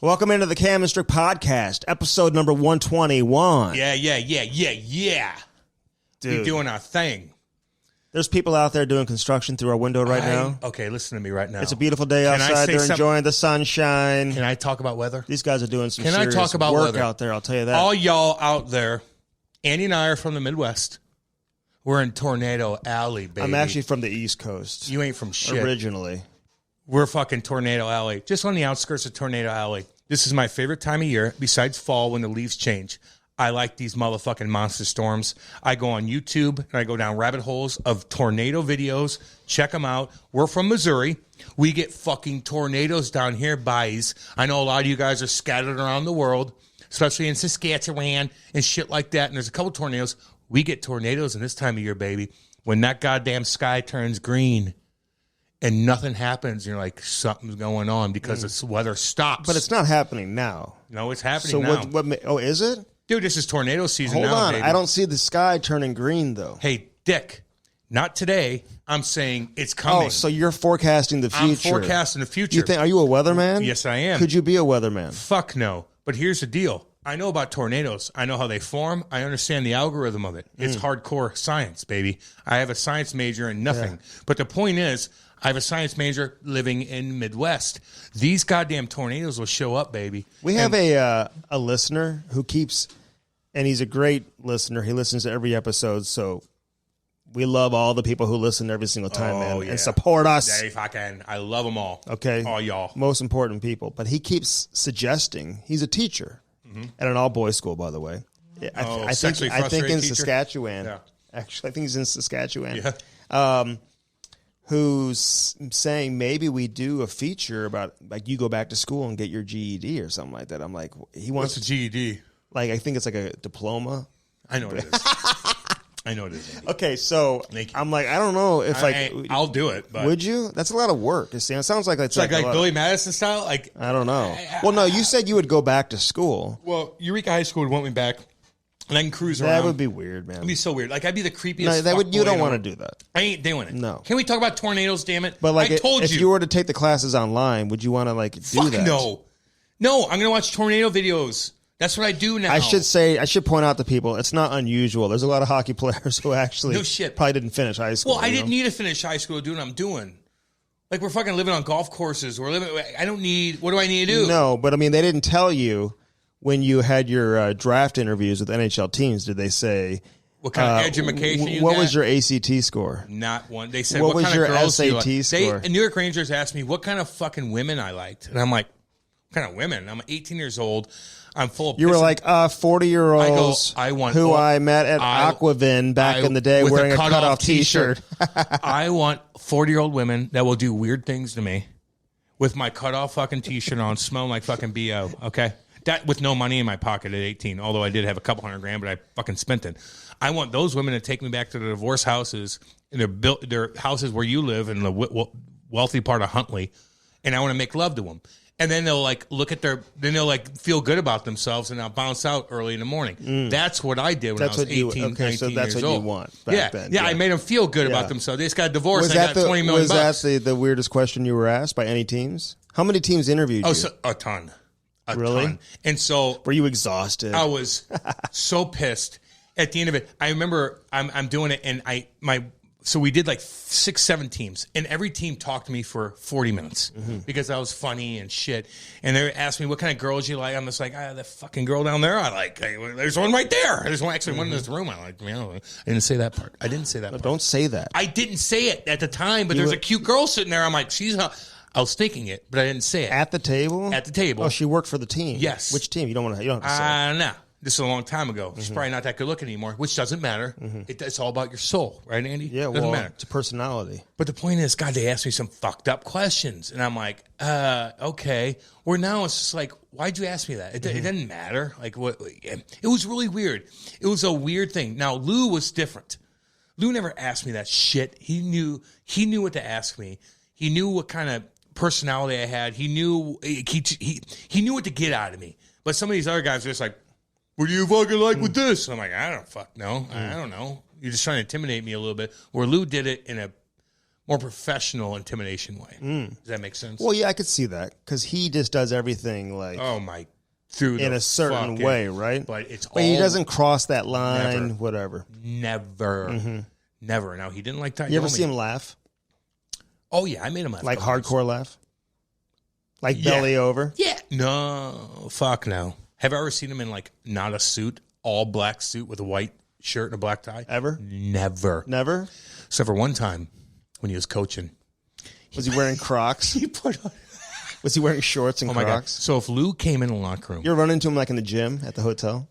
Welcome into the Cam and Strick Podcast, episode number 121. Yeah. Dude, We're doing our thing. there's people out there doing construction through our window right now. Okay, listen to me right now. It's a beautiful day outside. They're enjoying the sunshine. Can I talk about weather? These guys are doing some Can I serious talk about work weather? out there, I'll tell you that. All y'all out there, Andy and I are from the Midwest. We're in Tornado Alley, baby. I'm actually from the East Coast. You ain't from shit. Originally. We're fucking Tornado Alley, just on the outskirts of Tornado Alley. This is my favorite time of year, besides fall when the leaves change. I like these motherfucking monster storms. I go on YouTube and I go down rabbit holes of tornado videos. Check them out. We're from Missouri. We get fucking tornadoes down here, guys. I know a lot of you guys are scattered around the world, especially in Saskatchewan and shit like that. And there's a couple tornadoes. We get tornadoes in this time of year, baby. When that goddamn sky turns green and nothing happens, you're like, something's going on because the weather stops. But it's not happening now. No, it's happening So now. oh, is it? Dude, this is tornado season Hold now, on. baby. I don't see the sky turning green, though. Hey, Dick, not today. I'm saying it's coming. Oh, so you're forecasting the future. I'm forecasting the future. Are you a weatherman? Yes, I am. Could you be a weatherman? Fuck no. But here's the deal. I know about tornadoes. I know how they form. I understand the algorithm of it. It's hardcore science, baby. I have a science major in nothing. Yeah. But the point is, I have a science major living in Midwest. These goddamn tornadoes will show up, baby. We have a listener who keeps, and he's a great listener. He listens to every episode, so we love all the people who listen every single time, man, and support us. I love them all. Okay, all y'all, most important people. But he keeps suggesting. He's a teacher at an all-boys school, by the way. I think in teacher? Saskatchewan. Yeah. Actually, I think he's in Saskatchewan. Yeah. Who's saying maybe we do a feature about, like, you go back to school and get your GED or something like that. I'm like, he wants What's a GED? Like, I think it's like a diploma. I know what it is. I know what it is, Andy. Okay, so I'm like, I don't know if I'll do it. But would you? That's a lot of work. It sounds like it's like Billy Madison style. Like, I don't know. Well, no, you said you would go back to school. Well, Eureka High School would want me back, and I can cruise around. That would be weird, man. It'd be so weird. Like, I'd be the creepiest. No, you don't want to do that. I ain't doing it. No. Can we talk about tornadoes? Damn it! But like, I told if you were to take the classes online, would you want to do that? No. I'm gonna watch tornado videos. That's what I do now. I should point out to people, it's not unusual. There's a lot of hockey players who actually probably didn't finish high school. Well, I didn't need to finish high school to do what I'm doing. Like, we're fucking living on golf courses. What do I need to do? No, but I mean, they didn't tell you when you had your draft interviews with NHL teams. Did they say what kind of education you got? What was your ACT score? Not one. They said, what was kind your of girls SAT score? New York Rangers asked me what kind of fucking women I liked. And I'm like, what kind of women? I'm 18 years old. I'm full of. You were like 40-year-olds I met at Aquavin back in the day wearing a cutoff T-shirt. I want 40-year-old women that will do weird things to me with my cutoff fucking T-shirt on, smelling like fucking BO. Okay, that with no money in my pocket at 18. Although I did have a couple $100,000, but I fucking spent it. I want those women to take me back to the divorce houses and their houses where you live in the wealthy part of Huntley, and I want to make love to them. And then they'll feel good about themselves, and I'll bounce out early in the morning. That's what I did when I was 18, 19 years old. So that's what you want back then. Yeah, I made them feel good about themselves. They just got divorced, and I got $20 million. Was that the weirdest question you were asked by any teams? How many teams interviewed you? A ton. A really? ton. And so... Were you exhausted? I was so pissed. At the end of it, I remember I'm doing it, and So we did like 6-7 teams, and every team talked to me for 40 minutes because I was funny and shit. And they asked me, what kind of girls you like? I'm just like, that fucking girl down there I like. Hey, there's one right there. There's one in this room I like. I didn't say that part. I didn't say that part. Don't say that. I didn't say it at the time, but there's a cute girl sitting there. I'm like, I was thinking it, but I didn't say it. At the table? At the table. Oh, she worked for the team. Yes. Which team? You don't have to say. No. This is a long time ago. She's probably not that good looking anymore, which doesn't matter. It's all about your soul, right, Andy? Yeah, doesn't matter. It's a personality. But the point is, God, they asked me some fucked up questions, and I'm like, okay. Where now it's just like, why'd you ask me that? It doesn't matter. Like, what? It was really weird. It was a weird thing. Now, Lou was different. Lou never asked me that shit. He knew what to ask me. He knew what kind of personality I had. He knew he knew what to get out of me. But some of these other guys are just like, what do you fucking like with this? I'm like, I don't fuck know. I don't know. You're just trying to intimidate me a little bit. Where Lou did it in a more professional intimidation way. Does that make sense? Well, yeah, I could see that because he just does everything like in a certain way, right? But he doesn't cross that line. Whatever. Never. Now he didn't like Tayomi. You ever see him laugh? Oh yeah, I made him laugh. Like hardcore laugh. Like belly over. Yeah. No. Fuck no. Have I ever seen him in like not a suit, all black suit with a white shirt and a black tie? Ever? Never. Except for one time when he was coaching. Was he wearing Crocs? He put on. Was he wearing shorts and Crocs? My God. So if Lou came in the locker room. You ever run into him like in the gym at the hotel?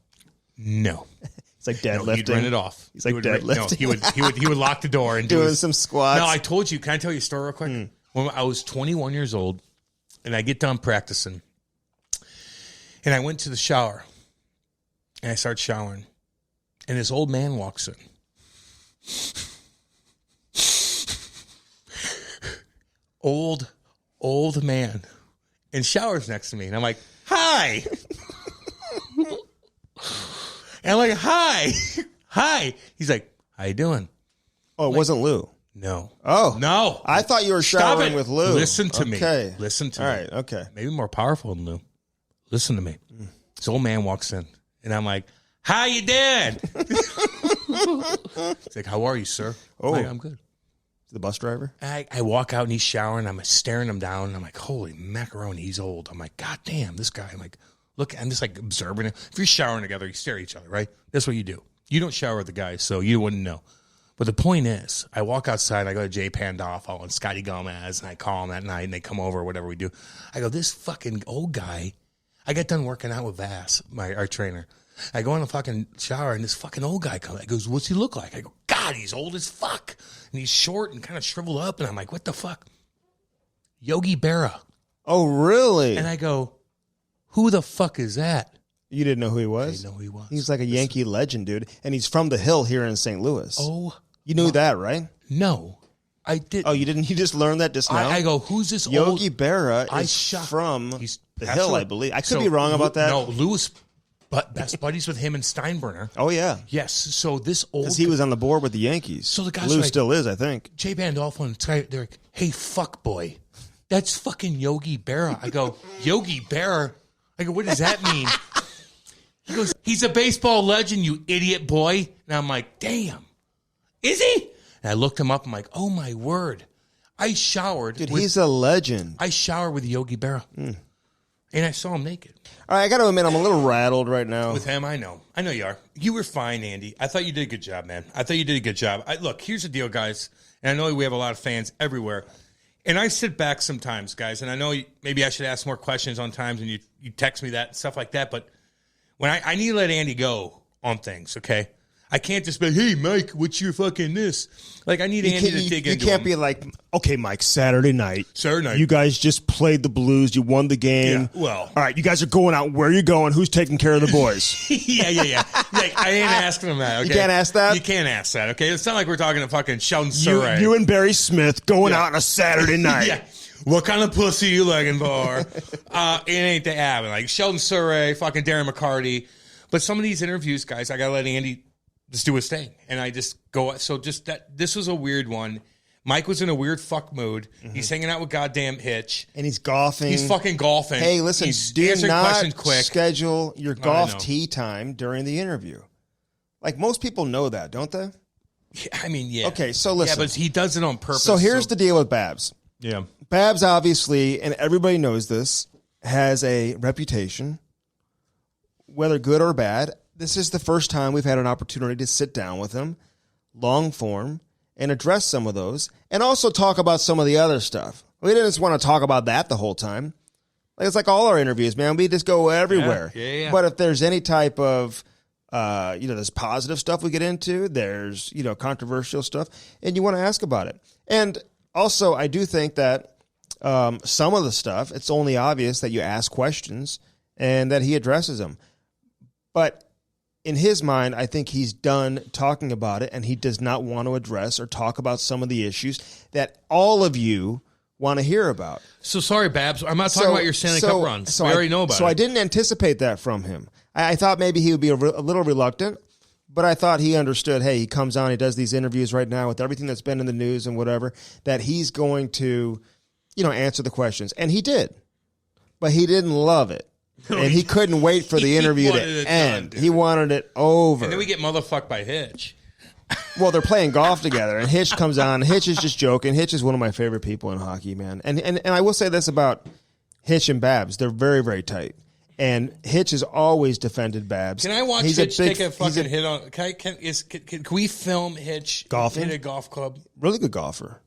No. It's like deadlifting. No, he'd run it off. He's like deadlifting. No, he would lock the door and doing some squats. No, I told you. Can I tell you a story real quick? When I was 21 years old and I get done practicing and I went to the shower and I start showering and this old man walks in. Old man and showers next to me. And I'm like, hi. And I'm like, hi. He's like, how you doing? Oh, it wasn't Lou. No. Oh. No. I thought you were showering with Lou. Listen to me. Listen to me. All right, okay. Maybe more powerful than Lou. Listen to me. This old man walks in, and I'm like, how you doing? He's like, how are you, sir? Oh. I'm like, I'm good. The bus driver? I walk out, and he's showering. I'm staring him down, and I'm like, holy macaroni, he's old. I'm like, God damn, this guy. I'm like, look, I'm just like observing it. If you're showering together, you stare at each other, right? That's what you do. You don't shower with the guys, so you wouldn't know. But the point is, I walk outside, I go to Jay Pandolfo and Scotty Gomez, and I call them that night, and they come over, whatever we do. I go, this fucking old guy, I get done working out with Vass, our trainer. I go in the fucking shower, and this fucking old guy comes. I goes, what's he look like? I go, God, he's old as fuck. And he's short and kind of shriveled up, and I'm like, what the fuck? Yogi Berra. Oh, really? And I go, who the fuck is that? You didn't know who he was? I didn't know who he was. He's like a Yankee legend, dude. And he's from the Hill here in St. Louis. Oh. You knew that, right? No. I didn't. Oh, you didn't? You just learned that just now? I go, who's this Yogi Berra is from the Hill, I believe. I could be wrong about that. No, Lewis, best buddies with him and Steinbrenner. Oh, yeah. Yes. So this old... Because he was on the board with the Yankees. So the guys Lou like, still is, I think. Jay Pandolfo and they're like, hey, fuck boy. That's fucking Yogi Berra. I go, Yogi Berra? I go, what does that mean? He goes, he's a baseball legend, you idiot boy. And I'm like, damn. Is he? And I looked him up. I'm like, oh, my word. I showered. Dude, he's a legend. I showered with Yogi Berra. And I saw him naked. All right, I got to admit, I'm a little rattled right now. With him, I know. I know you are. You were fine, Andy. I thought you did a good job, man. I thought you did a good job. Look, here's the deal, guys. And I know we have a lot of fans everywhere. And I sit back sometimes, guys, and I know maybe I should ask more questions on times, and you text me that, stuff like that. But when I need to let Andy go on things, okay? I can't just be like, hey, Mike, what's your fucking this? Like, I need Andy to dig into You can't him. be like, okay, Mike, Saturday night. Saturday night. You guys just played the Blues. You won the game. Yeah, well. All right, you guys are going out. Where are you going? Who's taking care of the boys? Yeah. Like, I ain't asking him that, okay? You can't ask that? You can't ask that, okay? It's not like we're talking to fucking Sheldon Surrey. You and Barry Smith going out on a Saturday night. Yeah. What kind of pussy you looking for? It ain't the Abbott. Like Sheldon Surrey, fucking Darren McCarty. But some of these interviews, guys, I got to let Andy just do his thing. And I just go, so just that, this was a weird one. Mike was in a weird fuck mood. He's hanging out with goddamn Hitch. And he's golfing. He's fucking golfing. Hey, listen, he's do not quick. schedule your golf tee time during the interview. Like, most people know that, don't they? I mean, yeah. Okay, so listen. Yeah, but he does it on purpose. So here's the deal with Babs. Yeah. Babs, obviously, and everybody knows this, has a reputation, whether good or bad. This is the first time we've had an opportunity to sit down with him, long form, and address some of those, and also talk about some of the other stuff. We didn't just want to talk about that the whole time. Like, it's like all our interviews, man. We just go everywhere. Yeah. But if there's any type of, there's positive stuff we get into, there's, controversial stuff, and you want to ask about it. And also, I do think that some of the stuff, it's only obvious that you ask questions and that he addresses them. But in his mind, I think he's done talking about it, and he does not want to address or talk about some of the issues that all of you want to hear about. So sorry, Babs. I'm not talking about your Stanley Cup runs. We already know about it. So I didn't anticipate that from him. I thought maybe he would be a little reluctant, But I thought he understood, hey, he comes on, he does these interviews right now with everything that's been in the news and whatever, that he's going to, answer the questions. And he did. But he didn't love it. And he couldn't wait for the interview to end. He wanted it over. And then we get motherfucked by Hitch. Well, they're playing golf together, and Hitch comes on. Hitch is just joking. Hitch is one of my favorite people in hockey, man. And I will say this about Hitch and Babs. They're very, very tight. And Hitch has always defended Babs. Can I watch Hitch take a fucking hit on? Can we film Hitch golfing? Hit a golf club? Really good golfer.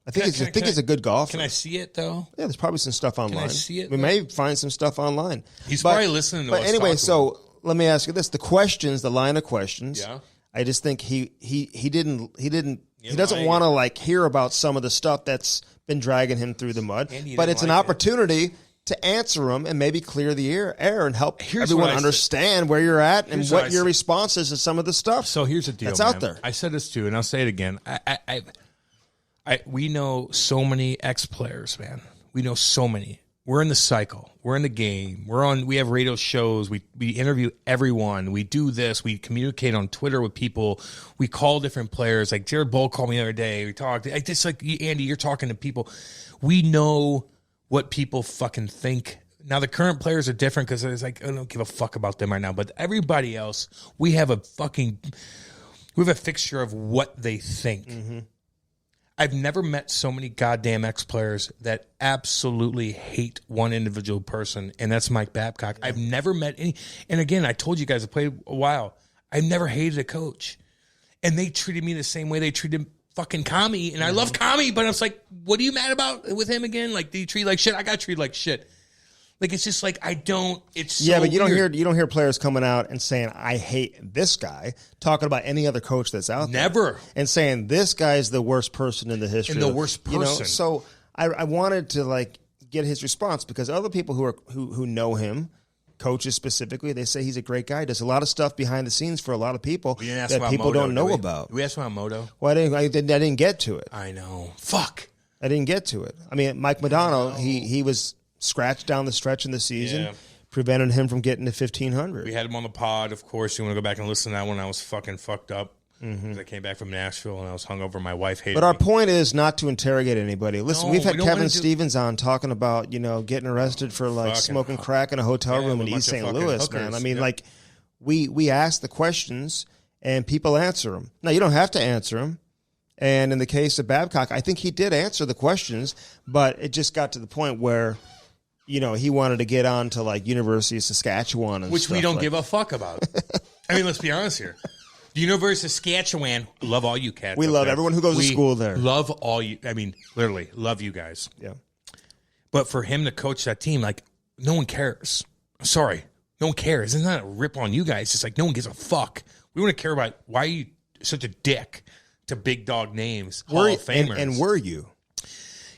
I think he's a good golfer. Can I see it though? Yeah, there's probably some stuff online. Can I see it? We may find some stuff online. He's probably listening to us. But anyway, so let me ask you this: the line of questions. Yeah. I just think he doesn't want to hear about some of the stuff that's been dragging him through the mud. But it's an opportunity to answer them and maybe clear the air and help everyone understand where you're at and what your response is to some of the stuff. So here's the deal, that's out there. I said this too, and I'll say it again. We know so many ex-players, man. We know so many. We're in the cycle. We're in the game. We have radio shows. We interview everyone. We do this. We communicate on Twitter with people. We call different players. Like Jared Bull called me the other day. We talked. Just like Andy, you're talking to people. We know what people fucking think. Now the current players are different because it's like I don't give a fuck about them right now. But everybody else, we have a fixture of what they think. Mm-hmm. I've never met so many goddamn ex-players that absolutely hate one individual person, and that's Mike Babcock. Yeah. I've never met any. And again, I told you guys, I played a while. I've never hated a coach. And they treated me the same way they treated fucking Kami. And I love Kami, but I was like, what are you mad about with him again? Like, do you treat like shit? I got treated like shit. Like, it's just like, I don't, it's so yeah, but you weird. don't hear players coming out and saying, I hate this guy, talking about any other coach that's out there. Never. And saying, this guy's the worst person in the history. And the worst person. So I wanted to, get his response because other people who know him, coaches specifically, they say he's a great guy. Does a lot of stuff behind the scenes for a lot of people that people don't know about. We asked about Moto. Well, I didn't get to it. I know. Fuck. I didn't get to it. I mean, Mike Modano, he was scratched down the stretch in the season, prevented him from getting to 1,500. We had him on the pod, of course. You want to go back and listen to that one? I was fucking fucked up. I came back from Nashville and I was hungover. My wife hated me. But our point is not to interrogate anybody. Listen, we've had Kevin Stevens on talking about, getting arrested for smoking crack in a hotel room in East St. Louis, hookers, man. I mean, we ask the questions and people answer them. Now, you don't have to answer them. And in the case of Babcock, I think he did answer the questions, but it just got to the point where he wanted to get on to University of Saskatchewan and which stuff we don't give a fuck about. I mean, let's be honest here. The University of Saskatchewan, love all you cats. We love everyone who goes to school there. Love all you. I mean, literally, love you guys. Yeah. But for him to coach that team, no one cares. Sorry, no one cares. It's not a rip on you guys. It's no one gives a fuck. We want to care about why are you such a dick to big dog names, Hall of Famers. And were you?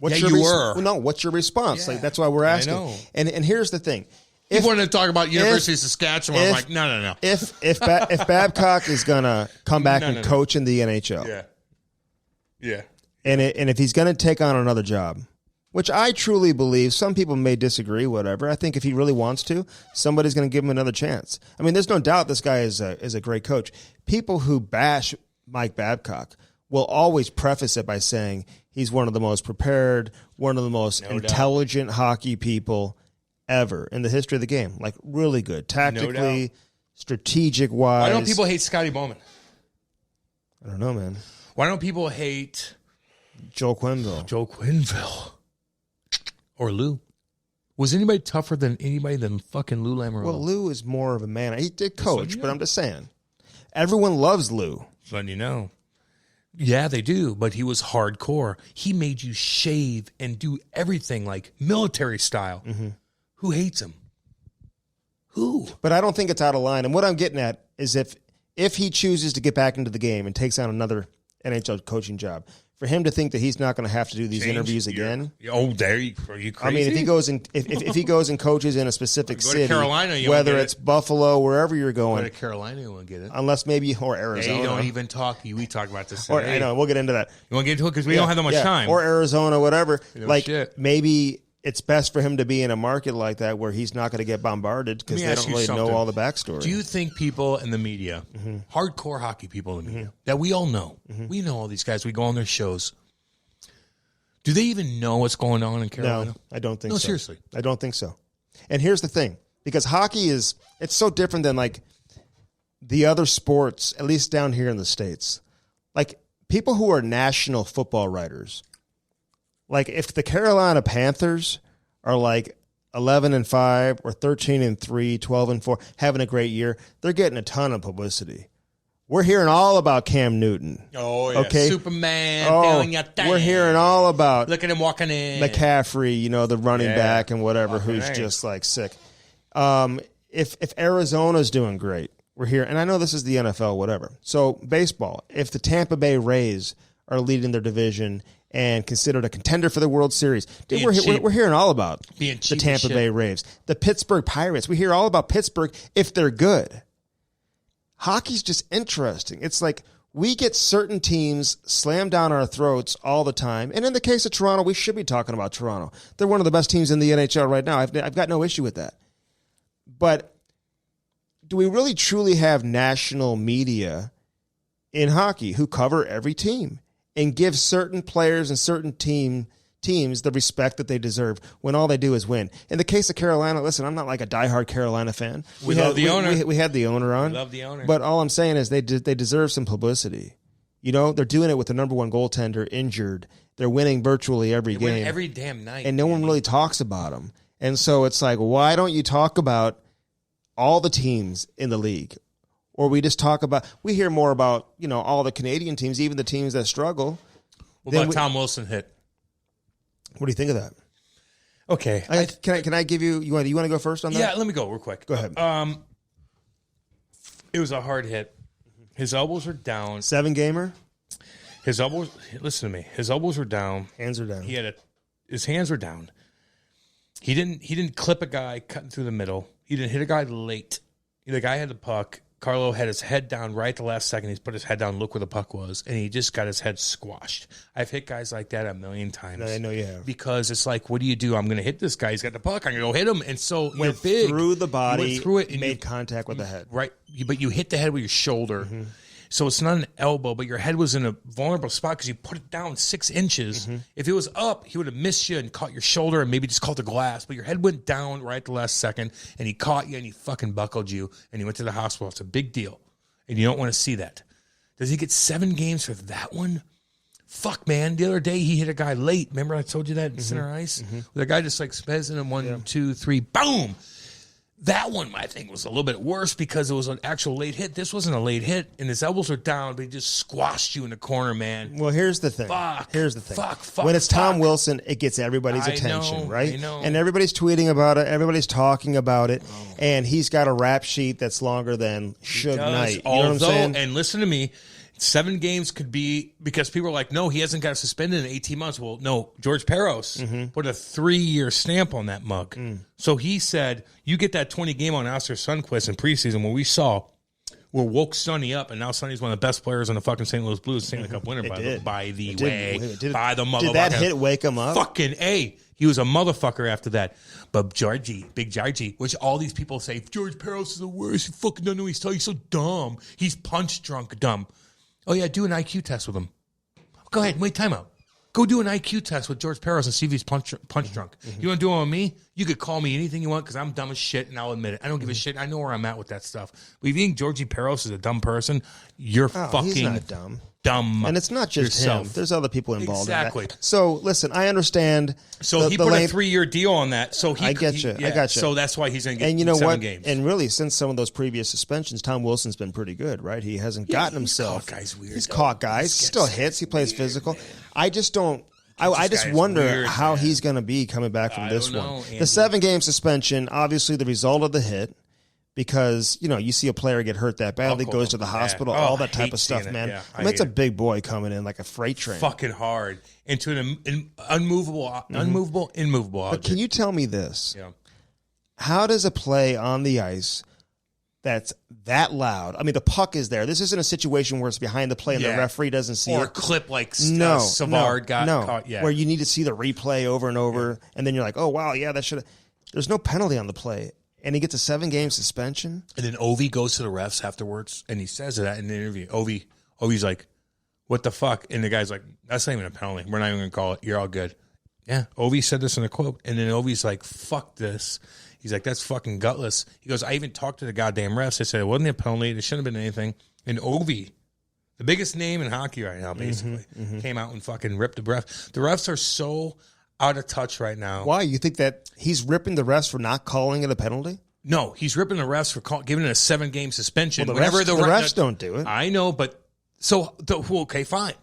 What's your response? Yeah, that's why we're asking. I know. And here's the thing. If you wanted to talk about University of Saskatchewan, I'm like, no. If Babcock is gonna come back and coach in the NHL, yeah, and if he's gonna take on another job, which I truly believe, some people may disagree, whatever. I think if he really wants to, somebody's gonna give him another chance. I mean, there's no doubt this guy is a great coach. People who bash Mike Babcock will always preface it by saying he's one of the most prepared, one of the most intelligent hockey people ever in the history of the game. Really good. Tactically, strategic-wise. Why don't people hate Scotty Bowman? I don't know, man. Why don't people hate Joel Quenneville? Or Lou? Was anybody tougher than fucking Lou Lamoriello? Well, Lou is more of a man. He did coach, but I'm just saying. Everyone loves Lou. Just letting you know. Yeah, they do, but he was hardcore. He made you shave and do everything military style. Mm-hmm. Who hates him? Who? But I don't think it's out of line. And what I'm getting at is if he chooses to get back into the game and takes on another NHL coaching job, for him to think that he's not going to have to do these interviews again. Are you crazy? I mean, if he goes and coaches in a specific city, Carolina, whether it's Buffalo, wherever you're going, go to Carolina, you won't get it. Unless maybe or Arizona. They don't even talk. We talk about this. I know we'll get into that. You want to get into it because we don't have that much time. Or Arizona, whatever. Maybe it's best for him to be in a market like that where he's not going to get bombarded because they don't really know all the backstory. Do you think people in the media, hardcore hockey people in the media, that we all know, we know all these guys, we go on their shows, do they even know what's going on in Carolina? No, I don't think so. No, seriously. I don't think so. And here's the thing, because hockey it's so different than like the other sports, at least down here in the States. Like people who are national football writers, like if the Carolina Panthers are like 11-5 or 13-3, 12-4, having a great year, they're getting a ton of publicity. We're hearing all about Cam Newton. Oh, yeah. Okay? Superman doing your thing. We're hearing all about look at him walking in. McCaffrey, the running back and whatever, who's just like sick. If Arizona's doing great, we're here. And I know this is the NFL, whatever. So baseball, if the Tampa Bay Rays are leading their division and considered a contender for the World Series, dude, we're hearing all about the Tampa Bay Rays. The Pittsburgh Pirates, we hear all about Pittsburgh if they're good. Hockey's just interesting. It's like we get certain teams slammed down our throats all the time. And in the case of Toronto, we should be talking about Toronto. They're one of the best teams in the NHL right now. I've got no issue with that. But do we really truly have national media in hockey who cover every team and give certain players and certain teams the respect that they deserve when all they do is win? In the case of Carolina, listen, I'm not like a diehard Carolina fan. We love the owner. We had the owner on. We love the owner. But all I'm saying is they deserve some publicity. They're doing it with the number one goaltender injured. They're winning virtually every game. Win every damn night. And no one really talks about them. And so it's like, why don't you talk about all the teams in the league? Or we just we hear more about, all the Canadian teams, even the teams that struggle. What about Tom Wilson hit? What do you think of that? Okay. Can I give you want to go first on that? Yeah, let me go real quick. Go ahead. It was a hard hit. His elbows were down. 7-gamer? His elbows, listen to me. His elbows were down. Hands are down. His hands were down. He didn't clip a guy cutting through the middle. He didn't hit a guy late. The guy had the puck. Carlo had his head down right at the last second. He's put his head down, look where the puck was, and he just got his head squashed. I've hit guys like that a million times. I know you have. Because it's like, what do you do? I'm going to hit this guy. He's got the puck. I'm going to go hit him. And so you're big. Through the body. You went through it. And made contact with the head. Right. But you hit the head with your shoulder. Mm-hmm. So it's not an elbow, but your head was in a vulnerable spot because you put it down 6 inches. Mm-hmm. If it was up, he would have missed you and caught your shoulder and maybe just caught the glass. But your head went down right at the last second, and he caught you and he fucking buckled you, and he went to the hospital. It's a big deal, and you don't want to see that. Does he get 7 games for that one? Fuck, man. The other day he hit a guy late. Remember I told you that in center ice? Mm-hmm. The guy just like speds in him 1, 2, 3, boom. That one, I think, was a little bit worse because it was an actual late hit. This wasn't a late hit, and his elbows were down, but he just squashed you in the corner, man. Well, here's the thing. Fuck. When it's Tom Wilson, it gets everybody's attention, right? I know. And everybody's tweeting about it. Everybody's talking about it. Oh. And he's got a rap sheet that's longer than Suge Knight. You know what I'm saying? And listen to me, 7 games could be because people are like, no, he hasn't got suspended in 18 months. Well, no, George Peros put a 3-year stamp on that mug. So he said, you get that 20 game on Oscar Sundqvist in preseason when we saw we woke Sonny up, and now Sonny's one of the best players on the fucking St. Louis Blues, Stanley Cup winner, by the way. By the motherfucker. Did that hit wake him up? Fucking A. He was a motherfucker after that. But Big Georgie, which all these people say, George Peros is the worst. He fucking don't know what he's talking. He's so dumb. He's punch drunk dumb. Oh, yeah, do an IQ test with him. Go ahead, wait, time out. Go do an IQ test with George Peros and see if he's punch drunk. You want to do it with me? You could call me anything you want because I'm dumb as shit, and I'll admit it. I don't give a shit. I know where I'm at with that stuff. But if you think Georgie Peros is a dumb person, you're fucking he's not dumb. And it's not just him. There's other people involved exactly. in that. So, listen, I understand. So he put a 3-year deal on that. So I get you. I got you. So that's why he's going to get and you know 7 what? games. And really, since some of those previous suspensions, Tom Wilson's been pretty good, right? He hasn't gotten himself. Caught guys weird. He's caught guys. Still hits. He plays physical. I just don't. I just wonder weird, how he's going to be coming back from this one. Andy. The 7-game suspension, obviously the result of the hit, because, you see a player get hurt that badly, goes to the hospital, all that type of stuff, man. Yeah, I mean, it's a big boy coming in like a freight train. Fucking hard. Into an immovable object. But can you tell me this? Yeah. How does a play on the ice that's that loud. I mean, the puck is there. This isn't a situation where it's behind the play and the referee doesn't see it. Or a clip like Savard got caught. Yeah. Where you need to see the replay over and over, and then you're like, oh, wow, yeah, that should have. There's no penalty on the play. And he gets a 7-game suspension. And then Ovi goes to the refs afterwards, and he says that in the interview. Ovi's like, what the fuck? And the guy's like, that's not even a penalty. We're not even going to call it. You're all good. Yeah, Ovi said this in a quote. And then Ovi's like, fuck this. He's like, that's fucking gutless. He goes, I even talked to the goddamn refs. I said, it wasn't a penalty. There shouldn't have been anything. And Ovi, the biggest name in hockey right now, basically, came out and fucking ripped the refs. The refs are so out of touch right now. Why? You think that he's ripping the refs for not calling it a penalty? No, he's ripping the refs for giving it a 7-game suspension. Well, the refs don't do it. I know, but okay, fine.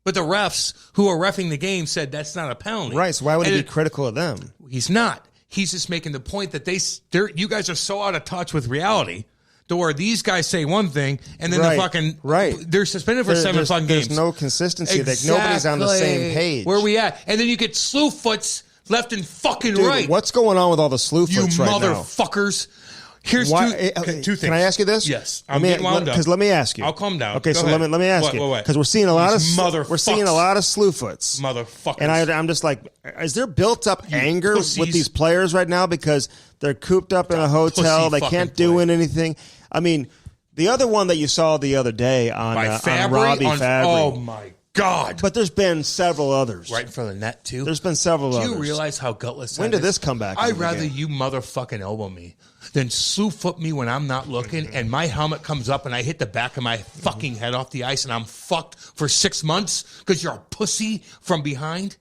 But the refs who are reffing the game said that's not a penalty. Right, so why would he be critical of them? He's not. He's just making the point that you guys are so out of touch with reality to where these guys say one thing and then they're suspended for 7 fucking games. There's no consistency. Exactly. Like nobody's on the same page. Where we at? And then you get slew foots left and fucking right. What's going on with all the slew foots right now? You motherfuckers. Here's two things. Can I ask you this? Yes. I'm getting wound up. Because let me ask you. I'll calm down. Okay, let me ask you. Because we're seeing a lot of slew foots. Motherfuckers. And I'm just like, is there built up anger with these players right now because they're cooped up in a hotel, they can't do anything? I mean, the other one that you saw the other day on Robbie Fabry. Oh my God. But there's been several others. Right in front of the net too. There's been several others. Do you realize how gutless When did this come back? I'd rather you motherfucking elbow me than slew foot me when I'm not looking and my helmet comes up and I hit the back of my fucking head off the ice and I'm fucked for 6 months because you're a pussy from behind.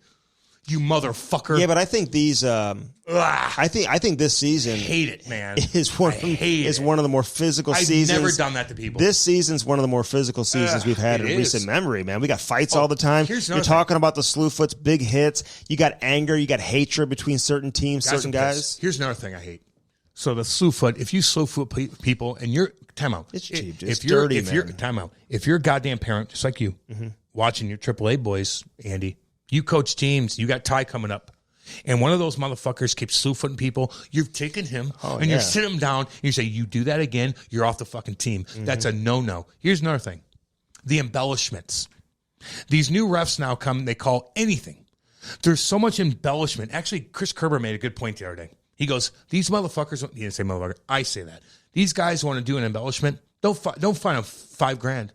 You motherfucker. Yeah, but I think these. I think this season. I hate it, man. Is one of the more physical seasons. I've never done that to people. This season's one of the more physical seasons we've had in recent memory, man. We got fights all the time. You're talking about the slew foots, big hits. You got anger. You got hatred between certain teams, certain guys. Here's another thing I hate. So the slew foot. If you slew foot people and you're timeout. It's cheap. It's dirty, man. Timeout. If you're a goddamn parent, just like you, watching your AAA boys, Andy. You coach teams. You got Ty coming up. And one of those motherfuckers keeps slew-footing people. You've taken him and you sit him down and you say, you do that again, you're off the fucking team. That's a no-no. Here's another thing. The embellishments. These new refs now come, they call anything. There's so much embellishment. Actually, Chris Kerber made a good point the other day. He goes, these motherfuckers, he didn't say motherfucker, I say that. These guys want to do an embellishment. Don't find them $5,000.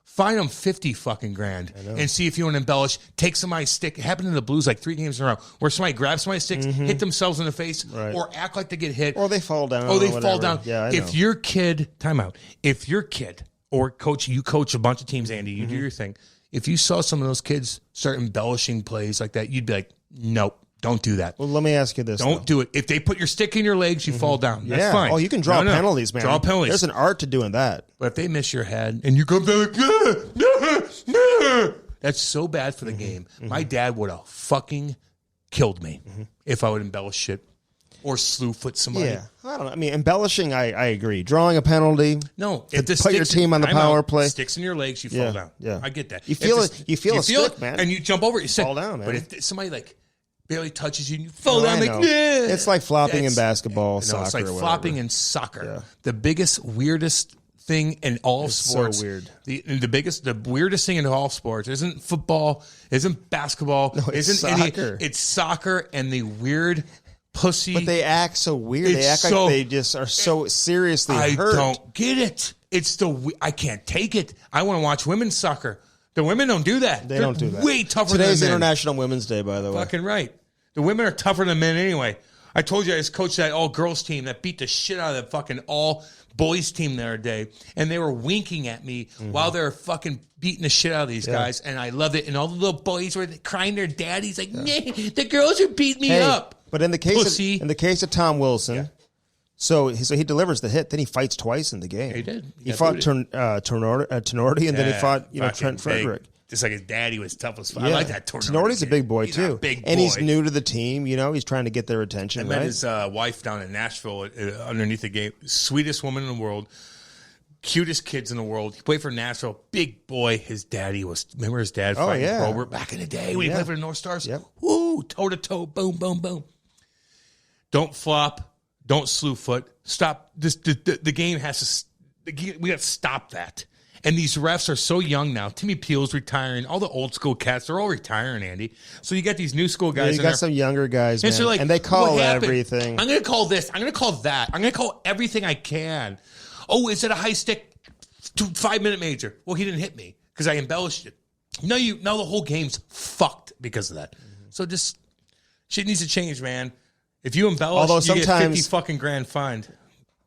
Find them 50 fucking grand and see if you want to embellish. Take somebody's stick. It happened in the Blues like 3 games in a row where somebody grabs somebody's sticks, hit themselves in the face, or act like they get hit. Or they fall down. Yeah, if your kid, timeout, if your kid or coach, you coach a bunch of teams, Andy, you do your thing. If you saw some of those kids start embellishing plays like that, you'd be like, nope. Don't do that. Well, let me ask you this. Don't do it. If they put your stick in your legs, you fall down. That's fine. Oh, you can draw penalties, man. Draw penalties. There's an art to doing that. But if they miss your head and you come back, that's so bad for the game. My dad would have fucking killed me if I would embellish shit or slew foot somebody. Yeah. I don't know. I mean, embellishing, I agree. Drawing a penalty. No. If put your team on the power play. Sticks in your legs, you fall down. Yeah. I get that. You feel a stick, man. And you jump over it. You fall down, man. But if somebody barely touches you and you fall down. It's like flopping in basketball, soccer. It's like flopping in soccer. Yeah. The biggest, weirdest thing in all sports. So weird. The weirdest thing in all sports isn't football, isn't basketball, isn't soccer. It's soccer and the weird pussy. But they act so weird. They act like they just are so seriously hurt. I don't get it. I can't take it. I want to watch women's soccer. The women don't do that. They don't do that. Way tougher than men. Today's International Women's Day, by the way. Fucking right. The women are tougher than men anyway. I told you I just coached that all-girls team that beat the shit out of that fucking all-boys team the other day, and they were winking at me while they were fucking beating the shit out of these guys, and I loved it. And all the little boys were crying their daddies like, nah, the girls are beating me up. But in the case of Tom Wilson, so he delivers the hit, then he fights twice in the game. He did. He fought Tenorti, and then he fought Trent Frederick. Just like his daddy was tough as fuck. I like that Tenorti. Tenorti's a big boy, too. And he's new to the team. He's trying to get their attention, I met his wife down in Nashville underneath the gate. Sweetest woman in the world. Cutest kids in the world. He played for Nashville. Big boy. His daddy was, remember his dad fighting Robert back in the day when he played for the North Stars? Yep. Woo, toe-to-toe, boom, boom, boom. Don't flop. Don't slew foot. Stop. The game has to. We got to stop that. And these refs are so young now. Timmy Peel's retiring. All the old school cats, they're all retiring, Andy. So you got these new school guys. You got some younger guys, man. Like, and they call everything. I'm going to call this. I'm going to call that. I'm going to call everything I can. Oh, is it a high stick 5-minute major? Well, he didn't hit me because I embellished it. Now the whole game's fucked because of that. So just shit needs to change, man. If you embellish, you get 50 fucking grand fined.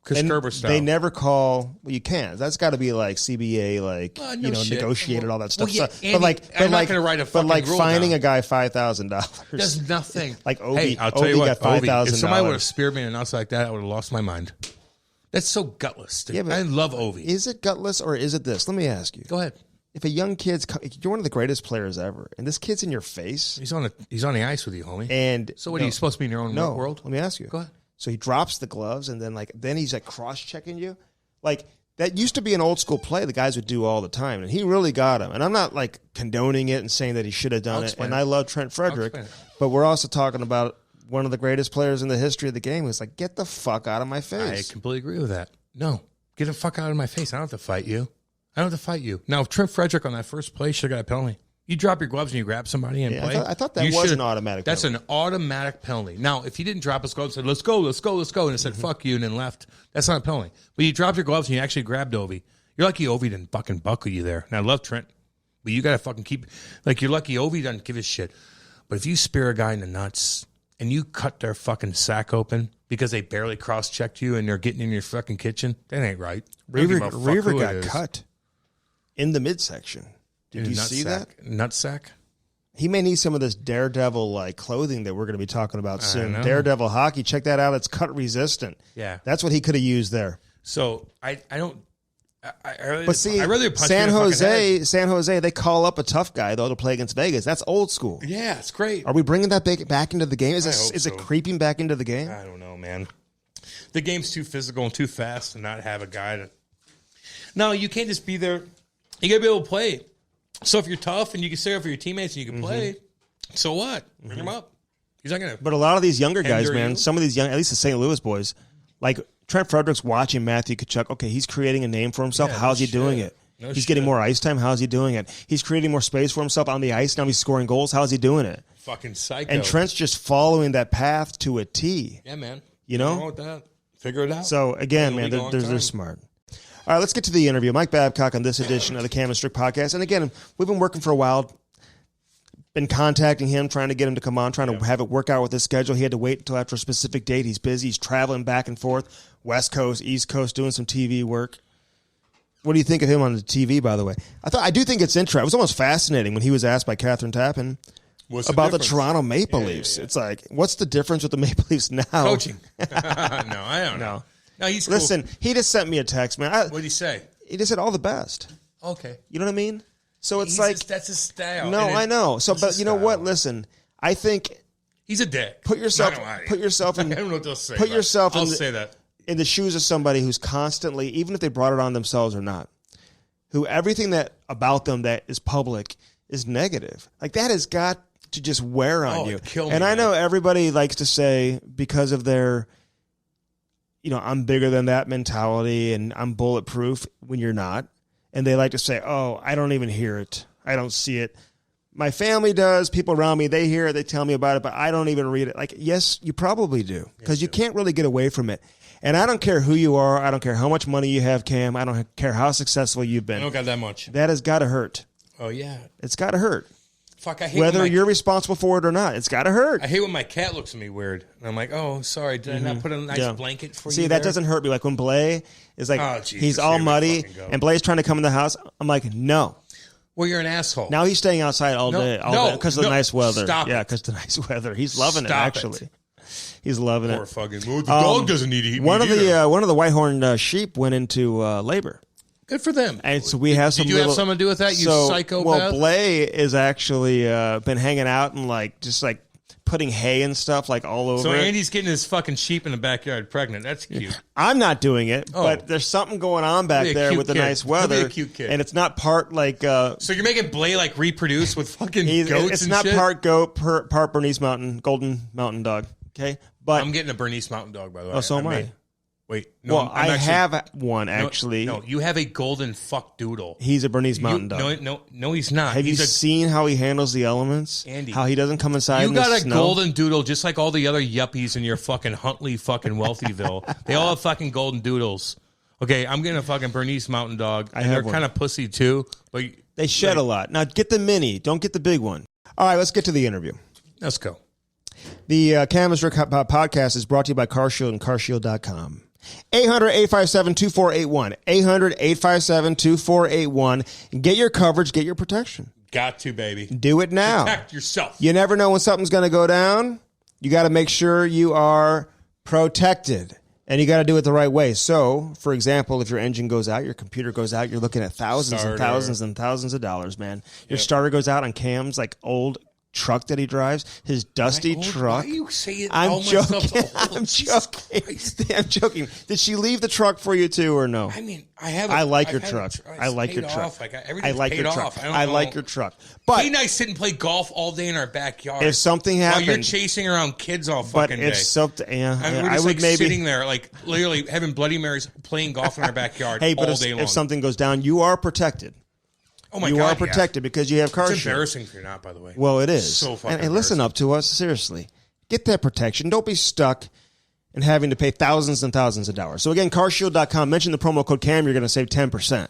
Chris Gerber style. They never call. Well, you can't. That's got to be like CBA, like negotiated all that stuff. Well, yeah, Andy, I'm not going to write a fucking rule finding down. A guy $5,000 does nothing. Like Ovi, hey, I'll tell you what, got $5,000. If somebody would have speared me and announced like that, I would have lost my mind. That's so gutless. Dude. Yeah, I love Ovi. Is it gutless or is it this? Let me ask you. Go ahead. If a young kid's, you're one of the greatest players ever, and this kid's in your face. He's on the ice with you, homie. And so what are you supposed to be in your own world? Let me ask you. Go ahead. So he drops the gloves, and then he's like cross-checking you. Like, that used to be an old school play the guys would do all the time, and he really got him. And I'm not like condoning it and saying that he should have done it. And I love Trent Frederick, but we're also talking about one of the greatest players in the history of the game. Who's like, get the fuck out of my face. I completely agree with that. No, get the fuck out of my face. I don't have to fight you. Now, if Trent Frederick on that first play should have got a penalty. You drop your gloves and you grab somebody and play. I thought that was an automatic penalty. That's an automatic penalty. Now, if he didn't drop his gloves and said, let's go, and it said, fuck you, and then left, that's not a penalty. But you dropped your gloves and you actually grabbed Ovi. You're lucky Ovi didn't fucking buckle you there. And I love Trent, but you got to fucking keep, like, you're lucky Ovi doesn't give a shit. But if you spear a guy in the nuts and you cut their fucking sack open because they barely cross-checked you and they're getting in your fucking kitchen, that ain't right. Reaver got cut in the midsection. Did you see that? Nutsack? He may need some of this Daredevil like clothing that we're going to be talking about soon. Daredevil hockey, check that out. It's cut resistant. Yeah, that's what he could have used there. So I don't. But see, San Jose, they call up a tough guy though to play against Vegas. That's old school. Yeah, it's great. Are we bringing that back into the game? Is it creeping back into the game? I don't know, man. The game's too physical and too fast to not have a guy to. No, you can't just be there. You got to be able to play. So if you're tough and you can stay up for your teammates and you can play, so what? Bring him up. He's not going to. But a lot of these younger guys, man, some of these young, at least the St. Louis boys, like Trent Frederick's watching Matthew Tkachuk. Okay, he's creating a name for himself. Yeah, how's he doing it? He's getting more ice time. How's he doing it? He's creating more space for himself on the ice. Now he's scoring goals. How's he doing it? Fucking psycho. And Trent's just following that path to a T. Yeah, man. You know? Nothing wrong with that. Figure it out. So, again, man, they're smart. All right, let's get to the interview. Mike Babcock on this edition of the Cam and Strick Podcast. And again, we've been working for a while, been contacting him, trying to get him to come on, trying to have it work out with his schedule. He had to wait until after a specific date. He's busy. He's traveling back and forth, West Coast, East Coast, doing some TV work. What do you think of him on the TV, by the way? I do think it's interesting. It was almost fascinating when he was asked by Catherine Tappan about the Toronto Maple Leafs. Yeah. It's like, what's the difference with the Maple Leafs now? Coaching. No, I don't know. No, he's cool. Listen, he just sent me a text, man. What did he say? He just said all the best. Okay. You know what I mean? So it's that's his style. No, I know. So, but you know what? Listen, I think he's a dick. Put yourself in. I don't know what they'll say. Put yourself I'll say that in the shoes of somebody who's constantly, even if they brought it on themselves or not, who everything that about them that is public is negative. Like that has got to just wear on you. Kill me, and I know everybody likes to say because of their, I'm bigger than that mentality and I'm bulletproof when you're not. And they like to say, oh, I don't even hear it. I don't see it. My family does. People around me, they hear it. They tell me about it, but I don't even read it. Like, yes, you probably do because you can't really get away from it. And I don't care who you are. I don't care how much money you have, Cam. I don't care how successful you've been. I don't got that much. That has got to hurt. Oh, yeah. It's got to hurt. Fuck, I hate whether you're responsible for it or not. It's got to hurt. I hate when my cat looks at me weird. And I'm like, oh, sorry. Did I not put a nice blanket for you? See, that doesn't hurt me. Like when Blay is like, he's all muddy and Blay's trying to come in the house. I'm like, no. Well, you're an asshole. Now he's staying outside all day because of the nice weather. Stop yeah, because the nice weather. He's loving it, actually. He's loving it. Poor fucking mood. The dog doesn't need to eat one of the Whitehorn sheep went into labor. Good for them. And so we have some. Did you have something to do with that? You psychopath. Well, Blay is actually been hanging out and just putting hay and stuff all over. So Andy's getting his fucking sheep in the backyard pregnant. That's cute. I'm not doing it, but there's something going on back there with the nice weather. He'll be a cute kid. And it's not part So you're making Blay reproduce with fucking goats. It's not part goat, part Bernese Mountain, Golden Mountain Dog. Okay, But I'm getting a Bernese Mountain Dog, by the way. Oh, so am I. Wait, no. Well, I have one actually. No, you have a golden fuck doodle. He's a Bernese Mountain Dog. No, he's not. Have you seen how he handles the elements? Andy, how he doesn't come inside. You got a golden doodle, just like all the other yuppies in your fucking Huntley, fucking Wealthyville. They all have fucking golden doodles. Okay, I'm getting a fucking Bernese Mountain Dog, and they're kind of pussy too. But they shed a lot. Now get the mini. Don't get the big one. All right, let's get to the interview. Let's go. The Cam and Strick Podcast is brought to you by CarShield and CarShield.com. 800-857-2481. 800-857-2481. Get your coverage. Get your protection. Got to, baby. Do it now. Protect yourself. You never know when something's going to go down. You got to make sure you are protected. And you got to do it the right way. So, for example, if your engine goes out, your computer goes out, you're looking at thousands and thousands and thousands of dollars, man. Your starter goes out on Cam's like old truck that he drives, his dusty truck. Why you say it? I'm joking. I'm joking. Did she leave the truck for you too, or no? I mean, I like your truck. I like your truck. I like your truck. I like your truck. But Kate and I sit and play golf all day in our backyard. If something happened, while you're chasing around kids all fucking day. But if something, we're just like sitting there, like literally having Bloody Marys, playing golf in our backyard all day long. If something goes down, you are protected. Oh my God, you are protected because you have CarShield. It's embarrassing if you're not, by the way. Well, it is. So fucking and listen up to us, seriously. Get that protection. Don't be stuck in having to pay thousands and thousands of dollars. So again, carshield.com. Mention the promo code CAM. You're going to save 10%.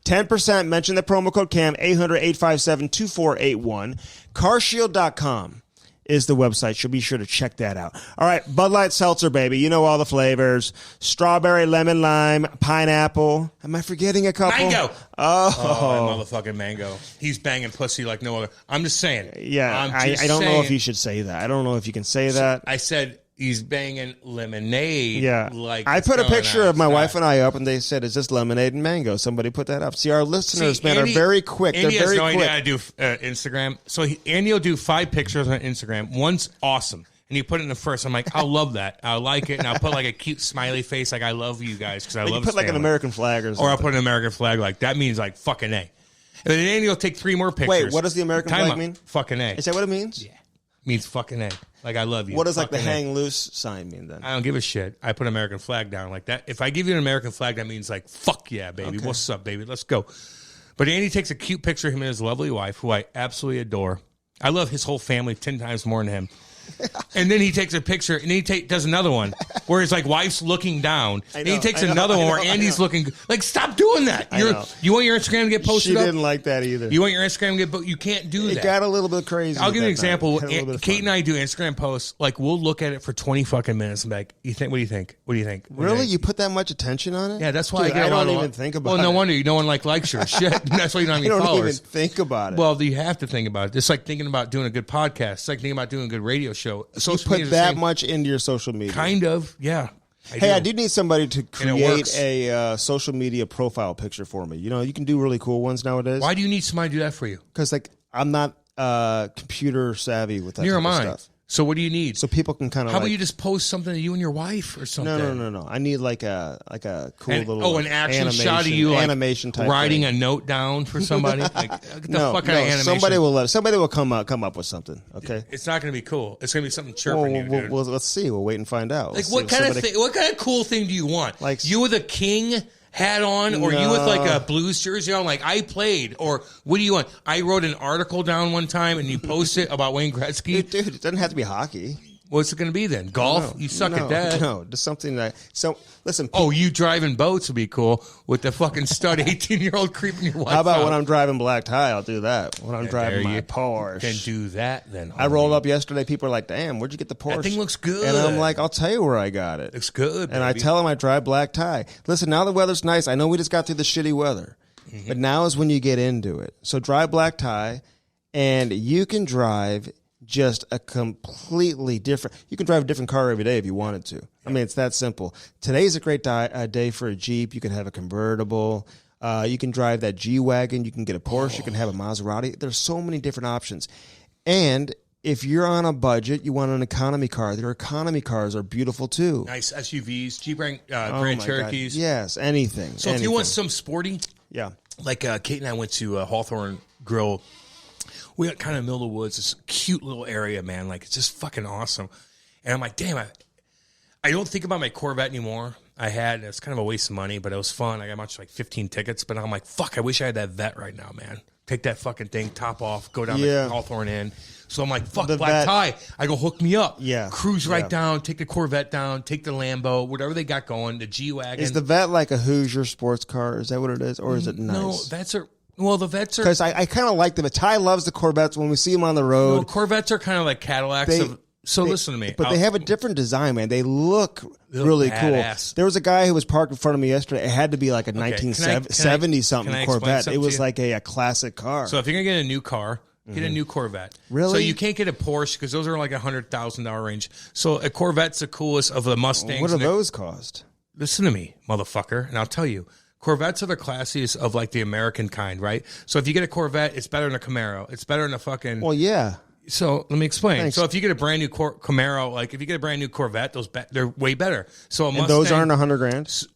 10%. Mention the promo code CAM. 800-857-2481. Carshield.com is the website. So be sure to check that out. All right, Bud Light Seltzer, baby. You know all the flavors. Strawberry, lemon, lime, pineapple. Am I forgetting a couple? Mango. Oh, motherfucking mango. He's banging pussy like no other. I'm just saying. Yeah, I don't know if you should say that. I don't know if you can say that. I said he's banging lemonade. Yeah. Like I put a picture of my wife and I up, and they said, "Is this lemonade and mango?" Somebody put that up. See, our listeners, man, are very quick. Andy They're very has no quick. idea how to do Instagram. So Andy will do 5 pictures on Instagram. One's awesome. And you put it in the first. I'm like, I love that. I like it. And I'll put like a cute smiley face, like I love you guys because I love. You put like an American flag or something. Or I'll put an American flag, like that means like fucking A. And then Andy will take 3 more pictures. Wait, what does the American flag mean? Fucking A. Is that what it means? Yeah, means fucking A. Like I love you. What does like the hang loose sign mean then? I don't give a shit. I put American flag down like that. If I give you an American flag, that means like fuck yeah, baby. Okay. What's up, baby? Let's go. But Andy takes a cute picture of him and his lovely wife, who I absolutely adore. I love his whole family 10 times more than him. And then he takes a picture, and he does another one where his like wife's looking down. And he takes another one where Andy's looking. Like, stop doing that. You want your Instagram to get posted up? She didn't like that either. You want your Instagram to get you can't do that. It got a little bit crazy. I'll give you an example. Kate and I do Instagram posts. Like, we'll look at it for 20 fucking minutes and be like, what do you think? What do you think? Really? You put that much attention on it? Yeah, that's why I don't even think about it. Well, no wonder. No one likes your shit. That's why you don't have any followers. I don't even think about it. Well, you have to think about it. It's like thinking about doing a good podcast. It's like thinking about doing a good radio show. You put that much into your social media. Kind of, yeah. I do need somebody to create a social media profile picture for me. You know, you can do really cool ones nowadays. Why do you need somebody to do that for you? Because like I'm not computer savvy with that type of stuff. So what do you need? So people can kind of. How about you just post something to you and your wife or something? No. I need like a cool little an action shot of you like animation type writing thing. a note down for somebody. Like, get the fuck out of animation. Somebody will come up with something. Okay, it's not going to be cool. It's going to be something chirping you, dude. Well, let's see. We'll wait and find out. Like what kind of cool thing do you want? Like you with a king hat on, or you with like a Blues jersey on, like I played, or what do you want? I wrote an article down one time and you post it about Wayne Gretzky. Dude, it doesn't have to be hockey. What's it going to be then? Golf? You suck at that. No, just something that. So listen. You driving boats would be cool with the fucking stud 18-year-old creeping your wife. How about out? when I'm driving black tie? I'll do that. When I'm driving my Porsche, then do that. Then I rolled up yesterday. People are like, "Damn, where'd you get the Porsche?" That thing looks good. And I'm like, "I'll tell you where I got it. Looks good." And I tell them I drive black tie. Listen, now the weather's nice. I know we just got through the shitty weather, but now is when you get into it. So drive black tie, and you can drive just a completely different. You can drive a different car every day if you wanted to. I mean, it's that simple. Today's a great day for a Jeep. You can have a convertible. You can drive that G-Wagon. You can get a Porsche. You can have a Maserati. There's so many different options. And if you're on a budget, you want an economy car. Their economy cars are beautiful too. Nice SUVs, Jeep Grand Cherokees. God. Yes, anything. So if you want some sporty, like Kate and I went to Hawthorne Grill. We got kind of middle of the woods, this cute little area, man. Like, it's just fucking awesome. And I'm like, damn, I don't think about my Corvette anymore. It's kind of a waste of money, but it was fun. I got much like 15 tickets, but I'm like, fuck, I wish I had that Vet right now, man. Take that fucking thing, top off, go down the Hawthorne Inn. So I'm like, fuck, black tie. I go, hook me up. Yeah. Cruise right down, take the Corvette down, take the Lambo, whatever they got going, the G-Wagon. Is the Vet like a Hoosier sports car? Is that what it is? Or is it nice? No, Vets are... Well, the Vets are... Because I kind of like them. Ty loves the Corvettes when we see them on the road. No, Corvettes are kind of like Cadillacs. Listen to me. But they have a different design, man. They look really badass. Cool. There was a guy who was parked in front of me yesterday. It had to be like a 1970-something Corvette. It was like a classic car. So if you're going to get a new car, get a new Corvette. Really? So you can't get a Porsche because those are like $100,000 range. So a Corvette's the coolest of the Mustangs. What do those cost? Listen to me, motherfucker, and I'll tell you. Corvettes are the classiest of like the American kind, right? So if you get a Corvette, it's better than a Camaro. It's better than a fucking... Well, yeah. So let me explain. Thanks. So if you get a brand new Camaro, like if you get a brand new Corvette, they're way better. So a Mustang, those aren't $100,000.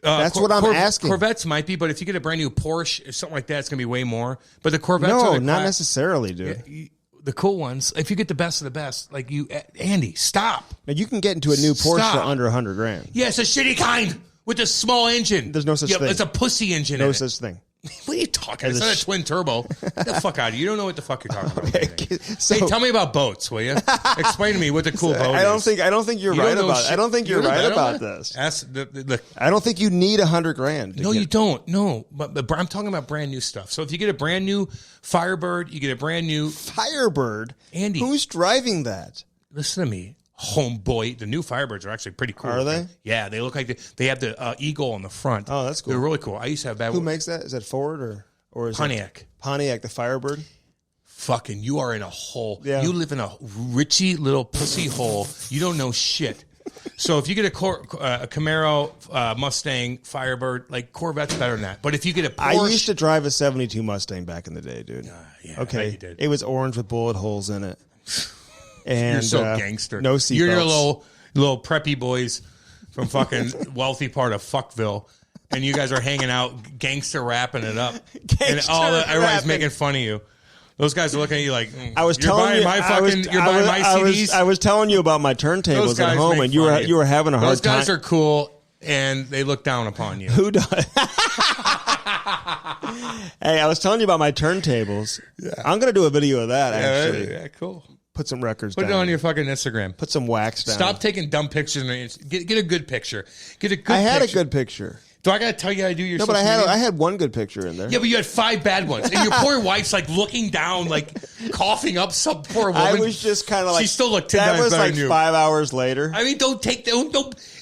That's what I'm asking. Corvettes might be, but if you get a brand new Porsche or something like that, it's gonna be way more. But the Corvettes, are not necessarily, dude. The cool ones. If you get the best of the best, like you, Andy, stop. Now you can get into a new Porsche for under $100,000. Yeah, it's a shitty kind with a small engine. There's no such thing. It's a pussy engine. No such thing. What are you talking? It's not a twin turbo. Get the fuck out of here. You don't know what the fuck you're talking about. Okay, so, hey, tell me about boats, will you? Explain to me what the cool boat is. I don't think you're right about it. I don't think you're right about this. I don't think you need $100,000. No, you don't. No, but I'm talking about brand new stuff. So if you get a brand new Firebird, you get a brand new Firebird. Andy, who's driving that? Listen to me. Homeboy, the new Firebirds are actually pretty cool. Are they? Yeah, they look like they have the eagle on the front. Oh, that's cool. They're really cool. I used to have that. Who makes that? Is that Ford or is Pontiac? Pontiac, the Firebird. Fucking, you are in a hole. Yeah. You live in a richy little pussy hole. You don't know shit. So if you get a Camaro, Mustang, Firebird, like Corvette's better than that. But if you get a Porsche, I used to drive a '72 Mustang back in the day, dude. Yeah, okay, you did. It was orange with bullet holes in it. And you're so gangster. No seatbelts. You're your little preppy boys from fucking wealthy part of Fuckville, and you guys are hanging out, gangster rapping it up, and everybody's making fun of you. Those guys are looking at you like, I was telling you, you're buying my CDs. I was telling you about my turntables at home, and you were having a hard time. Those guys are cool, and they look down upon you. Who does? Hey, I was telling you about my turntables. Yeah. I'm going to do a video of that, actually. Yeah, cool. Put some records down. Put it on your fucking Instagram. Put some wax down. Stop taking dumb pictures. Get a good picture. Get a good picture. I had a good picture. Do I got to tell you how to do your No, but I had one good picture in there. Yeah, but you had 5 bad ones. And your poor wife's like looking down, like coughing up some poor woman. I was just kind of like... She still looked 10 times better than you. That was like 5 hours later. I mean, don't...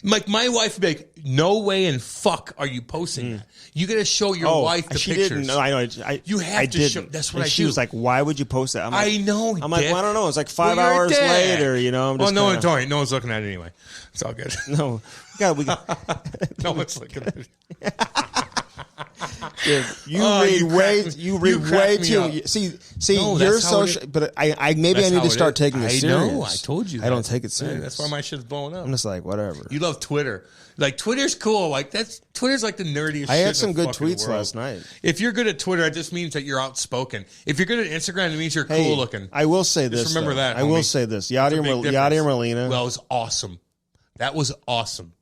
Like, my wife would be like, no way in fuck are you posting that. You got to show your wife the she pictures. Didn't. No, I know. You have to show... That's what I do. She was like, why would you post that? I'm like, I know, I'm like, well, I don't know. It's like 5 hours later, you know? I'm just no one's looking at it anyway. It's all good. No. God, no one's looking at it. Dude, you read way too. See, no, you're social, but I need to start taking it serious. I know. I told you. I don't take it serious. That's why my shit's blowing up. I'm just like, whatever. You love Twitter. Like, Twitter's cool. Like, Twitter's like the nerdiest shit. I had some good world. tweets last night. If you're good at Twitter, it just means that you're outspoken. If you're good at Instagram, it means you're cool looking. I will say this. Just remember that. I will say this. Yadier Molina. Well, it was awesome. That was awesome.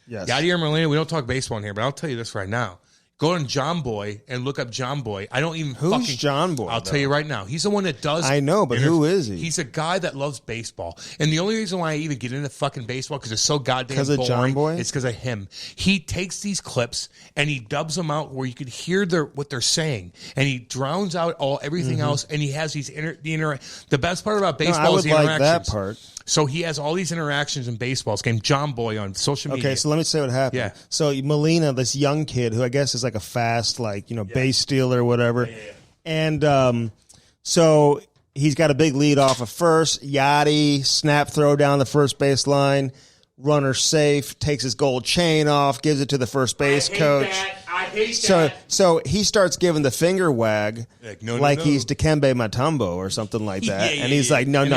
Yes. Yadier Molina. We don't talk baseball in here, but I'll tell you this right now. Go on John Boy and look up John Boy. I don't even Who's John Boy? I'll tell you right now. He's the one that does. I know, but who is he? He's a guy that loves baseball. And the only reason why I even get into fucking baseball because it's so goddamn boring. Because of John Boy? It's because of him. He takes these clips and he dubs them out where you could hear what they're saying. And he drowns out everything else. And he has these the best part about baseball is the interactions. I would like that part. So he has all these interactions in baseball. It's named John Boy on social media. Okay, so let me say what happened. Yeah. So Molina, this young kid who I guess is like a fast, base stealer or whatever. Yeah. And so he's got a big lead off of first. Yachty, snap throw down the first base line. Runner safe, takes his gold chain off, gives it to the first base coach. I hate that. So he starts giving the finger wag like he's Dikembe Mutombo or something like that. Yeah, and he's like, no. To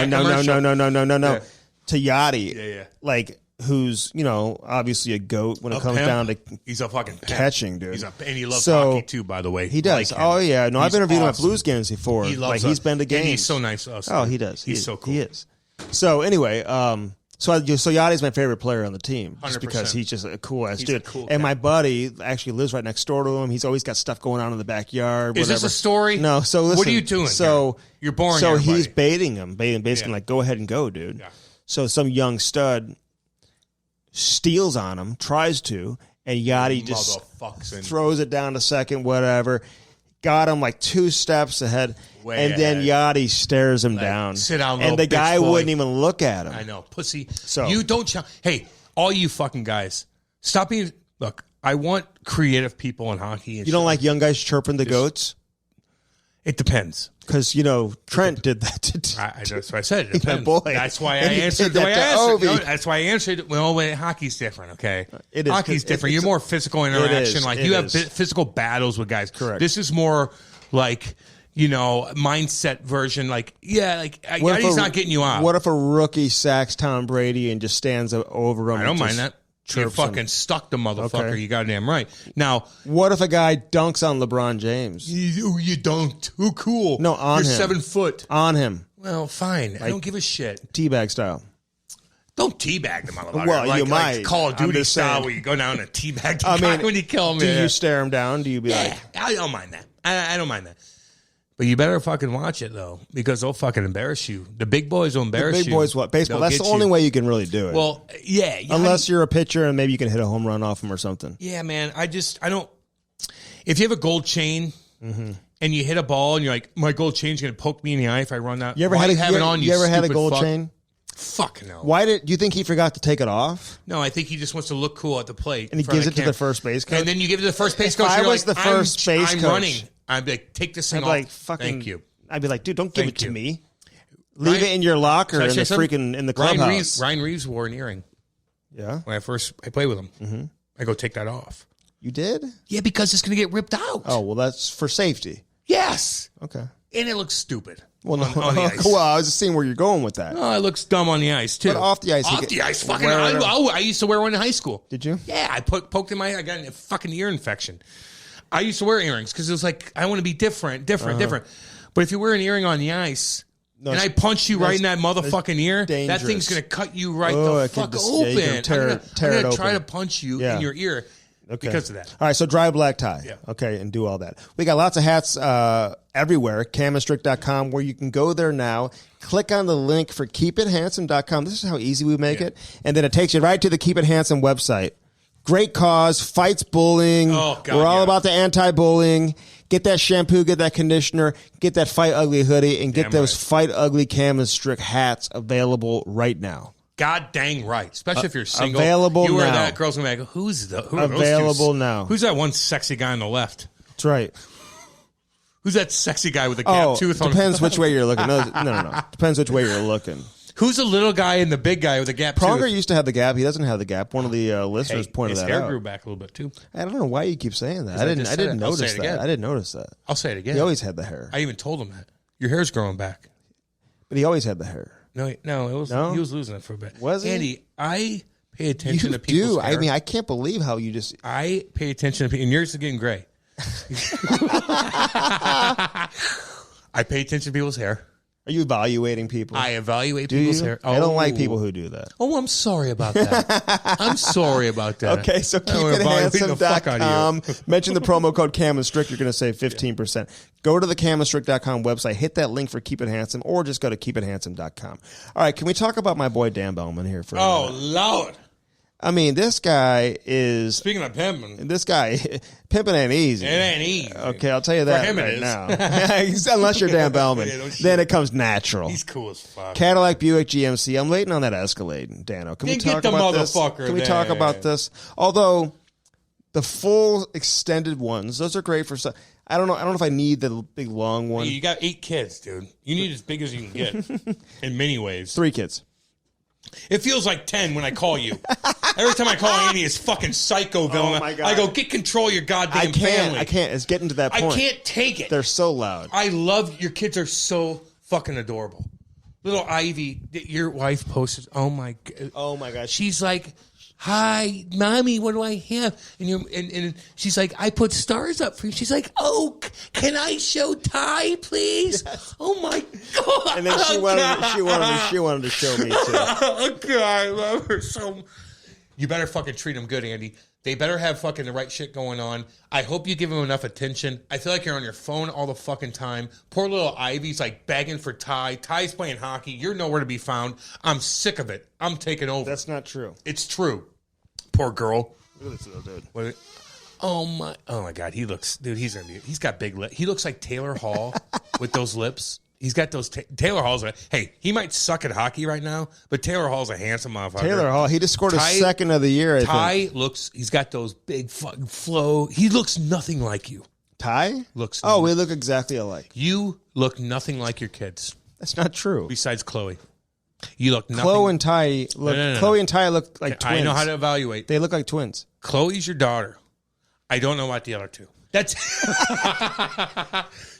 Yachty, like who's, obviously a goat when it comes down to he's a fucking catching, dude. And he loves hockey too, by the way. He does. Oh yeah. No, I've interviewed him at Blues games before. He loves he's been to games. And he's so nice to us. Oh, he does. He's so cool. He is. So anyway, So Yachty's my favorite player on the team, just 100%. because he's just a cool ass dude. Cool and my buddy actually lives right next door to him. He's always got stuff going on in the backyard. Is this a story? No. So listen, what are you doing? So you're boring. So everybody. he's baiting him, basically like, go ahead and go, dude. Yeah. So some young stud steals on him, tries to, and Yachty just throws it down to second, whatever. Got him like 2 steps ahead. Way then ahead. Yachty stares him down. Sit down, and the guy boy. wouldn't even look at him. I know, pussy. So you don't. Hey, all you fucking guys, stop being. Look, I want creative people in hockey. And you don't like young guys chirping the goats? It depends. Because, Trent did that to that's what I said. It depends. Boy. That's why I And he answered did the that way to I answered. Ovi. No, that's why I answered. Well, hockey's different, okay? It is. Hockey's different. You're more physical interaction. Like, you have physical battles with guys. Correct. This is more like, mindset version. Like, he's not getting you out. What if a rookie sacks Tom Brady and just stands over him? I don't mind that. You fucking stuck the motherfucker. Okay. You goddamn right. Now, what if a guy dunks on LeBron James? You don't. Too cool. No, on him. You're 7 foot. On him. Well, fine. I don't give a shit. Teabag style. Don't teabag the motherfucker. Well, you might. Like Call of Duty style where you go down and teabag the guy when you kill him. Do you stare him down? Do you be like... I don't mind that. I don't mind that. But you better fucking watch it, though, because they'll fucking embarrass you. The big boys will embarrass you. The big boys what? Baseball. That's the only way you can really do it. Well, yeah. Unless you're a pitcher and maybe you can hit a home run off him or something. Yeah, man. I don't... If you have a gold chain and you hit a ball and you're like, my gold chain's going to poke me in the eye if I run that. You ever had a gold chain? Fuck no. Do you think he forgot to take it off? No, I think he just wants to look cool at the plate. And he gives it to the first base coach? And then you give it to the first base coach. If I was the first base coach, I'm running. I'd be like, take this thing off. Like, fucking, thank you. I'd be like, dude, don't give it to me. Leave it in your locker in the clubhouse. Ryan Reeves wore an earring. Yeah. When I played with him. I go take that off. You did? Yeah, because it's going to get ripped out. Oh, well, that's for safety. Yes. Okay. And it looks stupid. Well, no. On the ice. Well, I was just seeing where you're going with that. Oh, it looks dumb on the ice, too. But off the ice. Fucking. I used to wear one in high school. Did you? Yeah, I poked in I got a fucking ear infection. I used to wear earrings because it was like, I want to be different. But if you wear an earring on the ice, and I punch you right in that motherfucking ear, dangerous. that thing's going to cut you right the fuck open. Yeah, I'm going to try to punch you in your ear because of that. All right, so dry black tie. Yeah. Okay, and do all that. We got lots of hats everywhere, camandstrick.com, where you can go there now, click on the link for keepithandsome.com. This is how easy we make it. And then it takes you right to the Keep It Handsome website. Great cause, fights bullying. Oh, God, we're all about the anti-bullying. Get that shampoo, get that conditioner, get that Fight Ugly hoodie, and get those Fight Ugly Cam and Strick hats available right now. God dang right. Especially if you're single. Available you wear now. that, girls going to be like, who's available now? Who's that one sexy guy on the left? That's right. Who's that sexy guy with the gap tooth on? Depends which way you're looking. No. Depends which way you're looking. Who's the little guy and the big guy with the gap Pronger tooth? used to have the gap. He doesn't have the gap. One of the listeners pointed that out. His hair grew back a little bit, too. I don't know why you keep saying that. I didn't notice that. I didn't notice that. I'll say it again. He always had the hair. I even told him that. Your hair's growing back. But he always had the hair. No, he was losing it for a bit. Was he? Andy, I pay attention to people's hair. I mean, I can't believe how you just... I pay attention to people. And yours is getting gray. I pay attention to people's hair. Are you evaluating people? I evaluate people's hair. I don't like people who do that. Oh, I'm sorry about that. I'm sorry about that. Okay, so keepithandsome.com. Mention the promo code Cam and Strick. You're going to save 15%. Go to the camandstrick.com website. Hit that link for Keep It Handsome, or just go to keepithandsome.com. All right, can we talk about my boy Dan Bellman here for a minute? Oh, Lord. I mean, this guy is... Speaking of pimping. This guy, pimping ain't easy. It ain't easy. Okay, I'll tell you that right now. Unless you're Dan Bellman, then it comes natural. He's cool as fuck. Cadillac, Buick, GMC. I'm waiting on that Escalade, Dano. Can we talk about this? Can we talk about this? Although, the full extended ones, those are great for stuff. I don't know if I need the big long one. You got 8 kids, dude. You need as big as you can get in many ways. 3 kids. It feels like 10 when I call you. Every time I call Andy, it's fucking psycho villain. Oh my God. I go, get control of your goddamn family. I can't. It's getting to that point. I can't take it. They're so loud. I love your kids are so fucking adorable. Little Ivy, your wife posted. Oh my God. Oh my God. She's like, hi, mommy, what do I have? And she's like, I put stars up for you. She's like, oh, can I show Ty, please? Yes. Oh my God. And then she wanted to show me too. Oh God, I love her so. You better fucking treat them good, Andy. They better have fucking the right shit going on. I hope you give them enough attention. I feel like you're on your phone all the fucking time. Poor little Ivy's like begging for Ty. Ty's playing hockey. You're nowhere to be found. I'm sick of it. I'm taking over. That's not true. It's true. Poor girl. Look at this little dude. What? Oh my God. He's got big lips. He looks like Taylor Hall with those lips. He's got those. Taylor Hall's hey, he might suck at hockey right now, but Taylor Hall's a handsome motherfucker. Taylor Hall, he just scored his second of the year. Ty looks. He's got those big fucking flow. He looks nothing like you. Ty looks. Oh, we look exactly alike. You look nothing like your kids. That's not true. Besides Chloe, you look nothing. Chloe and Ty look. No. Chloe and Ty look like twins. I know how to evaluate. They look like twins. Chloe's your daughter. I don't know about the other two. That's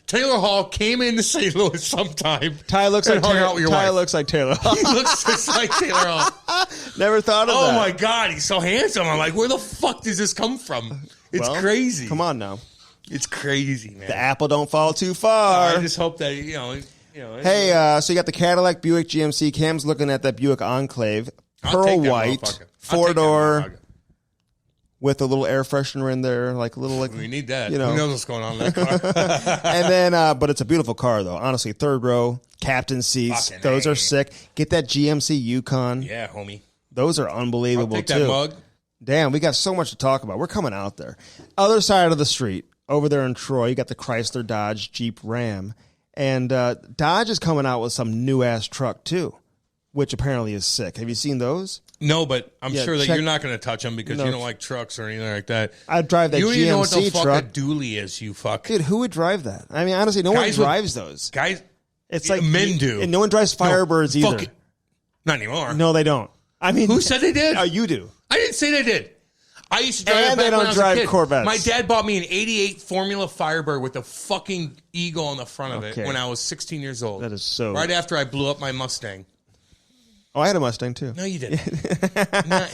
Taylor Hall came into St. Louis sometime. Ty looks like Ty looks like Taylor Hall. He looks just like Taylor Hall. Never thought of that. Oh my God, he's so handsome. I'm like, where the fuck does this come from? It's crazy. Come on now. It's crazy, man. The apple don't fall too far. I just hope that you know. Hey, so you got the Cadillac Buick GMC. Cam's looking at that Buick Enclave, pearl white, 4-door. With a little air freshener in there, like a little, like we need that. You know. Who knows what's going on in that car? And then, but it's a beautiful car though. Honestly, third row, captain seats, fucking those are sick. Get that GMC Yukon. Yeah, homie. Those are unbelievable I'll take too. That mug. Damn, we got so much to talk about. We're coming out there. Other side of the street, over there in Troy, you got the Chrysler, Dodge, Jeep, Ram, and Dodge is coming out with some new ass truck too, which apparently is sick. Have you seen those? No, but I'm sure that you're not going to touch them because you don't like trucks or anything like that. I'd drive that GMC truck. You don't even know what the fuck a dually is, you fuck. Dude, who would drive that? I mean, honestly, no one drives those. Guys, it's like men do. And no one drives Firebirds either. Not anymore. No, they don't. I mean, who said they did? You do. I didn't say they did. I used to drive and they don't drive Corvettes. My dad bought me an 88 Formula Firebird with a fucking eagle on the front of it when I was 16 years old. That is so... Right after I blew up my Mustang. Oh, I had a Mustang too. No, you didn't.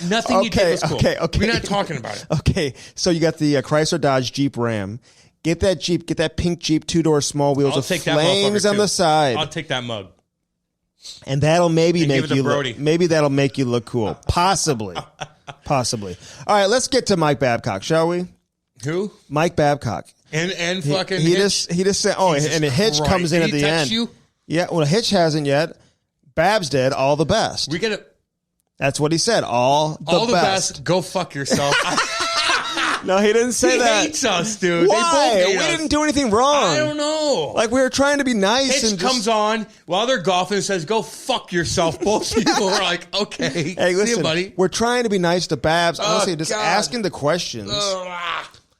Nothing you did was cool. Okay. We're not talking about it. Okay, so you got the Chrysler, Dodge, Jeep, Ram. Get that Jeep. Get that pink Jeep, 2-door, small wheels with flames on the side. I'll take that mug. And that'll maybe make you look. Maybe that'll make you look cool. Possibly. Possibly. All right, let's get to Mike Babcock, shall we? Who? Mike Babcock. And fucking he Hitch. just said. Oh, Jesus and a Hitch Christ. Comes in at the end. You? Yeah. Well, Hitch hasn't yet. Babs did. All the best. We get it. That's what he said. All the best. Go fuck yourself. No, he didn't say that. He hates us, dude. Why? They both hate we us. didn't do anything wrong. I don't know. Like, we were trying to be nice. Hitch and comes on while they're golfing and says, go fuck yourself. Both people are like, okay. Hey, listen, see you, buddy. We're trying to be nice to Babs. Honestly, just asking the questions.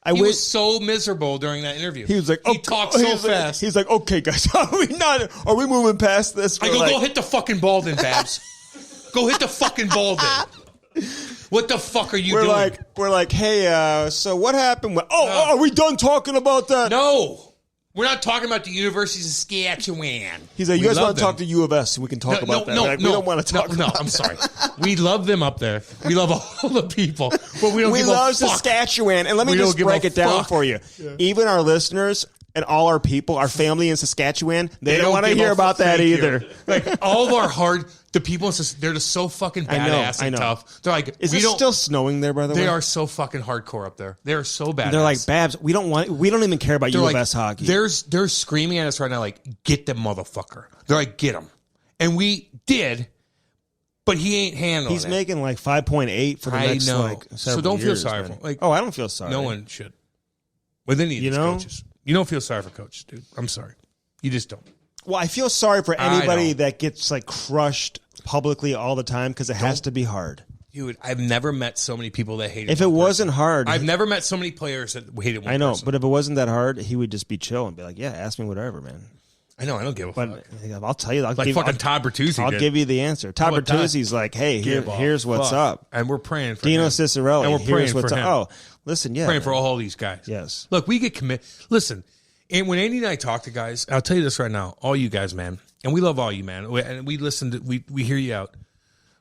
He was so miserable during that interview. He was like, he talked so fast. He's like, okay, guys, are we moving past this? I go hit the fucking ball then, Babs. Go hit the fucking ball then. What the fuck are you doing? We're like, hey, so what happened? Are we done talking about that? No. We're not talking about the University of Saskatchewan. He's like, you guys want to talk to U of S? We can talk about that. We don't want to talk about that. I'm sorry. We love them up there. We love all the people. But we don't give a fuck. We love Saskatchewan. And let me just break it down for you. Yeah. Even our listeners and all our people, our family in Saskatchewan, they don't want to hear about that either. Like, all of our the people in Saskatchewan, they're just so fucking badass and tough. They're like, is it still snowing there, by the way? They are so fucking hardcore up there. They are so badass. They're like, Babs, we don't even care about U of S hockey. They're screaming at us right now, like, get the motherfucker. They're like, get him. And we did, but he ain't handling He's making like 5.8 for the next several so don't years, feel sorry man. for him. I don't feel sorry. No one should. With any of these coaches. You don't feel sorry for coaches, dude. I'm sorry. You just don't. Well, I feel sorry for anybody that gets like crushed publicly all the time because it has to be hard. Dude, I've never met so many people that hated If it wasn't hard. I've never met so many players that hated one I know, person. but if it wasn't that hard, he would just be chill and be like, yeah, ask me whatever, man. I know, I don't give a fuck. I'll tell you. Todd Bertuzzi I'll give you the answer. Todd Bertuzzi's like, hey, here's what's up. And we're praying for Dino him. Cicerelli. And we're praying what's for him. up. Oh, listen, yeah. Praying for all these guys. Yes. Look, we get committed. Listen, and when Andy and I talk to guys, I'll tell you this right now, all you guys, man, and we love all you, man, and we listen to, we hear you out.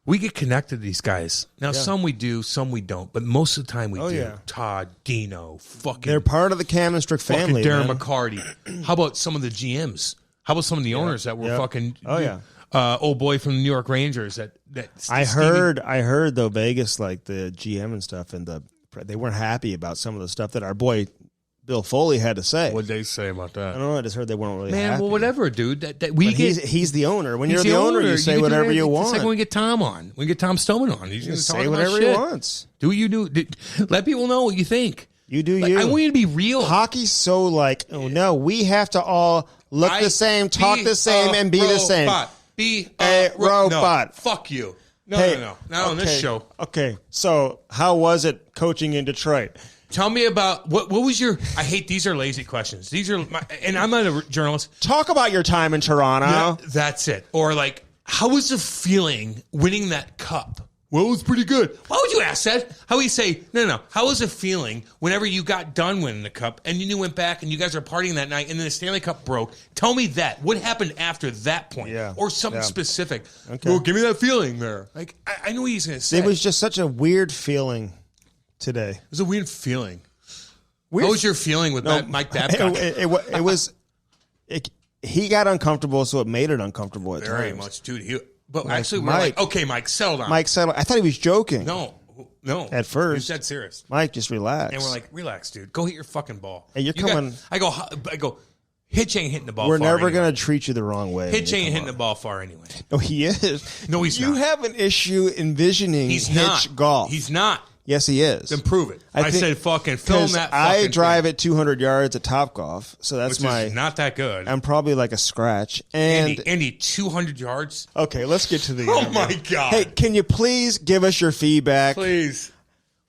We get connected to these guys. Now, some we do, some we don't, but most of the time we do. Yeah. Todd, Dino, fucking... They're part of the Cam and Strick family, Darren man. McCarty. How about some of the GMs? How about some of the owners that were fucking... old boy from the New York Rangers that I heard though, Vegas, like the GM and stuff, and they weren't happy about some of the stuff that our boy Bill Foley had to say. What'd they say about that? I don't know. I just heard they weren't really Man, happy. well, whatever, dude. He's the owner. When you're the owner, you say whatever you want. It's like when we get Tom on. We get Tom Stoneman on. He's going to say whatever he wants. Do what you do. Let people know what you think. You do you. I want you to be real. Hockey's so like, oh no, we have to all look the same, talk the same, and be the same. Be a robot. No, fuck you. No. Not on this show. Okay, so how was it coaching in Detroit? Tell me about what was your... I hate these are lazy questions. These are... and I'm not a journalist. Talk about your time in Toronto. Yeah, that's it. Or like, how was the feeling winning that cup? Well, it was pretty good. Why would you ask that? How would you say, no. How was it feeling whenever you got done winning the cup and you went back and you guys are partying that night and then the Stanley Cup broke? Tell me that. What happened after that point? Yeah. Or something specific. Okay. Well, give me that feeling there. Like, I know what he's going to say. It was just such a weird feeling today. It was a weird feeling. What was your feeling with Mike Babcock? It was... he got uncomfortable, so it made it uncomfortable at Very times. much, dude. But like, actually, we're Mike, like, okay, Mike, settle down. Mike settled. I thought he was joking. No. At first. He was dead serious. Mike, just relax. And we're like, relax, dude. Go hit your fucking ball. Hey, you're coming. I go, Hitch ain't hitting the ball We're far never anyway. going to treat you the wrong way. Hitch ain't hitting the ball far anyway. No, he is. No, he's not. You have an issue envisioning Hitch golf. He's not. Yes, he is. Then prove it. I said fucking film that fucking I drive thing. at 200 yards at Topgolf, so that's Which is not that good. I'm probably like a scratch. And Andy, 200 yards? Okay, let's get to the Oh, my God. Hey, can you please give us your feedback? Please.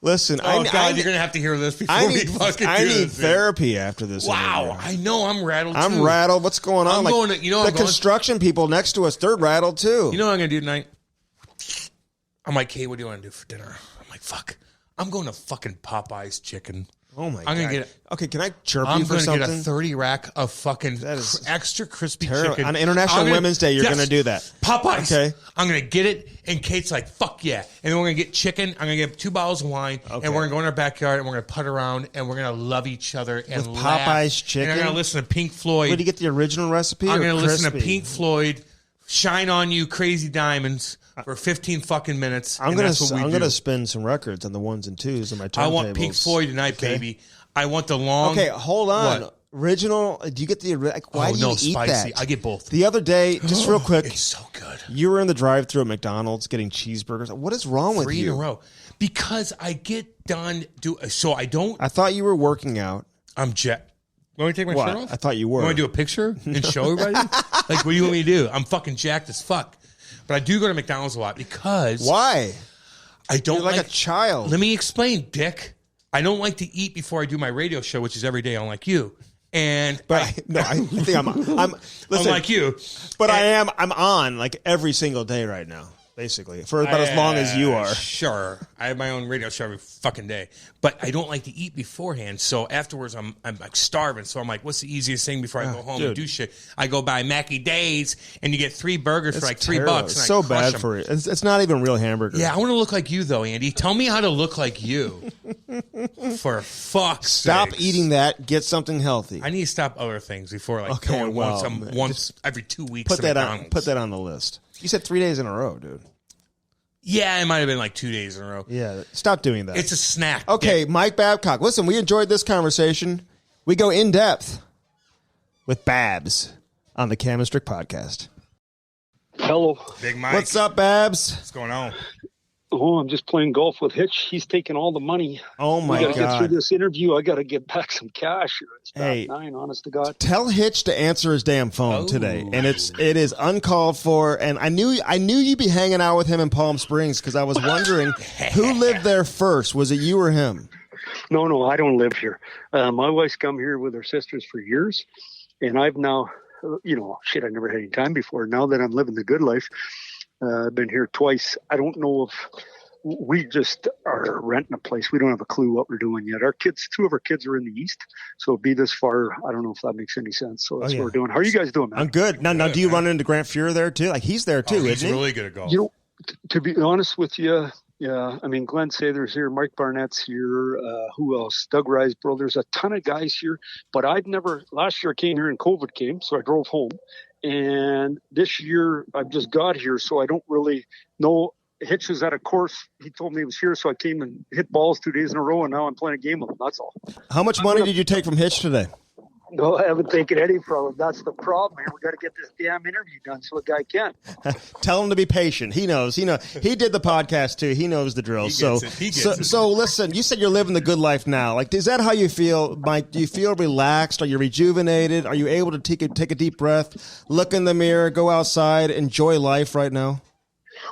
Listen, God, you're going to have to hear this before we fucking do this. I need therapy after this. Wow, I know. I'm rattled, too. I'm rattled. What's going on? The construction people next to us, they're rattled, too. You know what I'm going to do tonight? I'm like, hey, what do you want to do for dinner? I'm like, fuck. I'm going to fucking Popeye's chicken. Oh, my God. I'm going to get okay, can I chirp you for something? I'm going to get a 30 rack of fucking extra crispy chicken. On International Women's Day, you're going to do that. Popeyes. Okay. I'm going to get it, and Kate's like, fuck yeah. And then we're going to get chicken. I'm going to get 2 bottles of wine, and we're going to go in our backyard, and we're going to putt around, and we're going to love each other and with laugh. Popeyes chicken? And I'm going to listen to Pink Floyd. Where do you get the original recipe? I'm going to listen to Pink Floyd, Shine On You, Crazy Diamonds, for 15 fucking minutes. I'm gonna spin some records on the ones and twos on my turntables. I want Pink Floyd tonight, baby. I want the long. Okay, hold on. What? Original. Do you get the? Why do you eat spicy. that? I get both. The other day, just real quick, it's so good. You were in the drive-thru at McDonald's getting cheeseburgers. What is wrong with you? 3 in a row. Because I get done. So I don't. I thought you were working out. I'm jet. Want me to take my shirt off? I thought you were. You want to do a picture and show everybody? Like, what do you want me to do? I'm fucking jacked as fuck. But I do go to McDonald's a lot because... Why? I don't You're like a child. Let me explain, dick. I don't like to eat before I do my radio show, which is every day, unlike you. And I think I'm listen, unlike you. But I'm on like every single day right now, basically, for about as long as you are. Sure. I have my own radio show every fucking day. But I don't like to eat beforehand. So afterwards, I'm like starving. So I'm like, what's the easiest thing before I go home and do shit? I go buy Mackie Days, and you get 3 burgers for like $3. It's so bad for you. It's not even real hamburgers. Yeah, I want to look like you, though, Andy. Tell me how to look like you. For fuck's sake. Stop eating that. Get something healthy. I need to stop other things before going once every 2 weeks. Put that on the list. You said 3 days in a row, dude. Yeah, it might have been like 2 days in a row. Yeah, stop doing that. It's a snack. Okay, Mike Babcock. Listen, we enjoyed this conversation. We go in depth with Babs on the Cam and Strick Podcast. Hello. Big Mike. What's up, Babs? What's going on? Oh, I'm just playing golf with Hitch. He's taking all the money. Oh, my God. We got to get through this interview. I got to get back some cash. It's hey, 9, honest to God. Tell Hitch to answer his damn phone today. And it is uncalled for. And I knew you'd be hanging out with him in Palm Springs because I was wondering who lived there first. Was it you or him? No, I don't live here. My wife's come here with her sisters for years. And I've now, I never had any time before. Now that I'm living the good life, I've been here twice. I don't know if we just are renting a place. We don't have a clue what we're doing yet. 2 of our kids are in the East, so be this far. I don't know if that makes any sense. So that's what we're doing. How are you guys doing, man? I'm good. Now, do you run into Grant Fuhrer there too? Like he's there too, isn't he? He's really good at golf. To be honest with you, yeah, I mean, Glenn Sather's here, Mike Barnett's here, who else? Doug Riseborough. There's a ton of guys here, but last year I came here and COVID came, so I drove home. And this year I've just got here, so I don't really know. Hitch was at a course. He told me he was here, so I came and hit balls 2 days in a row, and now I'm playing a game with him. That's all. How much money did you take from Hitch today? No, I haven't taken any from him. That's the problem, man. We got to get this damn interview done so a guy can. Tell him to be patient. He knows. He did the podcast too. He knows the drill. So listen. You said you're living the good life now. Like, is that how you feel, Mike? Do you feel relaxed? Are you rejuvenated? Are you able to take a deep breath, look in the mirror, go outside, enjoy life right now?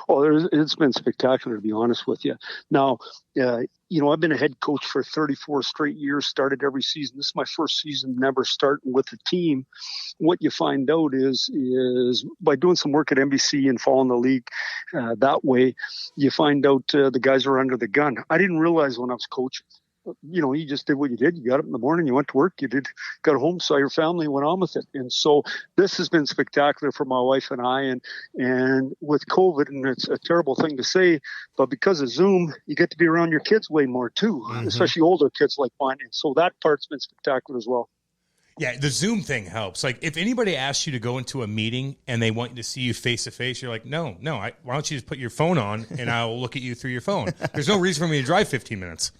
Oh, it's been spectacular, to be honest with you. Now, I've been a head coach for 34 straight years, started every season. This is my first season never starting with the team. What you find out is by doing some work at NBC and following the league that way, you find out the guys are under the gun. I didn't realize when I was coaching. You just did what you did. You got up in the morning, you went to work, got home, saw your family, went on with it. And so this has been spectacular for my wife and I. And with COVID, and it's a terrible thing to say, but because of Zoom, you get to be around your kids way more too, especially older kids like mine. And so that part's been spectacular as well. Yeah, the Zoom thing helps. Like, if anybody asks you to go into a meeting and they want you to see you face to face, you're like, no, why don't you just put your phone on and I'll look at you through your phone? There's no reason for me to drive 15 minutes.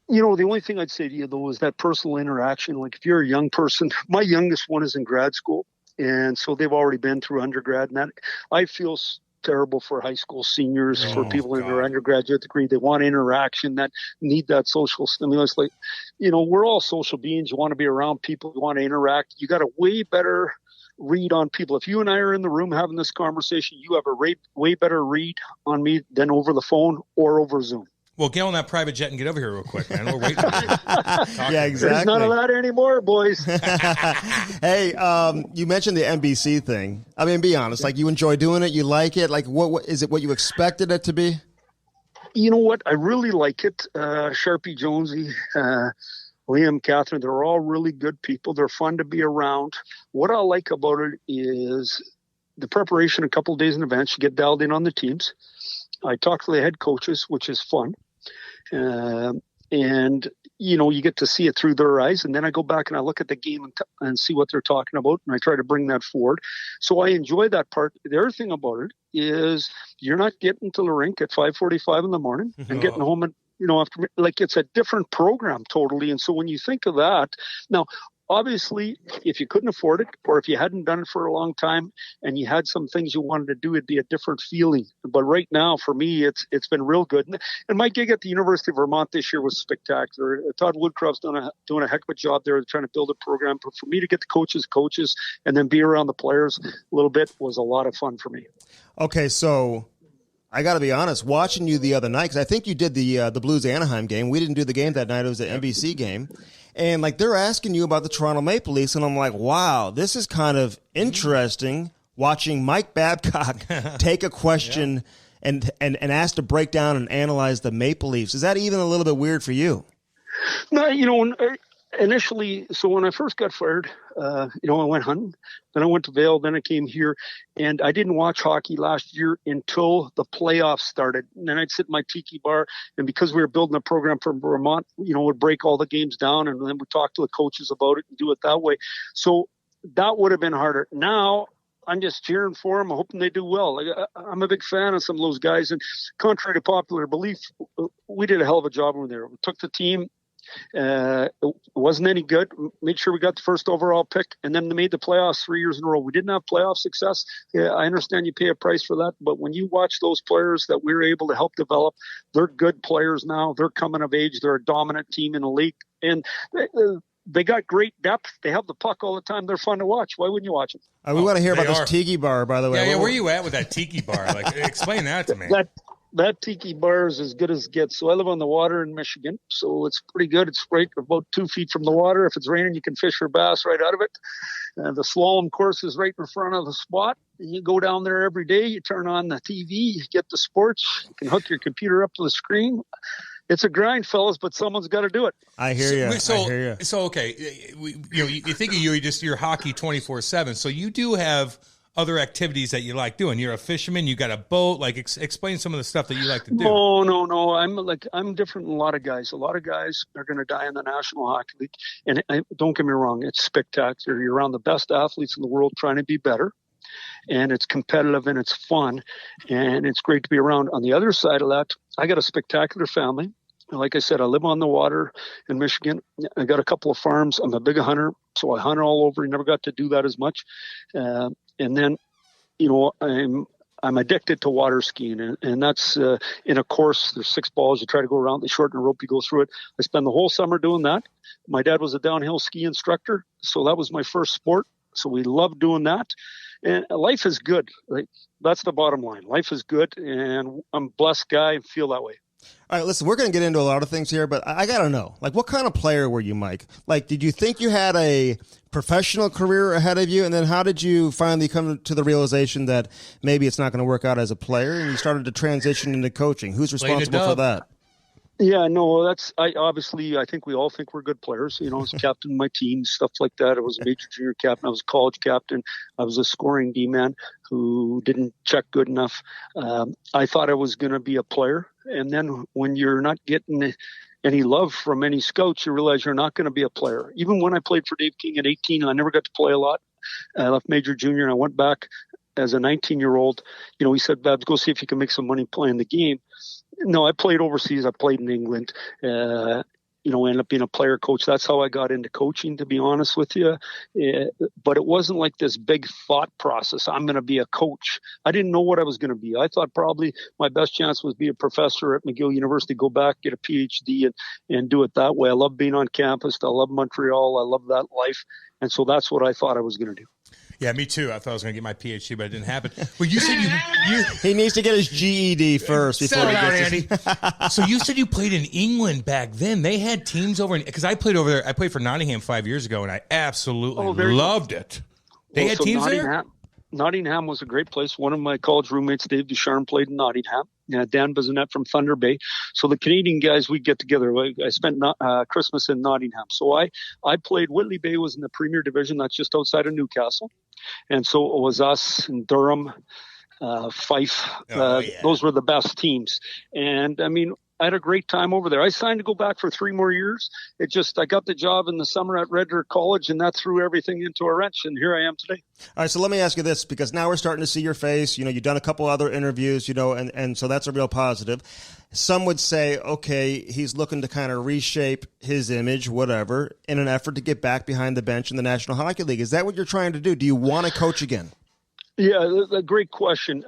The only thing I'd say to you, though, is that personal interaction. Like, if you're a young person, my youngest one is in grad school, and so they've already been through undergrad. And that, I feel terrible for high school seniors, for people in their undergraduate degree. They want interaction, that need that social stimulus. Like, we're all social beings. You want to be around people. You want to interact. You got a way better read on people. If you and I are in the room having this conversation, you have a way better read on me than over the phone or over Zoom. Well, get on that private jet and get over here real quick, man. We're waiting for you. Yeah, exactly. There's none of that anymore, boys. Hey, you mentioned the NBC thing. I mean, be honest. Like, you enjoy doing it? You like it? Like, what is it? What you expected it to be? You know what? I really like it. Sharpie Jonesy, Liam, Catherine, they're all really good people. They're fun to be around. What I like about it is the preparation a couple of days in advance. You get dialed in on the teams. I talk to the head coaches, which is fun. And, you get to see it through their eyes. And then I go back and I look at the game and see what they're talking about. And I try to bring that forward. So I enjoy that part. The other thing about it is you're not getting to the rink at 5:45 in the morning and getting home at, after, like, it's a different program totally. And so when you think of that, now, obviously, if you couldn't afford it, or if you hadn't done it for a long time and you had some things you wanted to do, it'd be a different feeling. But right now, for me, it's been real good. And my gig at the University of Vermont this year was spectacular. Todd Woodcroft's doing a heck of a job there, trying to build a program. But for me to get the coaches, and then be around the players a little bit was a lot of fun for me. Okay, so I got to be honest, watching you the other night, because I think you did the Blues Anaheim game. We didn't do the game that night. It was the NBC game. And, like, they're asking you about the Toronto Maple Leafs, and I'm like, wow, this is kind of interesting watching Mike Babcock take a question and ask to break down and analyze the Maple Leafs. Is that even a little bit weird for you? No, initially, so when I first got fired, I went hunting, then I went to Vail, then I came here, and I didn't watch hockey last year until the playoffs started. And then I'd sit in my tiki bar, and because we were building a program for Vermont, we'd break all the games down, and then we'd talk to the coaches about it and do it that way. So that would have been harder. Now I'm just cheering for them, hoping they do well. Like, I'm a big fan of some of those guys, and contrary to popular belief, we did a hell of a job over there. We took the team. It wasn't any good. Made sure we got the first overall pick, and then they made the playoffs 3 years in a row. We didn't have playoff success. Yeah, I understand you pay a price for that, but when you watch those players that we were able to help develop, they're good players now. They're coming of age. They're a dominant team in the league, and they got great depth. They have the puck all the time. They're fun to watch. Why wouldn't you watch them? We want to hear about this tiki bar, by the way. Yeah, where are you at with that tiki bar? Like, explain that to me. That tiki bar is as good as it gets. So I live on the water in Michigan, so it's pretty good. It's right about 2 feet from the water. If it's raining, you can fish for bass right out of it. The slalom course is right in front of the spot. You go down there every day. You turn on the TV, you get the sports. You can hook your computer up to the screen. It's a grind, fellas, but someone's got to do it. I hear you. So okay, you think of you're hockey 24/7. So you do have other activities that you like doing. You're a fisherman. You got a boat. Like, explain some of the stuff that you like to do. No. I'm different than a lot of guys. A lot of guys are going to die in the National Hockey League. And don't get me wrong, it's spectacular. You're around the best athletes in the world trying to be better. And it's competitive and it's fun. And it's great to be around. On the other side of that, I got a spectacular family. Like I said, I live on the water in Michigan. I got a couple of farms. I'm a big hunter, so I hunt all over. I never got to do that as much. And then, I'm addicted to water skiing, and that's in a course. There's 6 balls. You try to go around. They shorten a rope. You go through it. I spend the whole summer doing that. My dad was a downhill ski instructor, so that was my first sport. So we love doing that. And life is good. Like, that's the bottom line. Life is good, and I'm a blessed guy and feel that way. All right, listen, we're going to get into a lot of things here, but I got to know, like, what kind of player were you, Mike? Like, did you think you had a professional career ahead of you? And then how did you finally come to the realization that maybe it's not going to work out as a player and you started to transition into coaching? Who's responsible for that? Yeah, no, I think we all think we're good players. I was captain of my team, stuff like that. I was a major junior captain. I was a college captain. I was a scoring D-man who didn't check good enough. I thought I was going to be a player. And then when you're not getting any love from any scouts, you realize you're not going to be a player. Even when I played for Dave King at 18, I never got to play a lot. I left major junior and I went back as a 19-year-old. He said, Babs, go see if you can make some money playing the game. No, I played overseas. I played in England. Ended up being a player coach. That's how I got into coaching, to be honest with you. But it wasn't like this big thought process. I'm going to be a coach. I didn't know what I was going to be. I thought probably my best chance was be a professor at McGill University, go back, get a PhD and do it that way. I love being on campus. I love Montreal. I love that life. And so that's what I thought I was going to do. Yeah, me too. I thought I was going to get my PhD, but it didn't happen. Well, you said you he needs to get his GED first before he gets Andy. So you said you played in England back then. They had teams over because I played over there. I played for Nottingham 5 years ago, and I absolutely loved it. They had teams there? Nottingham was a great place. One of my college roommates, Dave Ducharme, played in Nottingham. Dan Bissonnette from Thunder Bay. So the Canadian guys, we'd get together. I spent Christmas in Nottingham. So I played. Whitley Bay was in the Premier Division. That's just outside of Newcastle. And so it was us and Durham, Fife. Those were the best teams. And, I had a great time over there. I signed to go back for 3 more years. I got the job in the summer at Red Deer College, and that threw everything into a wrench, and here I am today. All right, so let me ask you this, because now we're starting to see your face. You've done a couple other interviews, and so that's a real positive. Some would say, okay, he's looking to kind of reshape his image, whatever, in an effort to get back behind the bench in the National Hockey League. Is that what you're trying to do? Do you want to coach again? Yeah, a great question.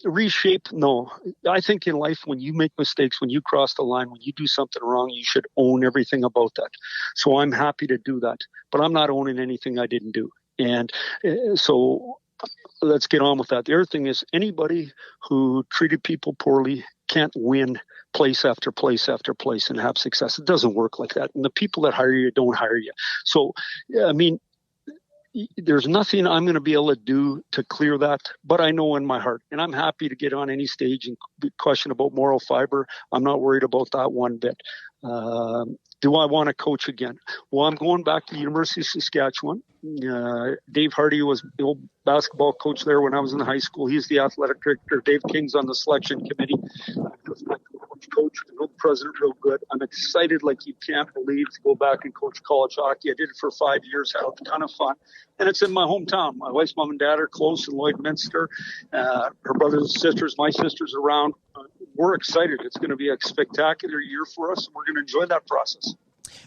Reshape, no. I think in life, when you make mistakes, when you cross the line, when you do something wrong, you should own everything about that. So I'm happy to do that. But I'm not owning anything I didn't do. And so let's get on with that. The other thing is anybody who treated people poorly can't win place after place after place and have success. It doesn't work like that. And the people that hire you don't hire you. So, there's nothing I'm going to be able to do to clear that, but I know in my heart, and I'm happy to get on any stage and question about moral fiber. I'm not worried about that one bit. Do I want to coach again? Well, I'm going back to the University of Saskatchewan. Dave Hardy was the old basketball coach there when I was in high school. He's the athletic director. Dave King's on the selection committee. Coach, I know the president real good. I'm excited like you can't believe to go back and coach college hockey. I did it for 5 years, had a ton of fun. And it's in my hometown. My wife's mom and dad are close in Lloydminster. Her brothers and sisters, my sister's around. We're excited. It's going to be a spectacular year for us, and we're going to enjoy that process.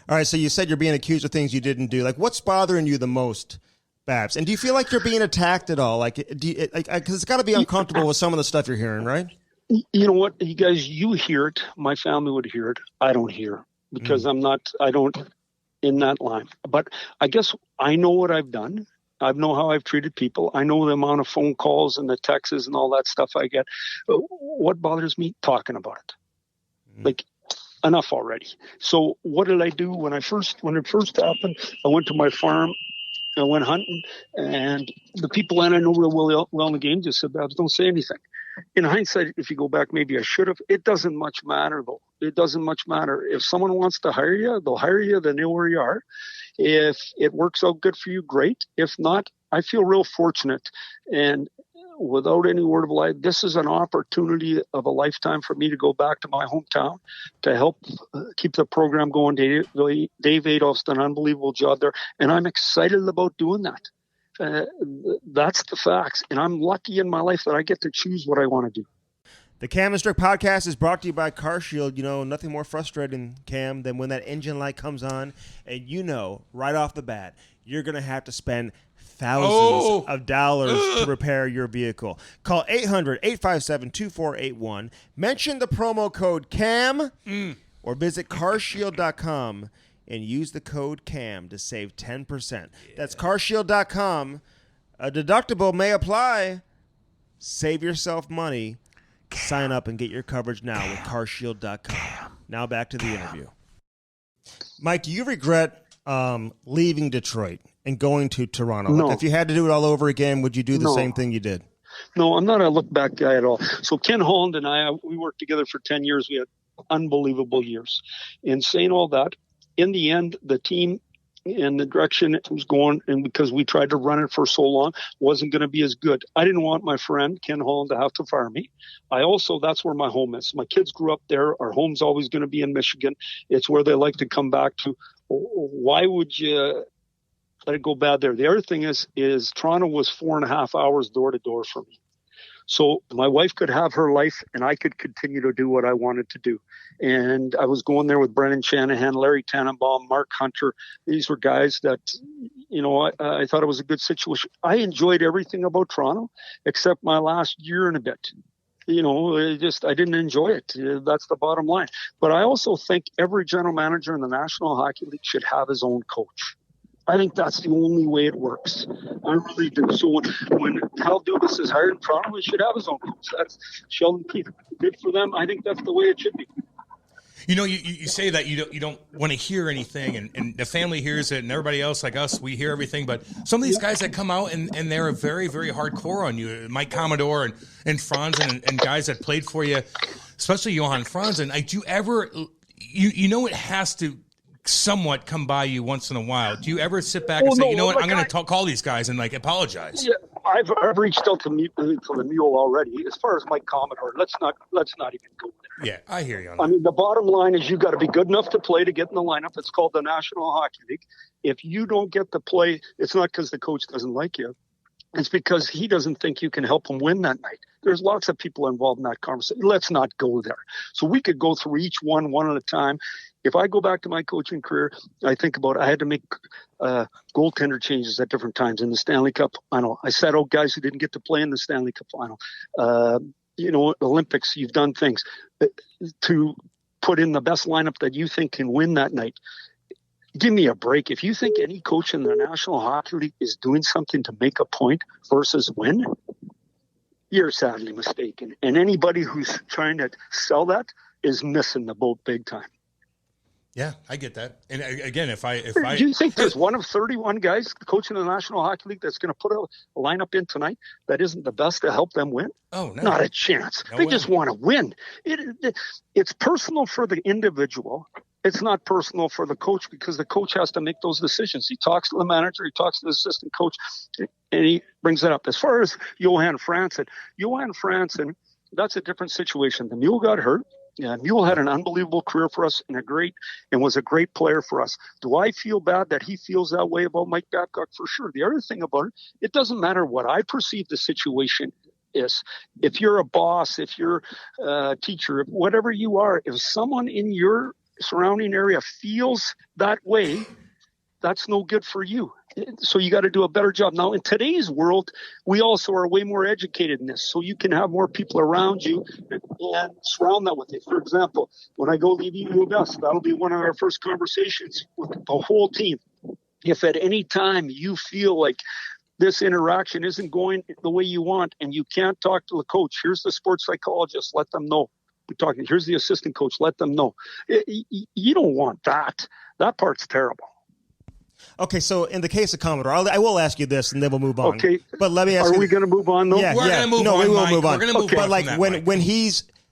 All right, so you said you're being accused of things you didn't do. Like, what's bothering you the most, Babs? And do you feel like you're being attacked at all? Because it's got to be uncomfortable with some of the stuff you're hearing, right? You know what, you guys, you hear it. My family would hear it. I don't hear because I don't in that line. But I guess I know what I've done. I know how I've treated people. I know the amount of phone calls and the texts and all that stuff I get. What bothers me? Talking about it. Like, enough already. So what did I do when it first happened? I went to my farm. I went hunting, and the people that I know real well in the game just said, Babs, don't say anything. In hindsight, if you go back, maybe I should have. It doesn't much matter, though. It doesn't much matter. If someone wants to hire you, they'll hire you. They know where you are. If it works out good for you, great. If not, I feel real fortunate, and without any word of lie, this is an opportunity of a lifetime for me to go back to my hometown to help keep the program going. Dave Adolph's done an unbelievable job there, and I'm excited about doing that. That's the facts, and I'm lucky in my life that I get to choose what I want to do. The Cam and Strick Podcast is brought to you by CarShield. You know, nothing more frustrating, Cam, than when that engine light comes on and you know right off the bat you're going to have to spend thousands of dollars to repair your vehicle. Call 800-857-2481. Mention the promo code CAM or visit carshield.com and use the code CAM to save 10%. Yeah. That's carshield.com. A deductible may apply. Save yourself money. Sign up and get your coverage now with carshield.com. Now back to the interview. Mike, do you regret leaving Detroit and going to Toronto? No. Like, if you had to do it all over again, would you do the same thing you did? No, I'm not a look-back guy at all. So Ken Holland and I, we worked together for 10 years. We had unbelievable years. And saying all that, in the end, the team and the direction it was going, and because we tried to run it for so long, wasn't going to be as good. I didn't want my friend Ken Holland to have to fire me. That's where my home is. My kids grew up there. Our home's always going to be in Michigan. It's where they like to come back to. Why would you let it go bad there? The other thing is Toronto was 4.5 hours door to door for me. So my wife could have her life and I could continue to do what I wanted to do. And I was going there with Brendan Shanahan, Larry Tannenbaum, Mark Hunter. These were guys that, I thought it was a good situation. I enjoyed everything about Toronto except my last year and a bit. I didn't enjoy it. That's the bottom line. But I also think every general manager in the National Hockey League should have his own coach. I think that's the only way it works. I really do. So when Hal Dubas is hired in Toronto, he should have his own coach. That's Sheldon Keefe. Good for them. I think that's the way it should be. You say that you don't want to hear anything, and the family hears it, and everybody else like us, we hear everything. But some of these guys that come out and they're very, very hardcore on you, Mike Commodore and Franzen and guys that played for you, especially Johan Franzen. Do you ever, it has to somewhat come by you once in a while. Do you ever sit back and say, I'm going to call these guys and apologize? Yeah, I've reached out to the Mule already. As far as Mike Commodore, let's not even go there. Yeah, I hear you on that. I mean, the bottom line is you got to be good enough to play to get in the lineup. It's called the National Hockey League. If you don't get to play, it's not because the coach doesn't like you. It's because he doesn't think you can help him win that night. There's lots of people involved in that conversation. Let's not go there. So we could go through each one at a time. If I go back to my coaching career, I think about I had to make goaltender changes at different times in the Stanley Cup final. I sat out guys who didn't get to play in the Stanley Cup final. Olympics, you've done things to put in the best lineup that you think can win that night. Give me a break. If you think any coach in the National Hockey League is doing something to make a point versus win, you're sadly mistaken. And anybody who's trying to sell that is missing the boat big time. Yeah, I get that. And again, if I do you think there's one of 31 guys coaching the National Hockey League that's going to put a lineup in tonight that isn't the best to help them win? Oh, no. Not a chance. They just want to win. It's personal for the individual. It's not personal for the coach because the coach has to make those decisions. He talks to the manager, he talks to the assistant coach, and he brings it up. As far as Johan Franzen, that's a different situation. The Mule got hurt. Yeah, Mule had an unbelievable career for us and was a great player for us. Do I feel bad that he feels that way about Mike Babcock? For sure. The other thing about it doesn't matter what I perceive the situation is. If you're a boss, if you're a teacher, whatever you are, if someone in your surrounding area feels that way, that's no good for you. So you got to do a better job. Now, in today's world, we also are way more educated in this. So you can have more people around you and surround that with you. For example, when I go leave U of S, that'll be one of our first conversations with the whole team. If at any time you feel like this interaction isn't going the way you want and you can't talk to the coach, here's the sports psychologist, let them know. Here's the assistant coach, let them know. You don't want that. That part's terrible. Okay, so in the case of Commodore, I will ask you this, and then we'll move on. Okay, but let me ask Are we going to move on? Though? We're going to move on. No, we will Mike. move on. We're going to move on.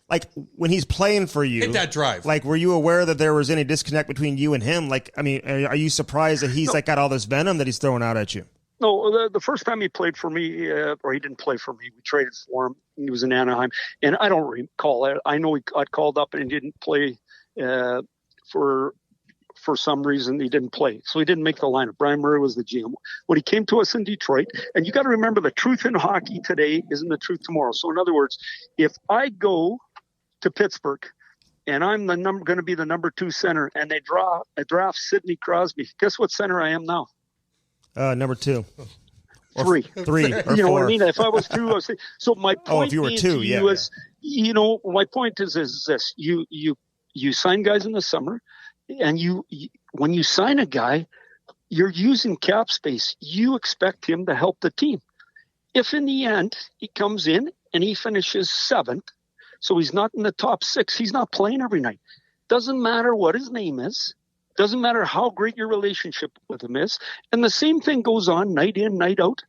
But when he's playing for you, hit that drive. Like, were you aware that there was any disconnect between you and him? Like, I mean, are you surprised that he's got all this venom that he's throwing out at you? No, the first time he played for me, or he didn't play for me, we traded for him. He was in Anaheim, and I don't recall it. I know he got called up and he didn't play for some reason. He didn't play, so he didn't make the lineup. Brian Murray was the GM. When he came to us in Detroit, and you got to remember, the truth in hockey today isn't the truth tomorrow. So in other words, if I go to Pittsburgh and I'm going to be the number 2 center, and they draft Sidney Crosby, guess what center I am now? Number 2. 3. 3 or 4. You know what I mean? If I was 2, I was so my point if you were 2, is, you know, my point is this: you sign guys in the summer, and you when you sign a guy, you're using cap space. You expect him to help the team. If in the end he comes in and he finishes 7th, so he's not in the top 6, he's not playing every night. Doesn't matter what his name is. Doesn't matter how great your relationship with him is. And the same thing goes on night in, night out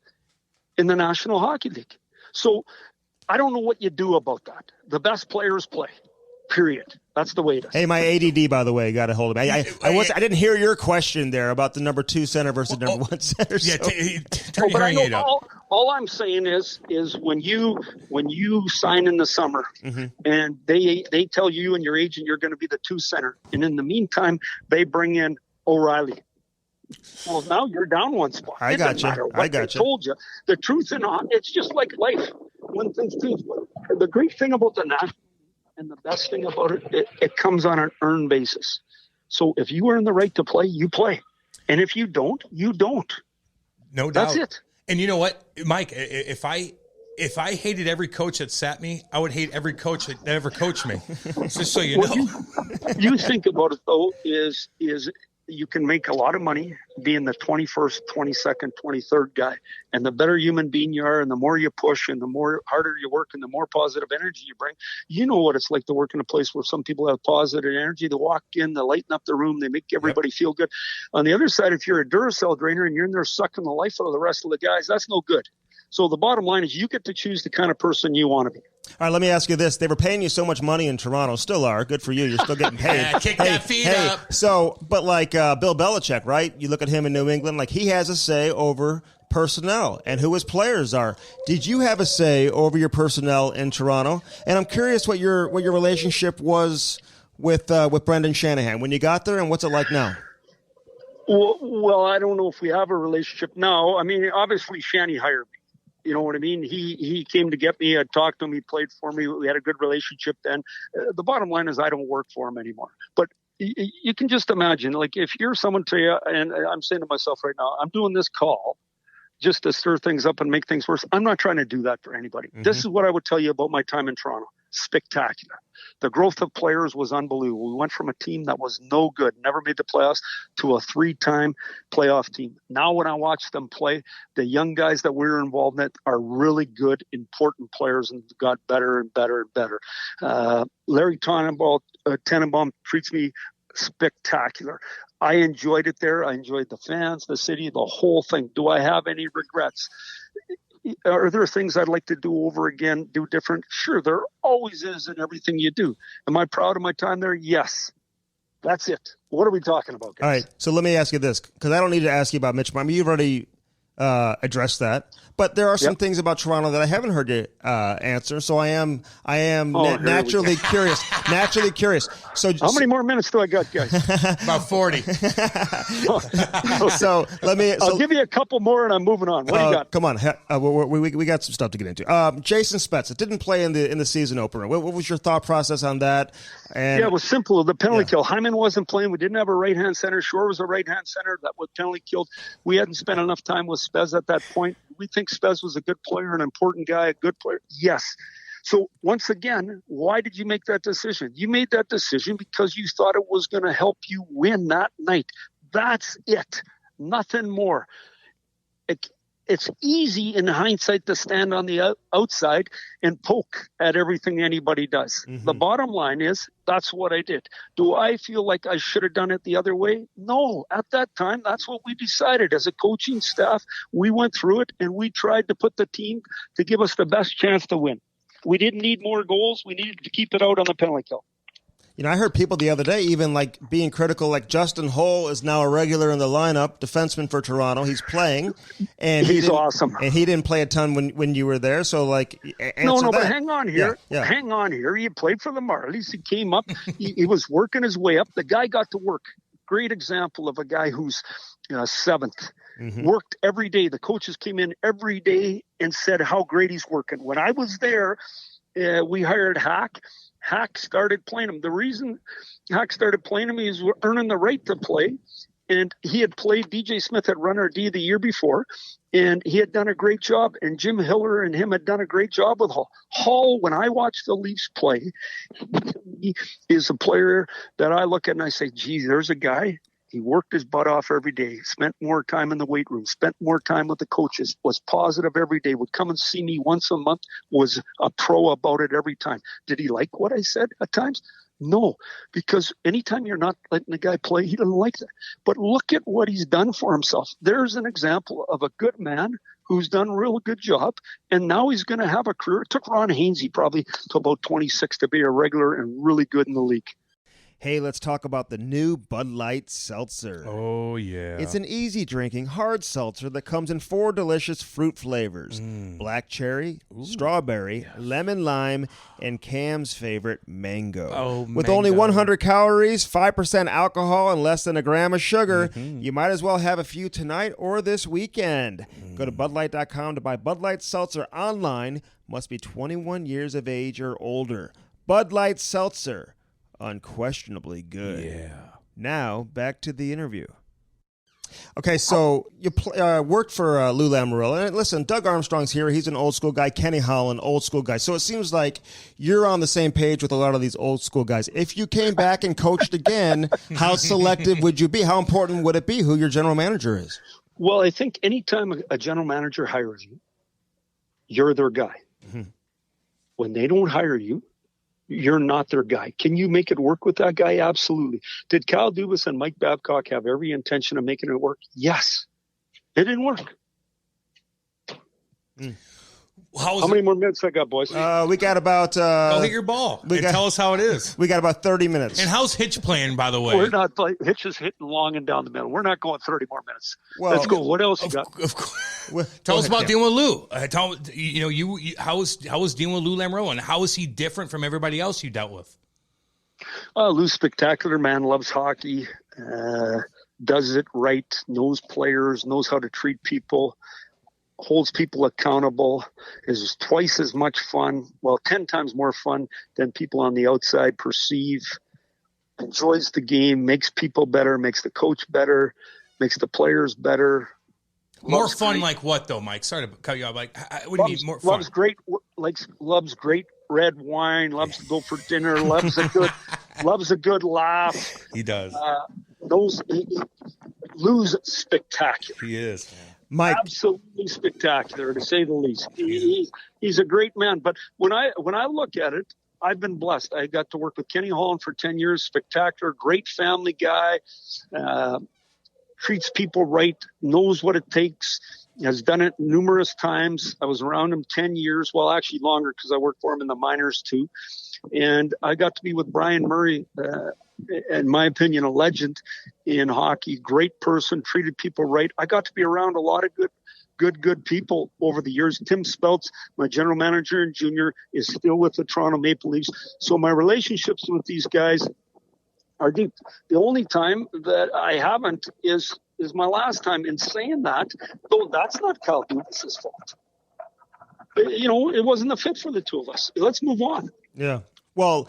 in the National Hockey League. So I don't know what you do about that. The best players play, period. That's the way it is. Hey, my ADD, by the way, got a hold of me. I didn't hear your question there about the number 2 center versus number 1 center. Yeah, so. turn your hearing aid up. All I'm saying is when you sign in the summer, and they tell you and your agent you're going to be the 2 center, and in the meantime they bring in O'Reilly. Well, now you're down 1 spot. I got you. I told you the truth in it's just like life. When things change, the great thing about the National and the best thing about it comes on an earned basis. So if you earn the right to play, you play, and if you don't, you don't. No doubt. That's it. And you know what, Mike? If I hated every coach that sat me, I would hate every coach that ever coached me. Just so you know. You think about it though, is you can make a lot of money being the 21st, 22nd, 23rd guy. And the better human being you are, and the more you push, and the more harder you work, and the more positive energy you bring. You know what it's like to work in a place where some people have positive energy. They walk in, they lighten up the room, they make everybody feel good. On the other side, if you're a Duracell drainer and you're in there sucking the life out of the rest of the guys, that's no good. So the bottom line is you get to choose the kind of person you want to be. All right, let me ask you this. They were paying you so much money in Toronto, still are. Good for you. You're still getting paid. Kick that feet up. So, but like Bill Belichick, right? You look at him in New England, like he has a say over personnel and who his players are. Did you have a say over your personnel in Toronto? And I'm curious what your relationship was with Brendan Shanahan when you got there, and what's it like now? Well, I don't know if we have a relationship now. I mean, obviously Shanny hired me. You know what I mean? He came to get me. I talked to him. He played for me. We had a good relationship then. The bottom line is I don't work for him anymore. But you can just imagine, like, if you're someone to you, and I'm saying to myself right now, I'm doing this call just to stir things up and make things worse. I'm not trying to do that for anybody. Mm-hmm. This is what I would tell you about my time in Toronto. Spectacular. The growth of players was unbelievable. We went from a team that was no good, never made the playoffs, to a 3-time playoff team. Now when I watch them play, the young guys that we're involved in are really good, important players, and got better and better and better. Larry Tannenbaum treats me spectacular. I enjoyed it there. I enjoyed the fans, the city, the whole thing. Do I have any regrets? Are there things I'd like to do over again, do different? Sure, there always is in everything you do. Am I proud of my time there? Yes. That's it. What are we talking about, guys? All right, so let me ask you this, because I don't need to ask you about Mitch. I mean, you've already addressed that. But there are some things about Toronto that I haven't heard you answer, so I am naturally curious. Naturally curious. So how many more minutes do I got, guys? About 40. So let me. I'll give you a couple more, and I'm moving on. What do you got? Come on, we got some stuff to get into. Jason Spezza didn't play in the season opener. What was your thought process on that? And, it was simple. The penalty kill. Hyman wasn't playing. We didn't have a right-hand center. Shore was a right-hand center that was penalty killed. We hadn't spent enough time with Spez at that point. We think Spez was a good player, an important guy, a good player. Yes. So once again, why did you make that decision? You made that decision because you thought it was going to help you win that night. That's it. Nothing more. It's easy in hindsight to stand on the outside and poke at everything anybody does. Mm-hmm. The bottom line is that's what I did. Do I feel like I should have done it the other way? No. At that time, that's what we decided. As a coaching staff, we went through it and we tried to put the team to give us the best chance to win. We didn't need more goals. We needed to keep it out on the penalty kill. I heard people the other day even like being critical, like Justin Hull is now a regular in the lineup, defenseman for Toronto. He's playing, and he's awesome. And he didn't play a ton when you were there. So like, but hang on here. Yeah. Hang on here. He played for the Marlies. He came up. he was working his way up. The guy got to work. Great example of a guy who's seventh. Mm-hmm. Worked every day. The coaches came in every day and said how great he's working. When I was there, we hired Hack. Hack started playing him. The reason Hack started playing him, he was earning the right to play. And he had played, DJ Smith had run our D the year before, and he had done a great job. And Jim Hiller and him had done a great job with Hall. Hall, when I watch the Leafs play, he is a player that I look at and I say, geez, there's a guy. He worked his butt off every day, spent more time in the weight room, spent more time with the coaches, was positive every day, would come and see me once a month, was a pro about it every time. Did he like what I said at times? No, because anytime you're not letting the guy play, he doesn't like that. But look at what he's done for himself. There's an example of a good man who's done a real good job, and now he's going to have a career. It took Ron Hainsey probably to about 26 to be a regular and really good in the league. Hey, let's talk about the new Bud Light Seltzer. Oh, yeah. It's an easy-drinking, hard seltzer that comes in 4 delicious fruit flavors. Black cherry, strawberry, lemon lime, and Cam's favorite, mango. Oh, With mango. only 100 calories, 5% alcohol, and less than a gram of sugar, you might as well have a few tonight or this weekend. Go to BudLight.com to buy Bud Light Seltzer online. Must be 21 years of age or older. Bud Light Seltzer. Unquestionably good. Yeah. Now, back to the interview. Okay, so you worked for Lou Lamoriello. And listen, Doug Armstrong's here. He's an old school guy. Kenny Holland, old school guy. So it seems like you're on the same page with a lot of these old school guys. If you came back and coached again, how selective would you be? How important would it be who your general manager is? Well, I think anytime a general manager hires you, you're their guy. Mm-hmm. When they don't hire you, you're not their guy. Can you make it work with that guy? Absolutely. Did Kyle Dubas and Mike Babcock have every intention of making it work? Yes. It didn't work. How many more minutes I got, boys? We got about... Go hit your ball and tell us how it is. We got about 30 minutes. And how's Hitch playing, by the way? We're not playing. Hitch is hitting long and down the middle. We're not going 30 more minutes. Well, let's go. What else you got? Of course. Tell us about dealing with Lou. How was dealing with Lou Lamoriello, and how is he different from everybody else you dealt with? Lou's spectacular, man. Loves hockey. Does it right. Knows players. Knows how to treat people. Holds people accountable, is twice as much fun, 10 times more fun than people on the outside perceive, enjoys the game, makes people better, makes the coach better, makes the players better. More fun like what, though, Mike? Sorry to cut you off. Like, what do you mean more fun? Loves great red wine, loves to go for dinner, loves a good laugh. He does. Lou's spectacular. He is, man. Mike. Absolutely spectacular, to say the least. He's a great man. But when I look at it, I've been blessed. I got to work with Kenny Holland for 10 years. Spectacular, great family guy. Treats people right. Knows what it takes. Has done it numerous times. I was around him 10 years. Well, actually longer, because I worked for him in the minors too. And I got to be with Brian Murray, in my opinion, a legend in hockey. Great person, treated people right. I got to be around a lot of good people over the years. Tim Speltz, my general manager and junior, is still with the Toronto Maple Leafs. So my relationships with these guys are deep. The only time that I haven't is my last time. In saying that, though, that's not Kyle Dubas' fault. It wasn't a fit for the two of us. Let's move on. Yeah. Well,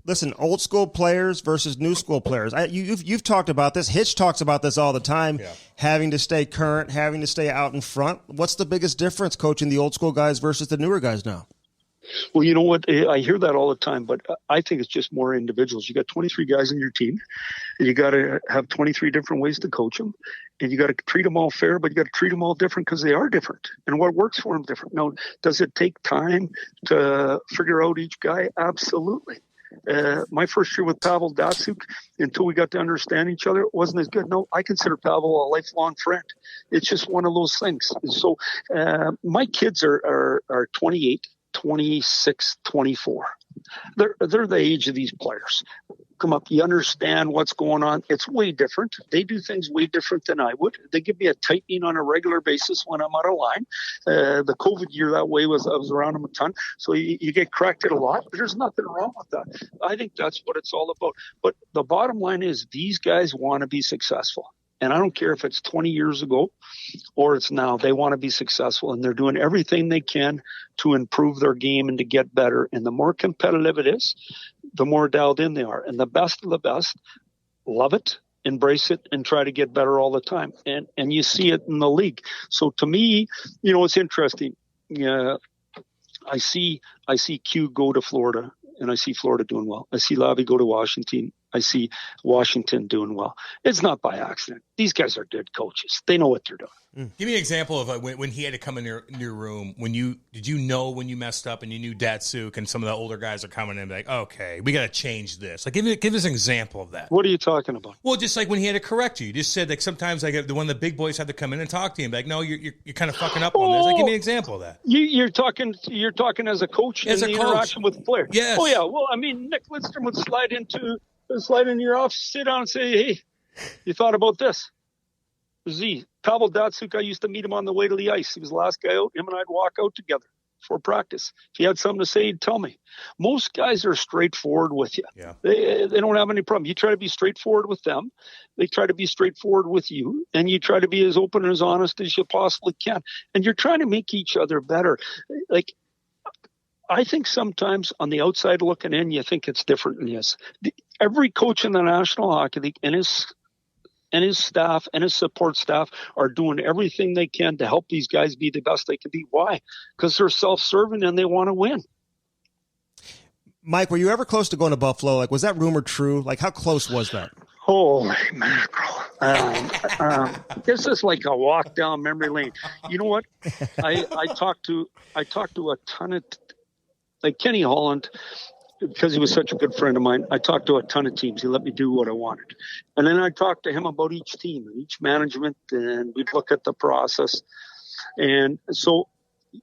listen, old school players versus new school players. You've talked about this. Hitch talks about this all the time, having to stay current, having to stay out in front. What's the biggest difference coaching the old school guys versus the newer guys now? Well, you know what? I hear that all the time, but I think it's just more individuals. You got 23 guys in your team, and you got to have 23 different ways to coach them, and you got to treat them all fair, but you got to treat them all different because they are different, and what works for them different. Now, does it take time to figure out each guy? Absolutely. My first year with Pavel Datsyuk, until we got to understand each other, it wasn't as good. No, I consider Pavel a lifelong friend. It's just one of those things. And so my kids are 28, 26, 24. They're the age of these players. come up. You understand what's going on. It's way different. They do things way different than I would. They give me a tightening on a regular basis when I'm out of line. The COVID year that way I was around them a ton. So you get corrected a lot. There's nothing wrong with that. I think that's what it's all about. But the bottom line is these guys want to be successful. And I don't care if it's 20 years ago or it's now. They want to be successful, and they're doing everything they can to improve their game and to get better. And the more competitive it is, the more dialed in they are. And the best of the best love it, embrace it, and try to get better all the time. And you see it in the league. So to me, it's interesting. I see Q go to Florida, and I see Florida doing well. I see Lavi go to Washington. I see Washington doing well. It's not by accident. These guys are good coaches. They know what they're doing. Give me an example of when he had to come in your room. Did you know when you messed up and you knew Datsuk and some of the older guys are coming in like, okay, we got to change this. Like, give us an example of that. What are you talking about? Well, just like when he had to correct you. You just said like sometimes like one of the big boys had to come in and talk to him. Like, no, you're kind of fucking up on this. Like, give me an example of that. You're talking as a coach in the interaction with the player. Yes. Oh yeah. Well, I mean, Nick Lidstrom would slide into your office, sit down and say, hey, you thought about this? Pavel Datsuk, I used to meet him on the way to the ice. He was the last guy out. Him and I'd walk out together for practice. If he had something to say, he'd tell me. Most guys are straightforward with you. Yeah. They don't have any problem. You try to be straightforward with them. They try to be straightforward with you. And you try to be as open and as honest as you possibly can. And you're trying to make each other better. Like, I think sometimes on the outside looking in, you think it's different than this. Every coach in the National Hockey League and his staff and his support staff are doing everything they can to help these guys be the best they can be. Why? Because they're self-serving and they want to win. Mike, were you ever close to going to Buffalo? Like, was that rumor true? Like, how close was that? Holy mackerel. This is like a walk down memory lane. You know what? I talked to a ton of, like Kenny Holland, because he was such a good friend of mine. I talked to a ton of teams. He let me do what I wanted. And then I talked to him about each team and each management, and we'd look at the process. And so,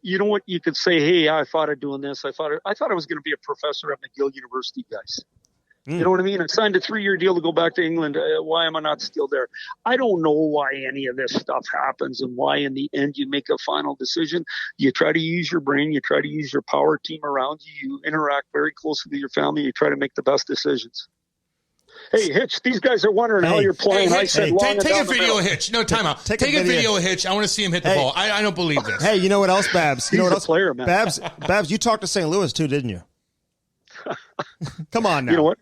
you know what? You could say, hey, I thought of doing this. I thought I was going to be a professor at McGill University, guys. You know what I mean? I signed a 3-year deal to go back to England. Why am I not still there? I don't know why any of this stuff happens and why in the end you make a final decision. You try to use your brain. You try to use your power team around you. You interact very closely with your family. You try to make the best decisions. Hey, Hitch, these guys are wondering how you're playing. Take a video of Hitch. No, time out. Take a video of Hitch. I want to see him hit the ball. I don't believe this. Hey, you know what else, Babs? You know what else? Player, man. Babs, you talked to St. Louis too, didn't you? Come on now. You know what?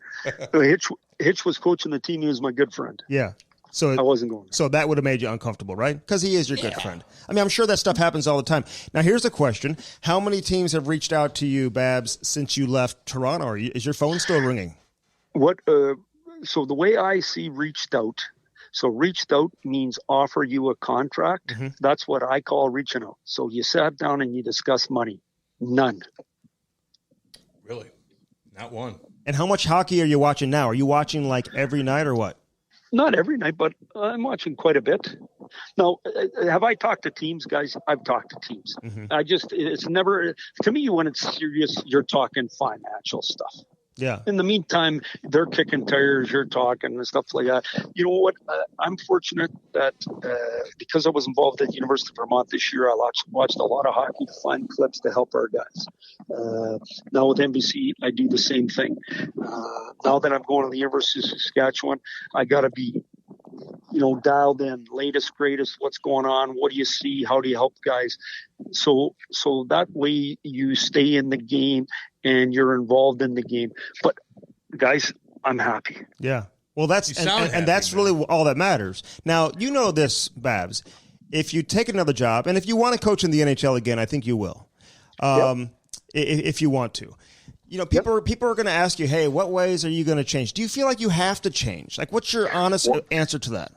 Hitch was coaching the team. He was my good friend. Yeah. So I wasn't going there. So that would have made you uncomfortable, right? Because he is your good friend. I mean, I'm sure that stuff happens all the time. Now, here's a question. How many teams have reached out to you, Babs, since you left Toronto? Is your phone still ringing? So the way I see reached out means offer you a contract. Mm-hmm. That's what I call reaching out. So you sat down and you discussed money. None. Really? Not one. And how much hockey are you watching now? Are you watching like every night or what? Not every night, but I'm watching quite a bit. Now, have I talked to teams, guys? I've talked to teams. Mm-hmm. It's never, to me, when it's serious, you're talking financial stuff. Yeah. In the meantime, they're kicking tires, you're talking and stuff like that. You know what? I'm fortunate that because I was involved at the University of Vermont this year, I watched a lot of hockey to find clips to help our guys. Now with NBC, I do the same thing. Now that I'm going to the University of Saskatchewan, I got to be, dialed in, latest, greatest, what's going on, what do you see, how do you help guys? So that way you stay in the game and you're involved in the game. But guys, I'm happy. Yeah. Well, that's really all that matters. Now, you know this, Babs. If you take another job, and if you want to coach in the NHL again, I think you will. If you want to. People are going to ask you, hey, what ways are you going to change? Do you feel like you have to change? Like, what's your honest answer to that?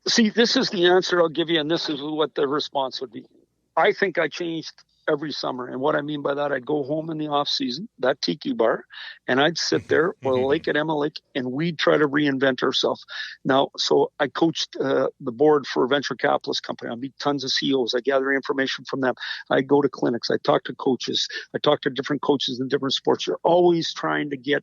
See, this is the answer I'll give you, and this is what the response would be. I think I changed every summer. And what I mean by that, I'd go home in the off season, that tiki bar, and I'd sit there or the lake at Emma Lake, and we'd try to reinvent ourselves. Now, so I coached the board for a venture capitalist company. I meet tons of CEOs. I gather information from them. I go to clinics. I talk to coaches. I talk to different coaches in different sports. You're always trying to get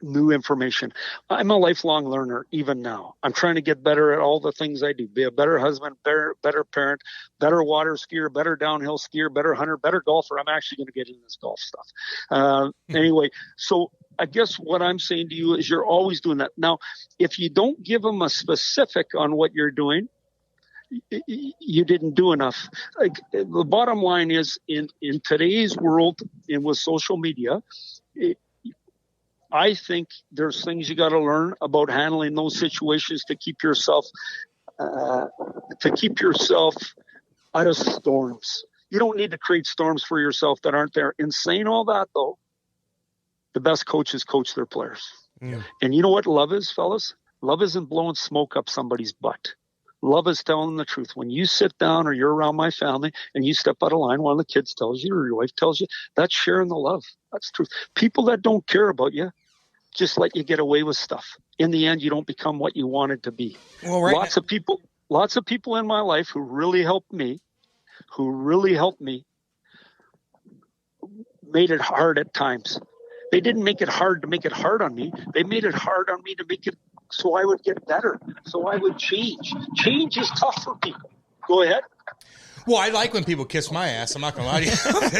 new information. I'm a lifelong learner even now. I'm trying to get better at all the things I do. Be a better husband, better parent, better water skier, better downhill skier, better hunter, better golfer. I'm actually going to get into this golf stuff. Anyway, so I guess what I'm saying to you is you're always doing that. Now, if you don't give them a specific on what you're doing, you didn't do enough. Like, the bottom line is in today's world and with social media, I think there's things you got to learn about handling those situations to keep yourself out of storms. You don't need to create storms for yourself that aren't there. In saying all that, though, the best coaches coach their players. Yeah. And you know what love is, fellas? Love isn't blowing smoke up somebody's butt. Love is telling the truth. When you sit down or you're around my family and you step out of line, one of the kids tells you or your wife tells you, that's sharing the love. That's truth. People that don't care about you just let you get away with stuff. In the end, you don't become what you wanted to be. Well, lots of people in my life who really helped me, made it hard at times. They didn't make it hard to make it hard on me. They made it hard on me to make it so I would get better, so I would change. Change is tough for people. Go ahead. Well, I like when people kiss my ass. I'm not going to lie to you.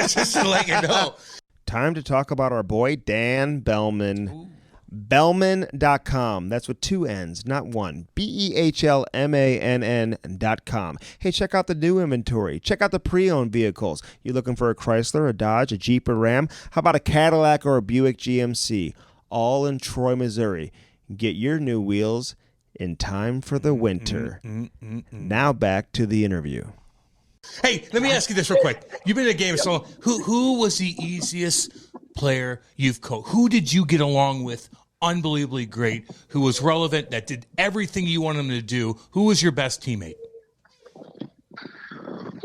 Just to let you know. Time to talk about our boy, Dan Bellman. Ooh. Bellman.com. That's with 2 N's, not one. BEHLMANN.com. Hey, check out the new inventory. Check out the pre-owned vehicles. You looking for a Chrysler, a Dodge, a Jeep, a Ram? How about a Cadillac or a Buick GMC? All in Troy, Missouri. Get your new wheels in time for the winter. Now back to the interview. Hey, let me ask you this real quick. You've been in a game, so who was the easiest player you've coached? Who did you get along with unbelievably great, who was relevant, that did everything you wanted him to do? Who was your best teammate?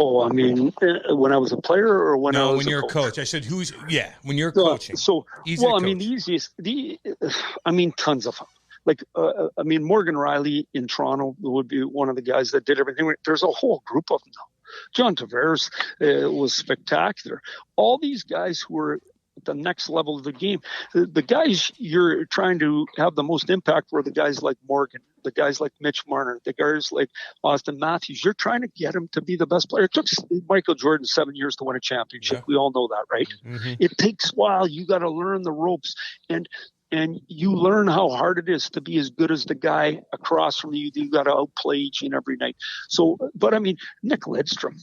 Oh, I mean, when I was a player or when I was when you're a coach. I said, when you're coaching. Tons of them. Like, Morgan Riley in Toronto would be one of the guys that did everything. There's a whole group of them now. John Tavares was spectacular. All these guys who were at the next level of the game. The guys you're trying to have the most impact were the guys like Morgan, the guys like Mitch Marner, the guys like Austin Matthews. You're trying to get him to be the best player. It took Michael Jordan 7 years to win a championship. Yeah. We all know that, right? Mm-hmm. It takes a while. You got to learn the ropes, and you learn how hard it is to be as good as the guy across from you. You got to outplay each and every night. So, but I mean, Nick Lidstrom,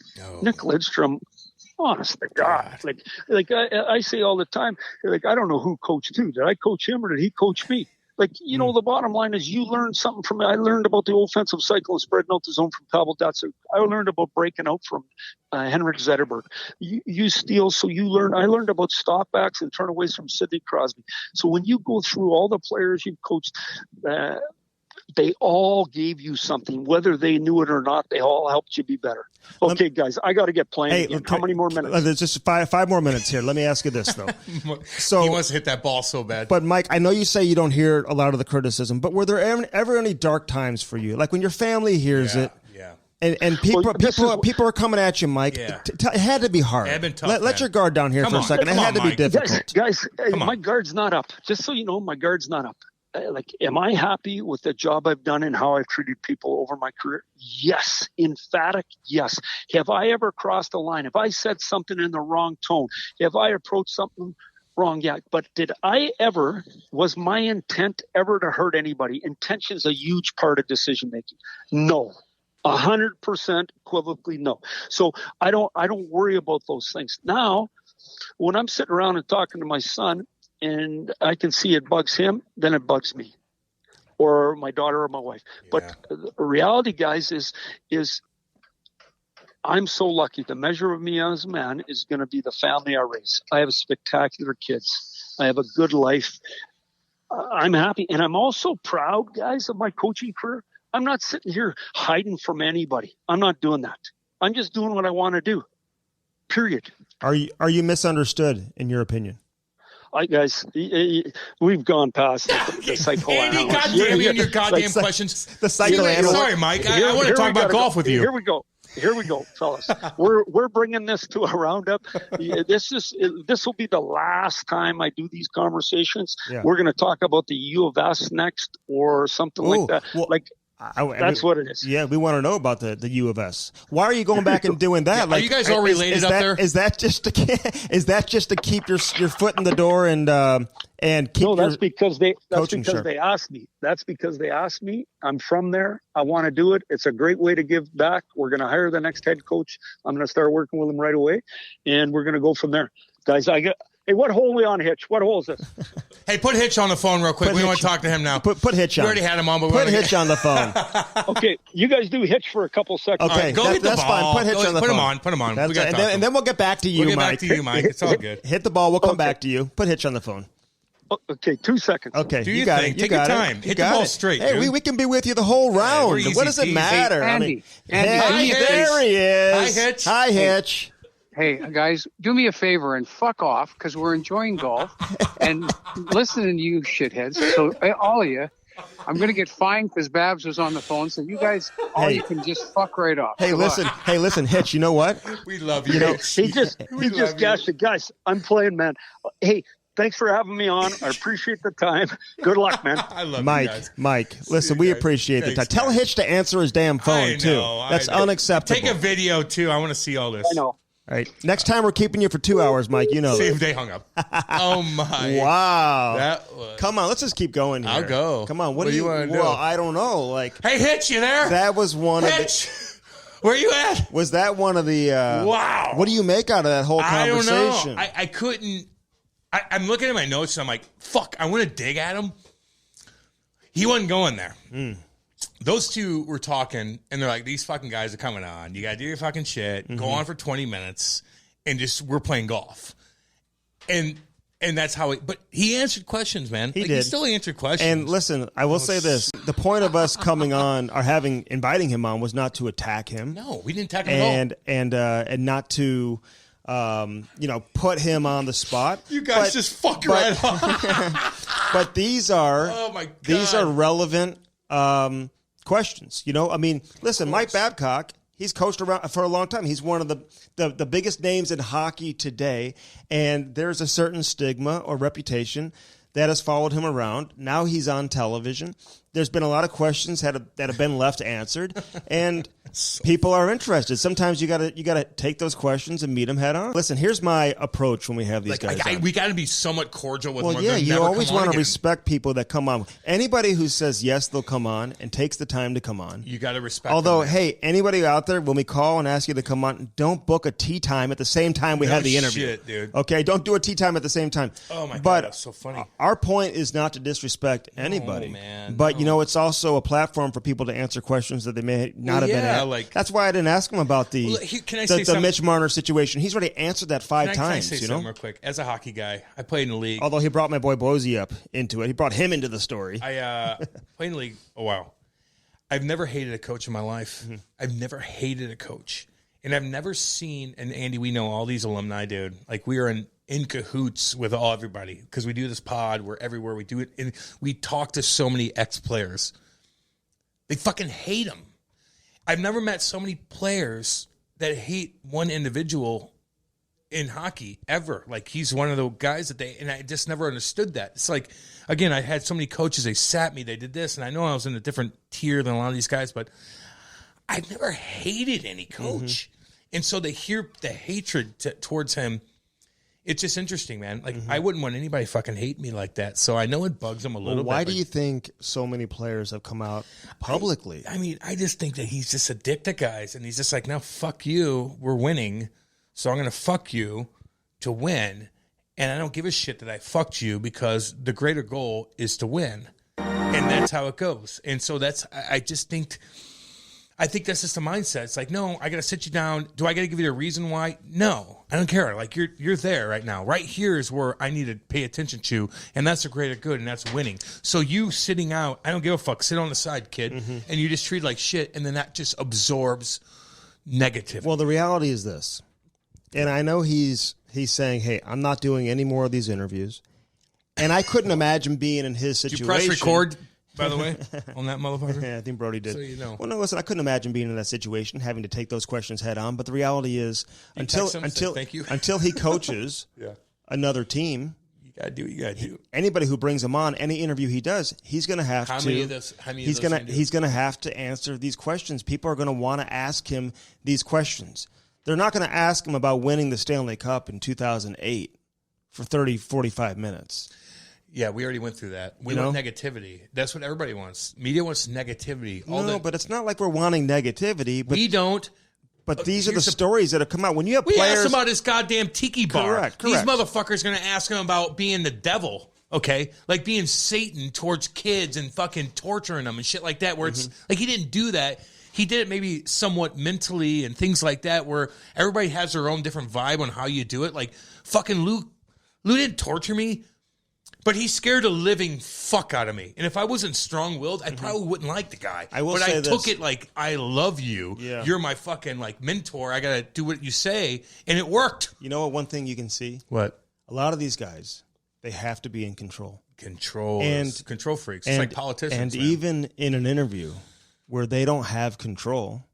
honest to God, like I say all the time, like, I don't know who coached who. Did I coach him or did he coach me? Like, the bottom line is you learn something from it. I learned about the offensive cycle and spreading out the zone from Pavel Datsyuk. I learned about breaking out from Henrik Zetterberg. You steal, so you learn. I learned about stopbacks and turnaways from Sidney Crosby. So when you go through all the players you've coached, they all gave you something, whether they knew it or not. They all helped you be better. Okay, guys, I got to get playing. Hey, how many more minutes? There's just five more minutes here. Let me ask you this, though. So he wants to hit that ball so bad. But, Mike, I know you say you don't hear a lot of the criticism, but were there ever any dark times for you? Like when your family hears it, and people are coming at you, Mike. Yeah. It had to be hard. Been tough, let your guard down here for a second. It had to be difficult. Guys, my guard's not up. Just so you know, my guard's not up. Like, am I happy with the job I've done and how I've treated people over my career? Yes. Emphatic, yes. Have I ever crossed a line? Have I said something in the wrong tone? Have I approached something wrong? Yeah. But was my intent ever to hurt anybody? Intention's a huge part of decision making. No. 100% equivocally no. So I don't worry about those things. Now, when I'm sitting around and talking to my son, and I can see it bugs him, then it bugs me, or my daughter or my wife. Yeah. But the reality, guys, is I'm so lucky. The measure of me as a man is going to be the family I raise. I have spectacular kids. I have a good life. I'm happy. And I'm also proud, guys, of my coaching career. I'm not sitting here hiding from anybody. I'm not doing that. I'm just doing what I want to do, period. Are you misunderstood, in your opinion? Guys, we've gone past the psychoanalysis. Andy, goddamn your goddamn questions. The psychoanalysis. Sorry, Mike. I want to talk about golf with you. Here we go. here we go, fellas. We're bringing this to a roundup. This will be the last time I do these conversations. Yeah. We're going to talk about the U of S next or something like that. Well, that's what it is. Yeah, we want to know about the U of S. Why are you going back and doing that? Are you guys all related up there? Is that just to keep your foot in the door and keep? No, that's because they asked me. That's because they asked me. I'm from there. I want to do it. It's a great way to give back. We're going to hire the next head coach. I'm going to start working with him right away, and we're going to go from there, guys. Hey, what hole are we on, Hitch? What hole is this? Hey, put Hitch on the phone real quick. We want to talk to him now. Put Hitch on. We already had him on, but put Hitch on the phone. Okay, you guys do Hitch for a couple seconds. Okay, go hit the ball. Fine. Put Hitch on the phone. Put him on. And then we'll get back to you, Mike. It's all good. Hit the ball. We'll come back to you. Put Hitch on the phone. Okay, 2 seconds. Okay, do your thing. Take your time. Hit the ball straight. Hey, we can be with you the whole round. What does it matter? Andy. Hey, there he is. Hi, Hitch. Hi, Hitch. Hey, guys, do me a favor and fuck off because we're enjoying golf and listening to you shitheads. So, all of you, I'm going to get fined because Babs was on the phone. So, you guys, you can just fuck right off. Hey, listen, Hitch, you know what? We love you. He just gashed it. Guys, I'm playing, man. Hey, thanks for having me on. I appreciate the time. Good luck, man. I love Mike, you guys. Mike, listen, we appreciate the time. Tell Hitch to answer his damn phone, too. That's unacceptable. Take a video, too. I want to see all this. I know. All right. Next time we're keeping you for 2 hours, Mike. You know. See if they hung up. Oh my! Wow. Come on, let's just keep going here. I'll go. Come on. What do you want to do? Well, I don't know. Hey, Hitch, you there? That was one Hitch, where you at? Was that one of the? Wow. What do you make out of that whole conversation? I don't know. I couldn't. I'm looking at my notes and I'm like, fuck. I want to dig at him. He wasn't going there. Those two were talking, and they're like, these fucking guys are coming on. You got to do your fucking shit. Go on for 20 minutes, and we're playing golf. And that's how but he answered questions, man. He did. He still answered questions. And listen, I will say this. The point of us coming on or inviting him on was not to attack him. No, we didn't attack him at all. And not to, put him on the spot. You guys just fuck right off. But these are, oh my God. These are relevant questions. Listen, Mike Babcock, he's coached around for a long time. He's one of the biggest names in hockey today, and there's a certain stigma or reputation that has followed him around. Now he's on television. There's been a lot of questions that have been left answered, and people are interested. Sometimes you gotta take those questions and meet them head on. Listen, here's my approach when we have these guys on. We got to be somewhat cordial with them. Yeah, you always want to respect people that come on. Anybody who says yes, they'll come on and takes the time to come on. You got to respect. Although, hey, anybody out there, when we call and ask you to come on, don't book a tea time at the same time we have the interview. Shit, dude. Okay, don't do a tea time at the same time. Oh my God, that's so funny. Our point is not to disrespect anybody, but it's also a platform for people to answer questions that they may not have been asked. That's why I didn't ask him about the Mitch Marner situation. He's already answered that five times. Can I say something real quick? As a hockey guy, I played in the league. Although he brought my boy Bozy up into it. He brought him into the story. I played in the league a while. I've never hated a coach in my life. Mm-hmm. I've never hated a coach. And I've never seen, and Andy, we know all these alumni, dude. Like, we are in cahoots with everybody because we do this pod. We're everywhere. We do it. And we talk to so many ex-players. They fucking hate him. I've never met so many players that hate one individual in hockey ever. Like, he's one of the guys and I just never understood that. It's like, again, I had so many coaches, they sat me, they did this, and I know I was in a different tier than a lot of these guys, but I've never hated any coach. Mm-hmm. And so they hear the hatred towards him. It's just interesting, man. Like, I wouldn't want anybody fucking hate me like that. So I know it bugs him a little bit. Why do you think so many players have come out publicly? I just think that he's just a dick to guys. And he's just like, now fuck you. We're winning. So I'm going to fuck you to win. And I don't give a shit that I fucked you because the greater goal is to win. And that's how it goes. And so I think that's just a mindset. It's like, no, I got to sit you down. Do I got to give you a reason why? No, I don't care. Like, you're there right now. Right here is where I need to pay attention to, and that's a greater good, and that's winning. So you sitting out, I don't give a fuck. Sit on the side, kid, and you just treat like shit, and then that just absorbs negativity. Well, the reality is this, and I know he's saying, hey, I'm not doing any more of these interviews, and I couldn't imagine being in his situation. Did you press record? by the way, on that motherfucker? Yeah, I think Brody did. So you know. Well, no, listen, I couldn't imagine being in that situation, having to take those questions head on. But the reality is, until he coaches another team, you gotta do what you gotta do. Anybody who brings him on, any interview he does, he's going to have he's going to have to answer these questions. People are going to want to ask him these questions. They're not going to ask him about winning the Stanley Cup in 2008 for 30, 45 minutes. Yeah, we already went through that. We want negativity. That's what everybody wants. Media wants negativity. But it's not like we're wanting negativity. But we don't. But these are the stories that have come out. When you have players... We asked him about his goddamn tiki bar. Correct. These motherfuckers are going to ask him about being the devil, okay? Like being Satan towards kids and fucking torturing them and shit like that, where it's like he didn't do that. He did it maybe somewhat mentally and things like that, where everybody has their own different vibe on how you do it. Like, fucking Lou didn't torture me, but he scared the living fuck out of me. And if I wasn't strong-willed, I probably wouldn't like the guy. I took it like, I love you. Yeah. You're my fucking, like, mentor. I got to do what you say. And it worked. You know what? One thing you can see? What? A lot of these guys, they have to be in control. Control freaks. It's like politicians. And even in an interview where they don't have control,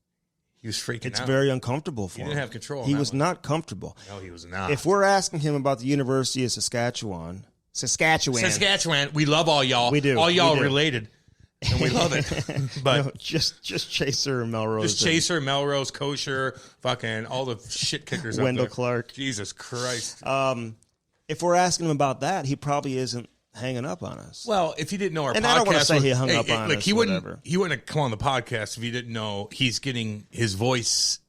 he was freaking out. It's very uncomfortable for him. He didn't have control. He was not comfortable. No, he was not. If we're asking him about the University of Saskatchewan, we love all y'all. We do. All y'all are related, and we love it. But no, just Chaser and Melrose. Just Chaser, Melrose, Kosher, fucking all the shit kickers Wendell up there. Clark. Jesus Christ. If we're asking him about that, he probably isn't hanging up on us. Well, if he didn't know our podcast, I don't want to say he hung up on us. He wouldn't have come on the podcast if he didn't know he's getting his voice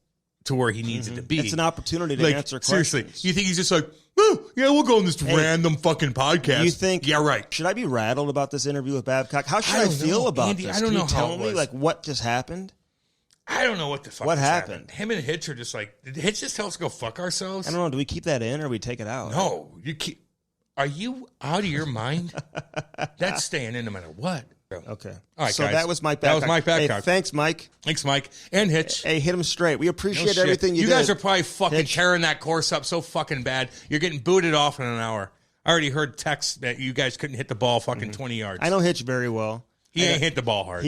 to where he needs it to be. It's an opportunity to answer questions. Seriously, you think he's just like, oh, yeah, we'll go on this random fucking podcast. You think? Yeah, right. Should I be rattled about this interview with Babcock? How should I feel about Andy, this? I don't Can know you tell how it me was. like what just happened? I don't know what the fuck. What happened? Him and Hitch are just like, did Hitch just tell us to go fuck ourselves? I don't know. Do we keep that in or we take it out? No, you keep. Are you out of your mind? That's staying in no matter what. Okay. All right, so guys. that was Mike Babcock. Hey, thanks, Mike. Thanks, Mike. And Hitch. Hey, hit him straight. We appreciate everything you did. You guys are probably fucking tearing that course up so fucking bad. You're getting booted off in an hour. I already heard texts that you guys couldn't hit the ball fucking 20 yards. I know Hitch very well. He ain't hit the ball hard.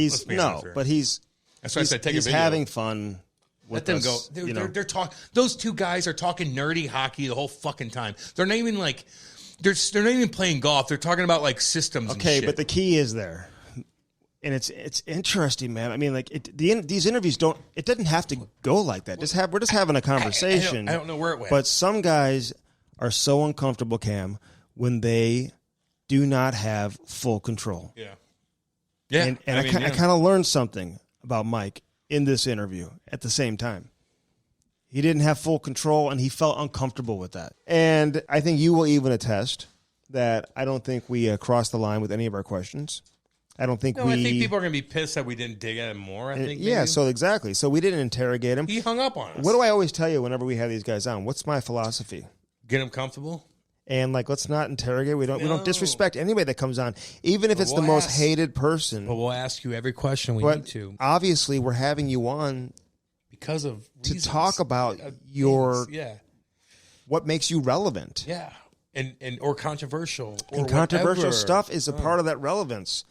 But he's that's why I said take a video. He's having fun. Let them go. They're talking. Those two guys are talking nerdy hockey the whole fucking time. They're not even like. They're not even playing golf. They're talking about like systems. Okay, and shit. But the key is there, and it's interesting, man. I mean, like these interviews don't. It doesn't have to go like that. We're just having a conversation. I don't know where it went. But some guys are so uncomfortable, Cam, when they do not have full control. Yeah, yeah. And I kind of learned something about Mike in this interview. At the same time, he didn't have full control, and he felt uncomfortable with that. And I think you will even attest that I don't think we crossed the line with any of our questions. I think people are going to be pissed that we didn't dig at him more. I think. Yeah, so exactly. So we didn't interrogate him. He hung up on us. What do I always tell you whenever we have these guys on? What's my philosophy? Get him comfortable. And let's not interrogate. We don't disrespect anybody that comes on, even if it's the most hated person. But we'll ask you every question we need to. Obviously, we're having you on because of reasons. To talk about what makes you relevant. Yeah. And or controversial. Or and controversial whatever. stuff is a part of that relevance.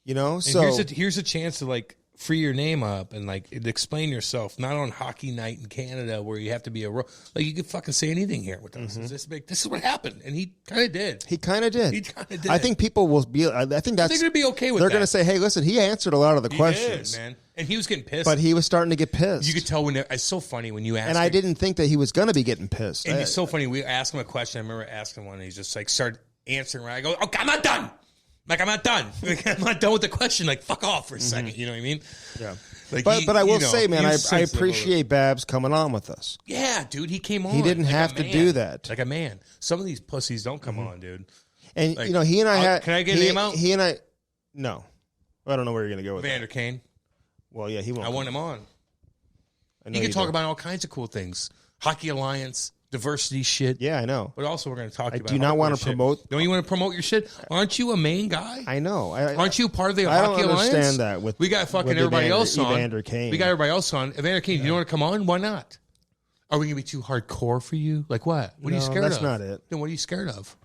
You know? And so here's a chance to like free your name up and like explain yourself, not on hockey night in Canada where you have to be like you can fucking say anything here with us. This is what happened. And he kind of did. I think people will be they're going to be okay with They're going to say, hey, listen, he answered a lot of the questions. Did, man. And he was getting pissed. But he was starting to get pissed. You could tell it's so funny when you asked him. I didn't think that he was going to be getting pissed. And it's so funny. We asked him a question. I remember asking one and he's just like started answering. Right? I go, okay, I'm not done. I'm not done. I'm not done with the question. Like, fuck off for a second. You know what I mean? Yeah. Like but I will say, man, I appreciate Babs coming on with us. Yeah, dude, he came on. He didn't have to do that. Like a man. Some of these pussies don't come on, dude. And, he and I had... Can I get a name out? He and I... No. I don't know where you're going to go with Vander Kane. Well, yeah, he won't. I want him on. He can talk about all kinds of cool things. Hockey Alliance, diversity shit. Yeah, I know. But also we're going to talk about... I do not want to promote... Don't you want to promote your shit? Aren't you a main guy? I know. Aren't you part of the Hockey Alliance? I don't understand that. We got fucking everybody else on. Evander Kane. We got everybody else on. Evander Kane, you don't want to come on? Why not? Are we going to be too hardcore for you? Like what? What are you scared of? That's not it. Then what are you scared of?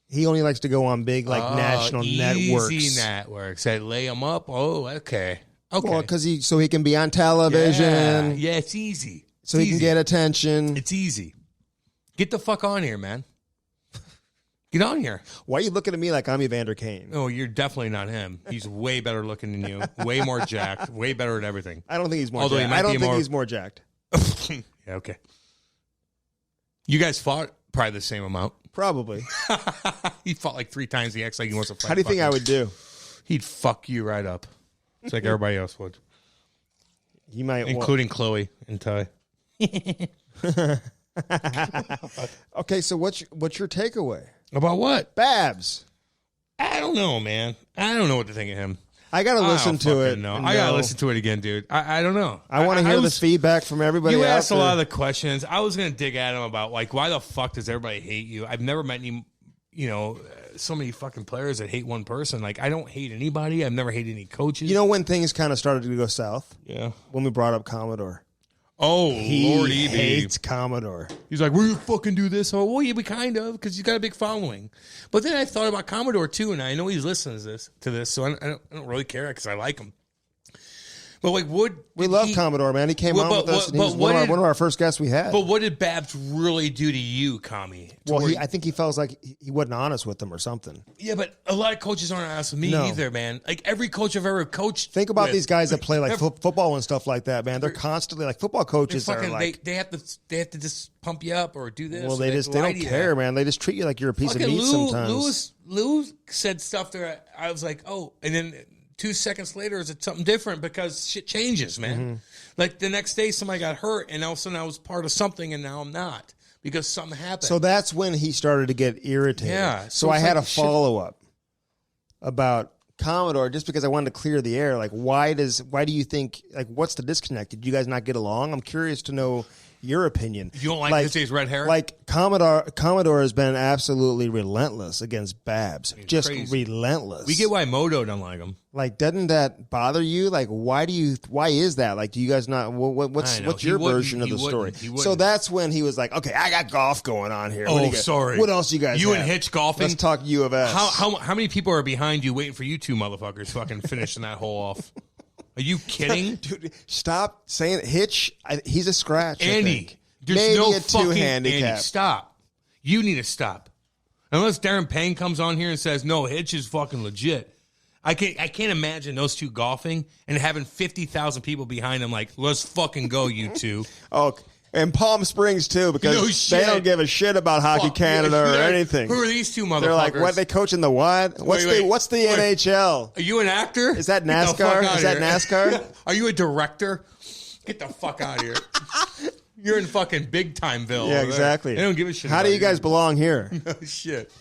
He only likes to go on big national networks. Easy networks. They lay him up. Oh, okay. Well, because he can be on television. Yeah, it's easy. So he can get attention. It's easy. Get the fuck on here, man. Get on here. Why are you looking at me like I'm Evander Kane? Oh, you're definitely not him. He's way better looking than you. Way more jacked. Way better at everything. I don't think he's more jacked. I don't think he's more jacked. Yeah, okay. You guys fought probably the same amount. Probably. He fought like 3 times. He acts like he wants to fight. How do you think I would do? He'd fuck you right up. It's like everybody else would. He might, including Chloe and Ty. Okay, so what's your takeaway? About what? Babs. I don't know, man. I don't know what to think of him. I got to listen to it. No. I got to listen to it again, dude. I don't know. I want to hear the feedback from everybody. You out asked there. a lot of the questions. I was going to dig at him about, like, why the fuck does everybody hate you? I've never met any, so many fucking players that hate one person. Like, I don't hate anybody. I've never hated any coaches. You know when things kind of started to go south? Yeah. When we brought up Commodore. Oh, he Lord, he hates Commodore. He's like, will you fucking do this? Oh, well, yeah, we kind of, because he's got a big following. But then I thought about Commodore, too, and I know he's listening to this, so I don't really care because I like him. But, like, we love Commodore, man. He came on with us. And he was one of our first guests we had. But what did Babs really do to you, Commie? Well, I think he felt like he wasn't honest with them or something. Yeah, but a lot of coaches aren't honest with me either, man. Like, every coach I've ever coached. Think about these guys that play like football and stuff like that, man. They're constantly like football coaches are like they have to just pump you up or do this. Well, they don't care, man. They just treat you like you're a piece of meat sometimes. Lou said stuff there. I was like, oh, and then 2 seconds later, is it something different because shit changes, man. Mm-hmm. Like the next day, somebody got hurt, and all of a sudden I was part of something, and now I'm not because something happened. So that's when he started to get irritated. Yeah. So I had a follow up about Commodore just because I wanted to clear the air. Like, why do you think? Like, what's the disconnect? Did you guys not get along? I'm curious to know your opinion. You don't like this guy's red hair? Like Commodore has been absolutely relentless against Babs. Just crazy. Relentless. We get why Modo don't like him. Like, doesn't that bother you? Like, why is that? Like, do you guys not? What's your version of the story? So that's when he was like, okay, I got golf going on here. Oh, sorry. What else you guys? You have? and Hitch golfing. Let's talk U of S. How many people are behind you waiting for you two motherfuckers fucking finishing that hole off? Are you kidding? Dude, stop saying it. Hitch, he's a scratch. Andy, there's maybe no a 2 handicap. Andy, stop. You need to stop. Unless Darren Payne comes on here and says, no, Hitch is fucking legit. I can't imagine those two golfing and having 50,000 people behind them like, let's fucking go, you two. Oh, and Palm Springs, too, because they don't give a shit about Hockey Canada or anything. Who are these two motherfuckers? They're like, what, they coaching the what? What's the NHL? Are you an actor? Is that NASCAR? Is that NASCAR? Are you a director? Get the fuck out of here. You're in fucking big timeville. Yeah, exactly. They don't give a shit. How do you guys belong here? No shit.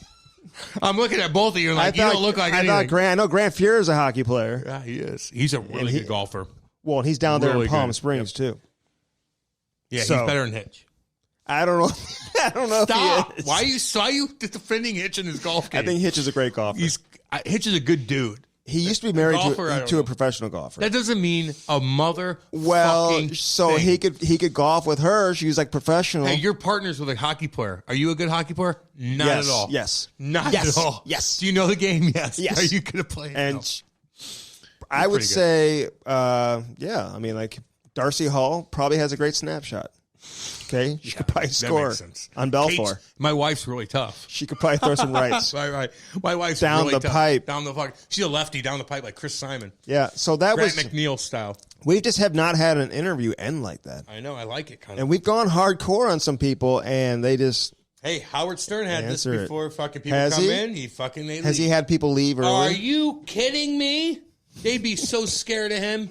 I'm looking at both of you like, you don't look like anything. I know Grant Fuhr is a hockey player. Yeah, he is. He's a really good golfer. Well, and he's down there in Palm Springs, too. Yeah, he's better than Hitch. I don't know. I don't know Stop. if he is. Why are you defending Hitch in his golf game? I think Hitch is a great golfer. Hitch is a good dude. He used to be married to a professional golfer. That doesn't mean a mother. So he could golf with her. She was like professional. Hey, you're partners with a hockey player. Are you a good hockey player? Not at all. Yes. Not at all. Yes. Do you know the game? Yes. Yes. Are you going to play? And no. I would say, yeah. I mean, like Darcy Hall probably has a great snapshot. Okay, she could probably score on Belfour. My wife's really tough. She could probably throw some rights. Right. My wife's down really the tough. pipe. Down the fuck. She's a lefty down the pipe like Chris Simon. Yeah, so that Grant was McNeil style. We just have not had an interview end like that. I know. I like it kind of. And we've gone hardcore on some people, and they just. Hey, Howard Stern had this before fucking people Has come he? in. Has he had people leave early? Are you kidding me? They'd be so scared of him.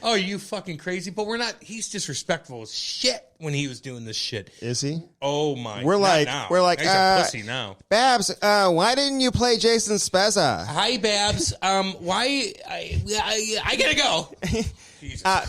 Oh, are you fucking crazy? But we're not. He's disrespectful as shit when he was doing this shit. Is he? Oh my! We're like, he's a pussy now. Babs, why didn't you play Jason Spezza? Hi, Babs. Why? I gotta go.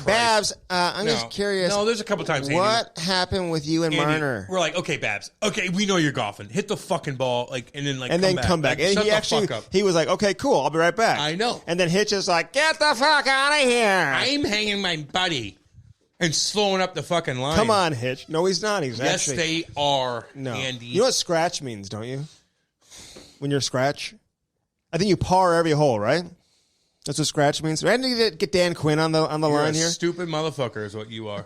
Babs, I'm just curious. No, there's a couple times. What happened with you and Marner? We're like, okay, Babs. Okay, we know you're golfing. Hit the fucking ball, and then come back. Like, and he was like, okay, cool, I'll be right back. I know. And then Hitch is like, get the fuck out of here. I'm hanging my buddy and slowing up the fucking line. Come on, Hitch. No, he's not. Yes, they are. No. Andy. You know what scratch means, don't you? when you're scratch? I think you par every hole, right? That's what scratch means. I need to get Dan Quinn on the line here. Stupid motherfucker is what you are.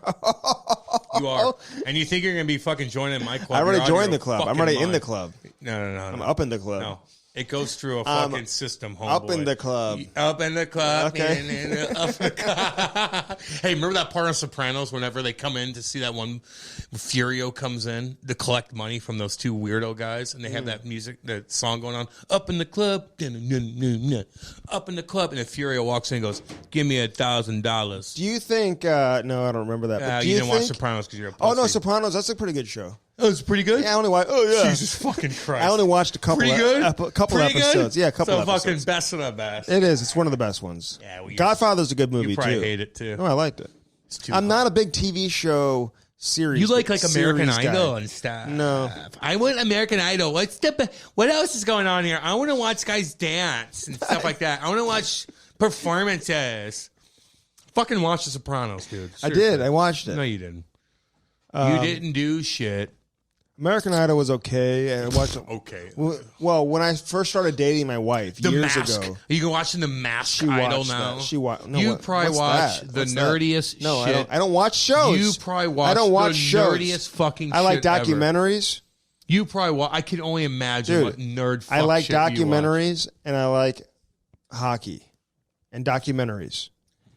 You are, and you think you're gonna be fucking joining my club? I already joined the club. I'm already in the club. No. I'm up in the club. No. It goes through a fucking system, homeboy. Up in the club. Up in the club. Okay. Up in the club. Hey, remember that part of Sopranos whenever they come in to see that one Furio comes in to collect money from those two weirdo guys, and they have that music, that song going on, up in the club, up in the club, and then Furio walks in and goes, give me $1,000. Do you think, no, I don't remember that. But do you you didn't watch Sopranos because you're a pussy. Oh, no, Sopranos, that's a pretty good show. Oh, it's pretty good? Yeah, I only watched, Jesus fucking Christ. I only watched a couple Pretty good? couple Pretty episodes. Good? Yeah, a couple episodes. Fucking best of the best. It is. It's one of the best ones. Yeah, well, Godfather's a good movie, you probably too. hate it, too. No, I liked it. I'm not a big TV show series. You like American guy. Idol and stuff. No. I want American Idol. What else is going on here? I want to watch guys dance and stuff like that. I want to watch performances. Fucking watch The Sopranos, dude. Seriously. I did. I watched it. No, you didn't. You didn't do shit. American Idol was okay. I watched it. Okay. Well, when I first started dating my wife years ago. You can watch The Mask She Idol watched now. that. No, you probably watch that? the What's nerdiest that? No, shit. I don't watch shows. You probably watch I don't watch the shows. nerdiest fucking I like shit ever. documentaries. You probably watch. I can only imagine what nerd fuck I like shit you watch. documentaries, and I like hockey and documentaries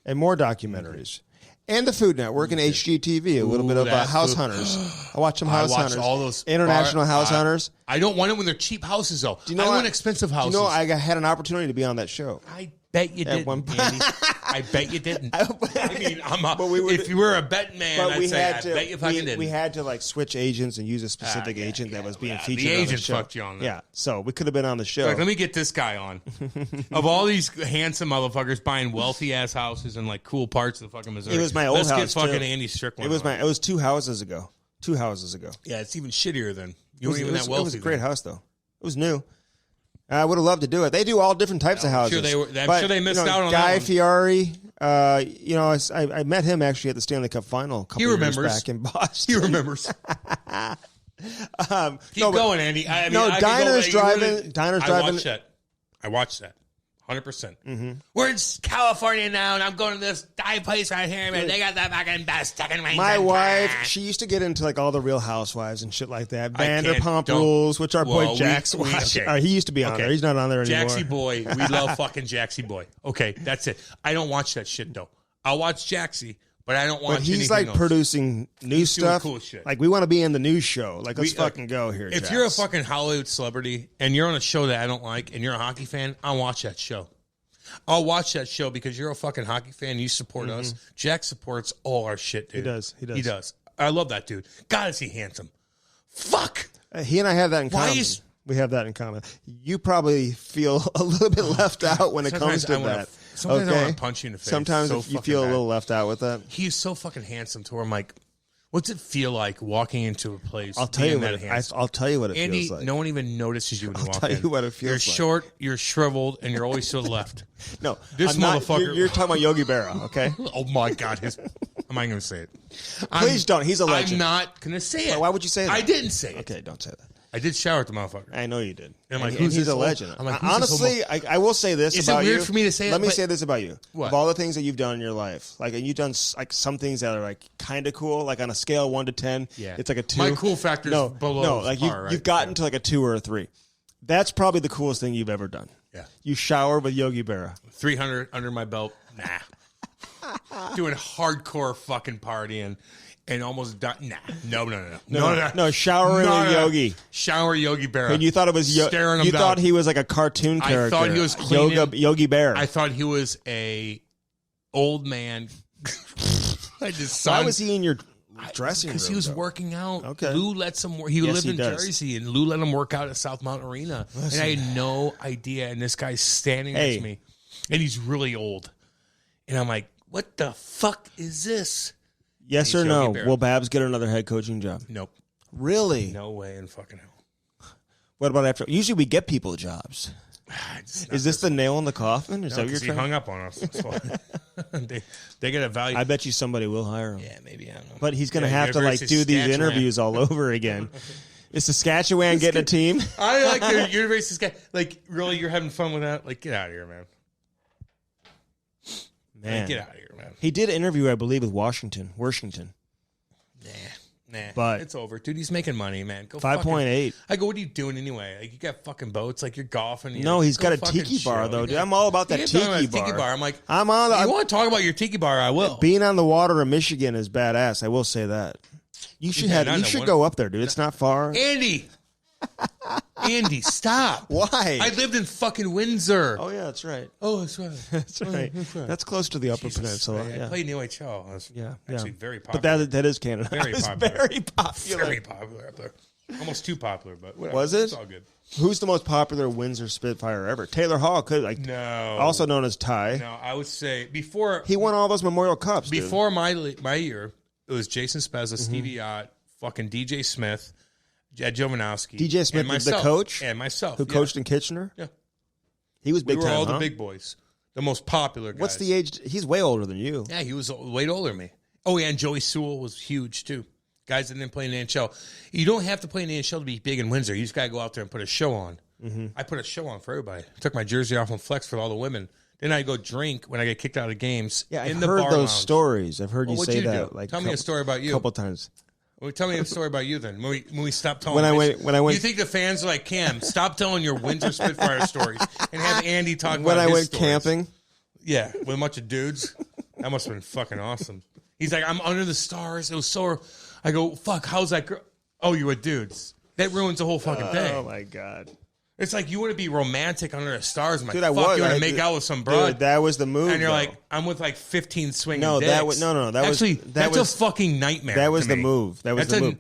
and more documentaries. And the Food Network and HGTV, a little bit of House Hunters. I watch them House Hunters. All those International House Hunters. I don't want it when they're cheap houses, though. Do you know I want expensive houses. Do you know I had an opportunity to be on that show? I bet you didn't, one Andy. I bet you didn't. I mean, if you were a betting man, I'd say, I bet you fucking didn't. We had to like switch agents and use a specific agent that was being featured the on the agent show. fucked you on that. Yeah, so we could have been on the show. Like, let me get this guy on. Of all these handsome motherfuckers buying wealthy ass houses in like cool parts of the fucking Missouri, it was my old house. Let's get fucking too. Andy Strick one. It was 2 houses ago. 2 houses ago. Yeah, it's even shittier than you weren't even that wealthy. It was a great house though. It was new. I would have loved to do it. They do all different types of houses. I'm sure they missed out on Guy that one. Fieri. I met him actually at the Stanley Cup final a couple years back in Boston. He remembers. Keep going, Andy. Diners Driving. I watched that. 100%. Mm-hmm. We're in California now, and I'm going to this dive place right here, man. They got that fucking best chicken wings. My wife, she used to get into like all the Real Housewives and shit like that. Vanderpump Rules, which our boy Jax watched. He used to be on there. He's not on there anymore. Jaxie boy. We love fucking Jaxie boy. Okay, that's it. I don't watch that shit, though. I'll watch Jaxie, but I don't watch anything else. But he's like producing new stuff. Cool shit. Like we want to be in the news show. Like let's fucking go here, If you're a fucking Hollywood celebrity and you're on a show that I don't like and you're a hockey fan, I'll watch that show. I'll watch that show because you're a fucking hockey fan. You support us. Jack supports all our shit, dude. He does. I love that dude. God, is he handsome. Fuck. He and I have that in common. We have that in common. You probably feel a little bit left out when it comes to that. Sometimes I want to punch you in the face. Sometimes you feel a little left out with that. He's so fucking handsome to where I'm like, what's it feel like walking into a place? I'll tell you what it Andy, feels like. No one even notices you when you walk in. I'll tell you what it feels like. You're short, you're shriveled, and you're always to the left. No, this motherfucker. You're talking about Yogi Berra, okay? Oh my God! I'm not going to say it. Please don't. He's a legend. I'm not going to say it. Why would you say that? I didn't say it. Okay, don't say that. I did shower at the motherfucker. I know you did. And I'm like, he's a legend. I'm like, honestly, I will say this about you. Is it weird for me to say that? Let me say this about you. What? Of all the things that you've done in your life, like, and you've done like some things that are like kind of cool, like on a scale of 1 to 10, it's like a 2. My cool factor is below. No, like you've gotten to like a 2 or a 3. That's probably the coolest thing you've ever done. Yeah. You shower with Yogi Berra. 300 under my belt. Nah. Doing hardcore fucking partying. And almost done. No. Showering with Yogi. Shower Yogi Berra. And you thought it was staring him you down. thought he was like a cartoon character. I thought he was cleaning, Yogi Berra. I thought he was a old man. Why was he in your dressing room? Because he was working out. Okay. Lou lets him work. He lived in Jersey, and Lou let him work out at South Mountain Arena. Listen. And I had no idea. And this guy's standing next to me, and he's really old. And I'm like, what the fuck is this? Yes or no? Will Babs get another head coaching job? Nope. Really? No way in fucking hell. What about after? Usually we get people jobs. Is this the nail in the coffin? Is that what you're trying? He hung up on us. That's why. they get a value. I bet you somebody will hire him. Yeah, maybe. I don't know. But he's going to have to like do these interviews all over again. Is Saskatchewan getting a team? I like the University of Saskatchewan. Like, really, you're having fun with that? Like, get out of here, man. Man, get out of here, man. He did an interview, I believe, with Washington. Nah, but it's over, dude. He's making money, man. Go 5.8. I go, what are you doing anyway? Like, you got fucking boats, like you're golfing. No, he's got a tiki bar though, dude. I'm all about that tiki bar. I'm like, I'm on. You want to talk about your tiki bar? I will. Being on the water in Michigan is badass. I will say that. You should go up there, dude. It's not far. Andy, stop. Why? I lived in fucking Windsor. Oh yeah, that's right. Oh, that's right. That's right. That's close to the Upper Peninsula. I played in the OHL. I was actually very popular. But that is Canada. Very popular. Very popular. Very popular up there. Almost too popular, but whatever. Was it? It's all good. Who's the most popular Windsor Spitfire ever? Taylor Hall, no, also known as Ty. No, I would say before he won all those Memorial Cups. Before my year, it was Jason Spezza, Stevie Ott, fucking DJ Smith, Jed Jovanowski. DJ Smith, the coach, and myself, who coached in Kitchener. Yeah, he was big time. We were all the big boys, the most popular guys. What's the age? He's way older than you. Yeah, he was way older than me. Oh yeah, and Joey Sewell was huge too. Guys that didn't play in the NHL. You don't have to play in the NHL to be big in Windsor. You just got to go out there and put a show on. Mm-hmm. I put a show on for everybody. I took my jersey off and flexed for all the women. Then I go drink when I get kicked out of games. Yeah, I've heard those stories. I've heard you say that. Like, tell me a story about you. A couple times. Well, tell me a story about you then. When we stop telling. When I went, you think the fans are like, Cam, stop telling your Windsor Spitfire stories and have Andy talk about when I his went stories. camping. Yeah, with a bunch of dudes. That must have been fucking awesome. He's like, I'm under the stars. It was so. I go, fuck. How's that girl? Oh, you were dudes. That ruins the whole fucking thing. Oh my god. It's like you want to be romantic under the stars. I'm like, dude, fuck, you want to make out with some broad. Dude, that was the move. And you're like, I'm with like 15 swinging dicks. That was a fucking nightmare. That was the move. That was the move.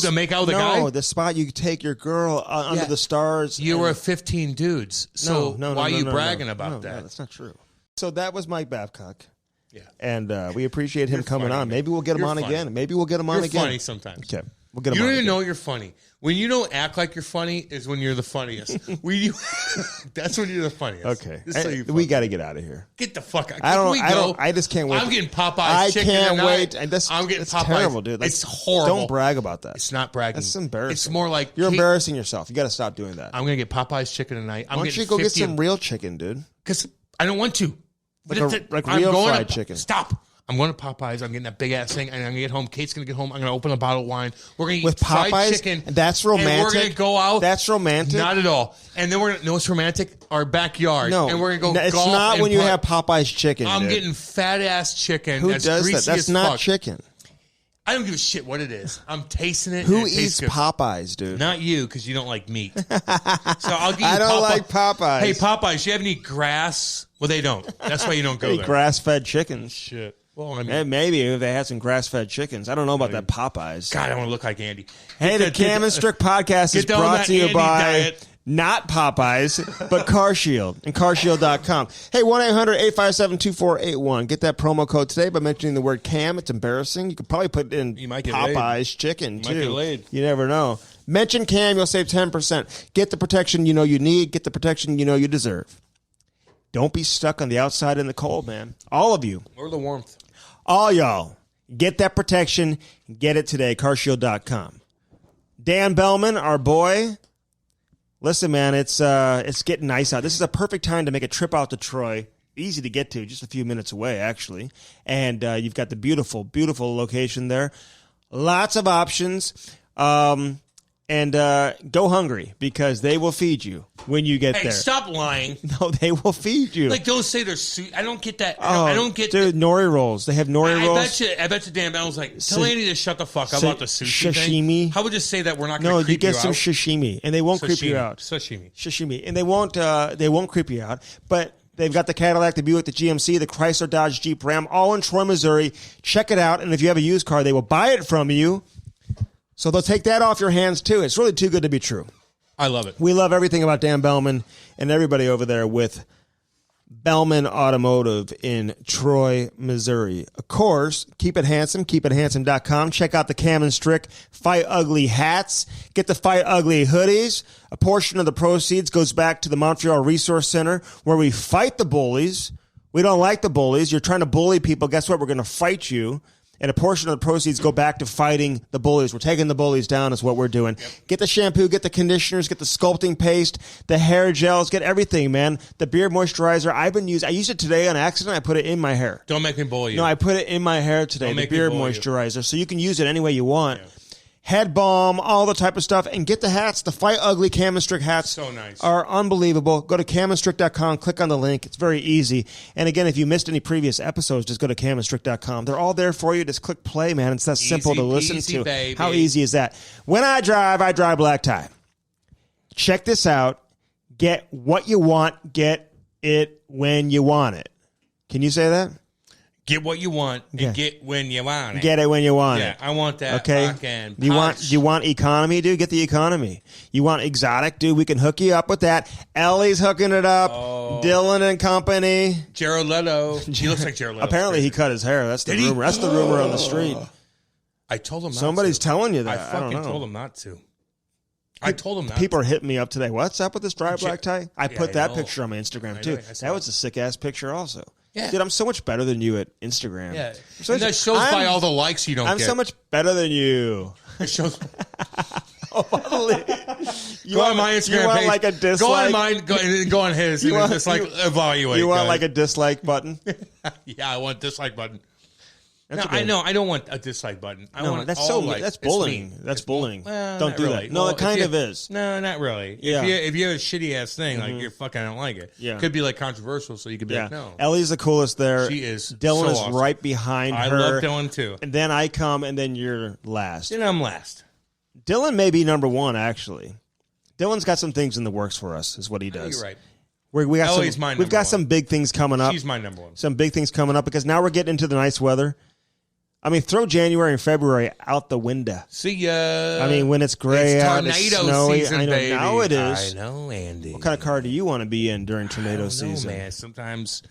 To make out with a guy? No, the spot you take your girl under the stars. You were 15 dudes. So why are you bragging about that? No, that's not true. So that was Mike Babcock. Yeah. And we appreciate him coming on. Maybe we'll get him on again. Maybe we'll get him on again. You're funny sometimes. Okay. We'll get him on. You don't even know you're funny. When you don't act like you're funny is when you're the funniest. That's when you're the funniest. Okay. We got to get out of here. Get the fuck out. I just can't wait. I'm getting Popeye's chicken tonight. I can't wait. I'm getting That's Popeye's. terrible, dude. It's horrible. Don't brag about that. It's not bragging. That's embarrassing. It's more like you're embarrassing yourself. You got to stop doing that. I'm going to get Popeye's chicken tonight. Why don't you go get some real chicken, dude? Because I don't want to. Like real fried chicken. Stop. I'm going to Popeyes. I'm getting that big ass thing, and I'm going to get home. Kate's going to get home. I'm going to open a bottle of wine. We're going to eat with Popeyes, fried chicken. That's romantic. And we're going to go out. That's romantic. Not at all. And then we're going to know it's romantic. Our backyard. No, and we're going to go. It's golf not and when you have Popeyes chicken. I'm getting fat ass chicken. Who that's does greasy that? That's not fuck. chicken. I don't give a shit what it is. I'm tasting it. Who eats Popeyes, dude? Not you, because you don't like meat. So I'll give you. I don't like Popeyes. Hey, Popeyes, you have any grass? Well, they don't. That's why you don't go there. Grass-fed chickens. Shit. Well, I mean, maybe if they had some grass-fed chickens. I don't know about that Popeyes. God, I want to look like Andy. Hey, the Cam and Strick Podcast is brought to you by not Popeyes, but CarShield and CarShield.com. Hey, 1-800-857-2481. Get that promo code today by mentioning the word Cam. It's embarrassing. You could probably put in Popeyes chicken, too. You might get laid. You never know. Mention Cam, you'll save 10%. Get the protection you know you need. Get the protection you know you deserve. Don't be stuck on the outside in the cold, man. All of you. Or the warmth. All y'all. Get that protection. Get it today. CarShield.com. Dan Bellman, our boy. Listen, man, it's getting nice out. This is a perfect time to make a trip out to Troy. Easy to get to, just a few minutes away, actually. And you've got the beautiful, beautiful location there. Lots of options. And go hungry, because they will feed you when you get there. Stop lying. No, they will feed you. Like, don't say they're I don't get that. I don't get dude, nori rolls. They have nori rolls. I bet you Dan Bell's like, tell Andy to shut the fuck up about the sushi sashimi thing. How would you say that we're not going to creep you out? No, you get some sashimi, and they won't creep you out. Sashimi. And they won't creep you out. But they've got the Cadillac, the Buick, the GMC, the Chrysler, Dodge, Jeep, Ram, all in Troy, Missouri. Check it out, and if you have a used car, they will buy it from you. So they'll take that off your hands, too. It's really too good to be true. I love it. We love everything about Dan Bellman and everybody over there with Bellman Automotive in Troy, Missouri. Of course, keep it handsome, keepithandsome.com. Check out the Cam and Strick Fight Ugly hats. Get the Fight Ugly hoodies. A portion of the proceeds goes back to the Montreal Resource Center, where we fight the bullies. We don't like the bullies. You're trying to bully people. Guess what? We're going to fight you. and a portion of the proceeds go back to fighting the bullies. We're taking the bullies down is what we're doing. Yep. Get the shampoo, get the conditioners, get the sculpting paste, the hair gels, get everything, man. The beard moisturizer I used it today on accident. I put it in my hair. Don't make me bully you. No, I put it in my hair today, the beard moisturizer. So you can use it any way you want. Yeah. Head balm, all the type of stuff, and get the hats. The Fight Ugly Cam and Strick hats are unbelievable. Go to camandstrick.com, click on the link. It's very easy. And again, if you missed any previous episodes, just go to camandstrick.com. They're all there for you. Just click play, man. It's that simple to listen to. Baby. How easy is that? When I drive black tie. Check this out. Get what you want. Get it when you want it. Can you say that? Get what you want and get when you want it. Get it when you want it. Yeah, I want that fucking You want economy, dude? Get the economy. You want exotic, dude? We can hook you up with that. Ellie's hooking it up. Oh. Dylan and company. Jared Leto. He looks like Jared Leto. Apparently he cut his hair. That's the rumor. That's the rumor on the street. I told him not Somebody's to. telling you that. I fucking told him not to. I told him not People to. are hitting me up today. What's up with this dry black tie? I put that picture on my Instagram, too. That was a sick-ass picture also. Yeah. Dude, I'm so much better than you at Instagram. Yeah. And that shows by all the likes you don't get. I'm so much better than you. It shows. Go on my Instagram you want page. Like a dislike? Go on mine. Go on his. You want, just like evaluate. You want like a dislike button? Yeah, I want a dislike button. No, I know. I don't want a dislike button. I want that's all like. That's bullying. That's bullying. Well, don't do really. that. No, it kind of is. No, not really. Yeah. If you have a shitty ass thing, like you're fucking, I don't like it. Yeah. Could be like controversial, so you could be like, no. Ellie's the coolest there. She is. Dylan so is awesome. right behind her. I love Dylan too. And then I come, and then you're last. Then I'm last. Dylan may be number one, actually. Dylan's got some things in the works for us, is what he does. You're right. We've got some big things coming up. She's my number one. Some big things coming up because now we're getting into the nice weather. I mean, throw January and February out the window. See ya. I mean, when it's gray out, it's snowy. Season, I know baby. now it is. I know, Andy. What kind of car do you want to be in during tornado season? Man. Sometimes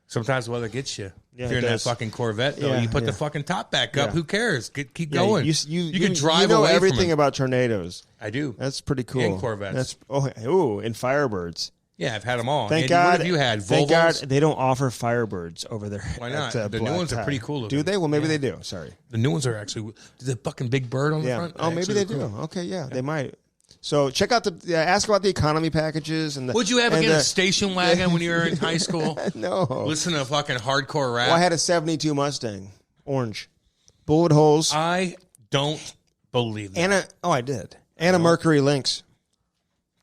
the weather gets you. Yeah, if you're in that fucking Corvette, though, you put the fucking top back up. Who cares? Keep going. You can drive away from everything about tornadoes. I do. That's pretty cool. And Corvettes. And Firebirds. Yeah, I've had them all. Thank Andy, God. What have you had? Volvos? Thank God they don't offer Firebirds over there. Why not? The new ones are pretty cool looking. Do they? Well, maybe they do. Sorry. The new ones are actually the fucking big bird on the front. Oh, maybe they do. Okay, they might. So check out ask about the economy packages and the. Would you ever get a station wagon when you were in high school? No. Listen to fucking hardcore rap. Well, I had a '72 Mustang, orange, bullet holes. I don't believe that. I did. And a Mercury Lynx.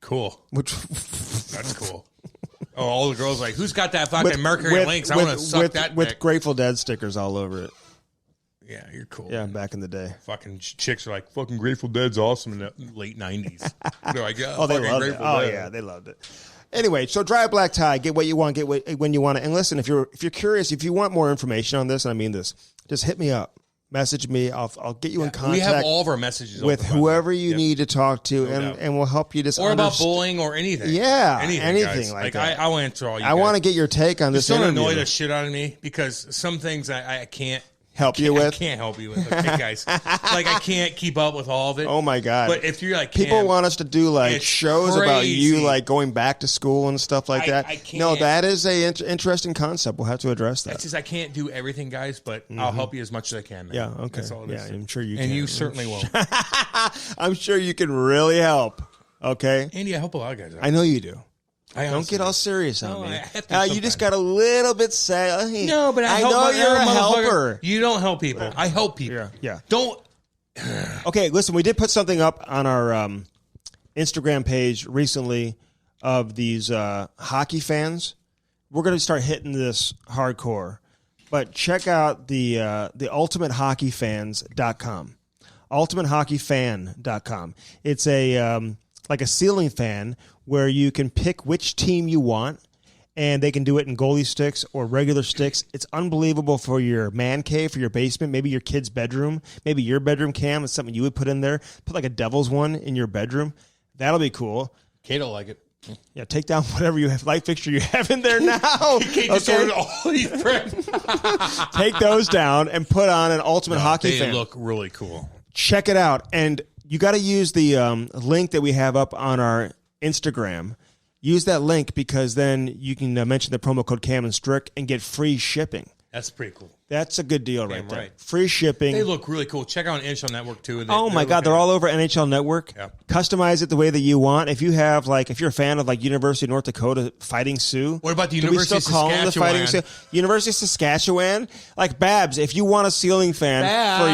Cool. That's cool. Oh, all the girls like, who's got that fucking Mercury Lynx? I want to suck that with dick. Grateful Dead stickers all over it. Yeah, you're cool. Yeah, back in the day. Fucking chicks are like, fucking Grateful Dead's awesome in the late 90s. They're like, yeah, they loved it. Oh, yeah, they loved it. Anyway, so dry black tie, get what you want, when you want it. And listen, if you're curious, if you want more information on this, and I mean this, just hit me up. Message me. I'll get you in contact. We have all of our messages with whoever you need to talk to, and we'll help you just about bullying or anything. Yeah, anything like that. I will answer all you. I want to get your take on this. Don't annoy the shit out of me because some things I can't help you with. I can't help you with, okay, guys. Like I can't keep up with all of it. Oh my God! But if you're like, people want us to do like shows about you, like going back to school and stuff like that. I can't. No, that is a interesting concept. We'll have to address that. It's just I can't do everything, guys, but I'll help you as much as I can. Man. Yeah, okay. That's all it is. I'm sure you can. And you certainly will. I'm sure you can really help. Okay, Andy, I help a lot of guys out. I know you do. Don't get all serious on me. You just got a little bit sad. No, but I know you're a helper. You don't help people. I help people. Yeah. Don't. Okay, listen, we did put something up on our Instagram page recently of these hockey fans. We're going to start hitting this hardcore. But check out the ultimatehockeyfans.com. ultimatehockeyfan.com. It's a like a ceiling fan where you can pick which team you want, and they can do it in goalie sticks or regular sticks. It's unbelievable for your man cave, for your basement, maybe your kid's bedroom, maybe your bedroom, Cam. It's something you would put in there. Put like a Devil's one in your bedroom. That'll be cool. Kate will like it. Yeah, take down whatever light fixture you have in there now. Okay? All these Take those down and put on an Ultimate Hockey Fan. They look really cool. Check it out. And you got to use the link that we have up on our Instagram. Use that link because then you can mention the promo code Cam and Strick and get free shipping. That's pretty cool. That's a good deal right Damn there. right. Free shipping. They look really cool. Check out NHL Network too. Oh my God, they're all over NHL Network. Yeah. Customize it the way that you want. If you have if you're a fan of University of North Dakota Fighting Sioux. What about the do University we still call them the Fighting Sioux? University of Saskatchewan. Babs, if you want a ceiling fan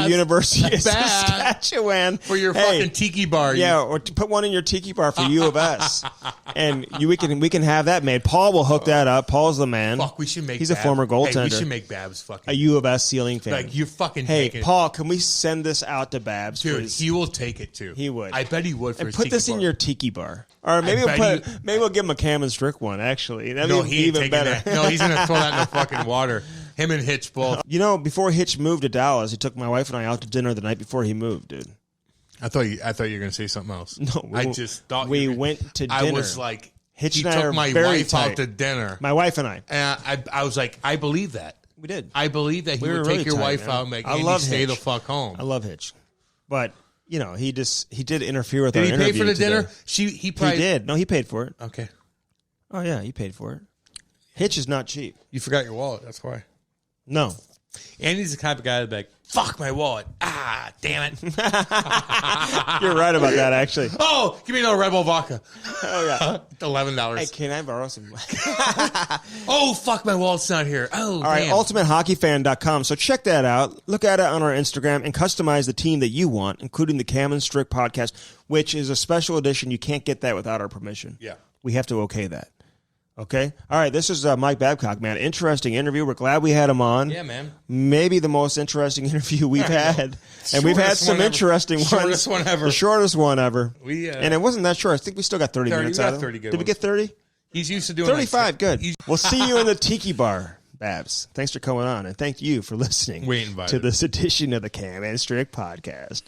for University of Saskatchewan. For your fucking tiki bar. Yeah, or to put one in your tiki bar for U of S. And we can have that made. Paul will hook that up. Paul's the man. Fuck, we should make He's Babs. a former goaltender. Hey, we should make Babs fucking. A U of S ceiling fan. You're fucking Hey, making Paul, can we send this out to Babs? Dude, he will take it too. He would. I bet he would. For And his put tiki this bar. in your tiki bar. Or maybe we'll give him a Cam and Strick one, actually. That'd No, be he ain't even taking better. that. No, he's gonna throw that in the fucking water. Him and Hitch both. Before Hitch moved to Dallas, he took my wife and I out to dinner the night before he moved, dude. I thought you were gonna say something else. No, I just thought we went to dinner. I was like, Hitch he and I took are my very wife tight. out to dinner. My wife and I. And I was like, I believe that. We did. I believe that he We were would really take your tight, wife man. out and make I Andy love stay Hitch. the fuck home. I love Hitch. But, he did interfere with our Did he interview pay for the today. dinner? He probably He did. No, he paid for it. Okay. Oh, yeah, he paid for it. Hitch is not cheap. You forgot your wallet. That's why. No. Andy's the type of guy that'd be like, fuck my wallet. Ah, damn it. You're right about that, actually. Oh, give me another Red Bull vodka. Oh, yeah. $11. Hey, can I borrow some? Oh, fuck, my wallet's not here. Oh, All right, damn. ultimatehockeyfan.com. So check that out. Look at it on our Instagram and customize the team that you want, including the Cam and Strick podcast, which is a special edition. You can't get that without our permission. Yeah. We have to okay that. Okay? All right, this is Mike Babcock, man. Interesting interview. We're glad we had him on. Yeah, man. Maybe the most interesting interview we've had. And we've had some interesting ones. Shortest one ever. The shortest one ever. And it wasn't that short. I think we still got 30 minutes we got out of it. 30 good Did we ones. get 30? He's used to doing 35, good. We'll see you in the Tiki Bar, Babs. Thanks for coming on, and thank you for listening We invited. to this edition of the Cam and Strick Podcast.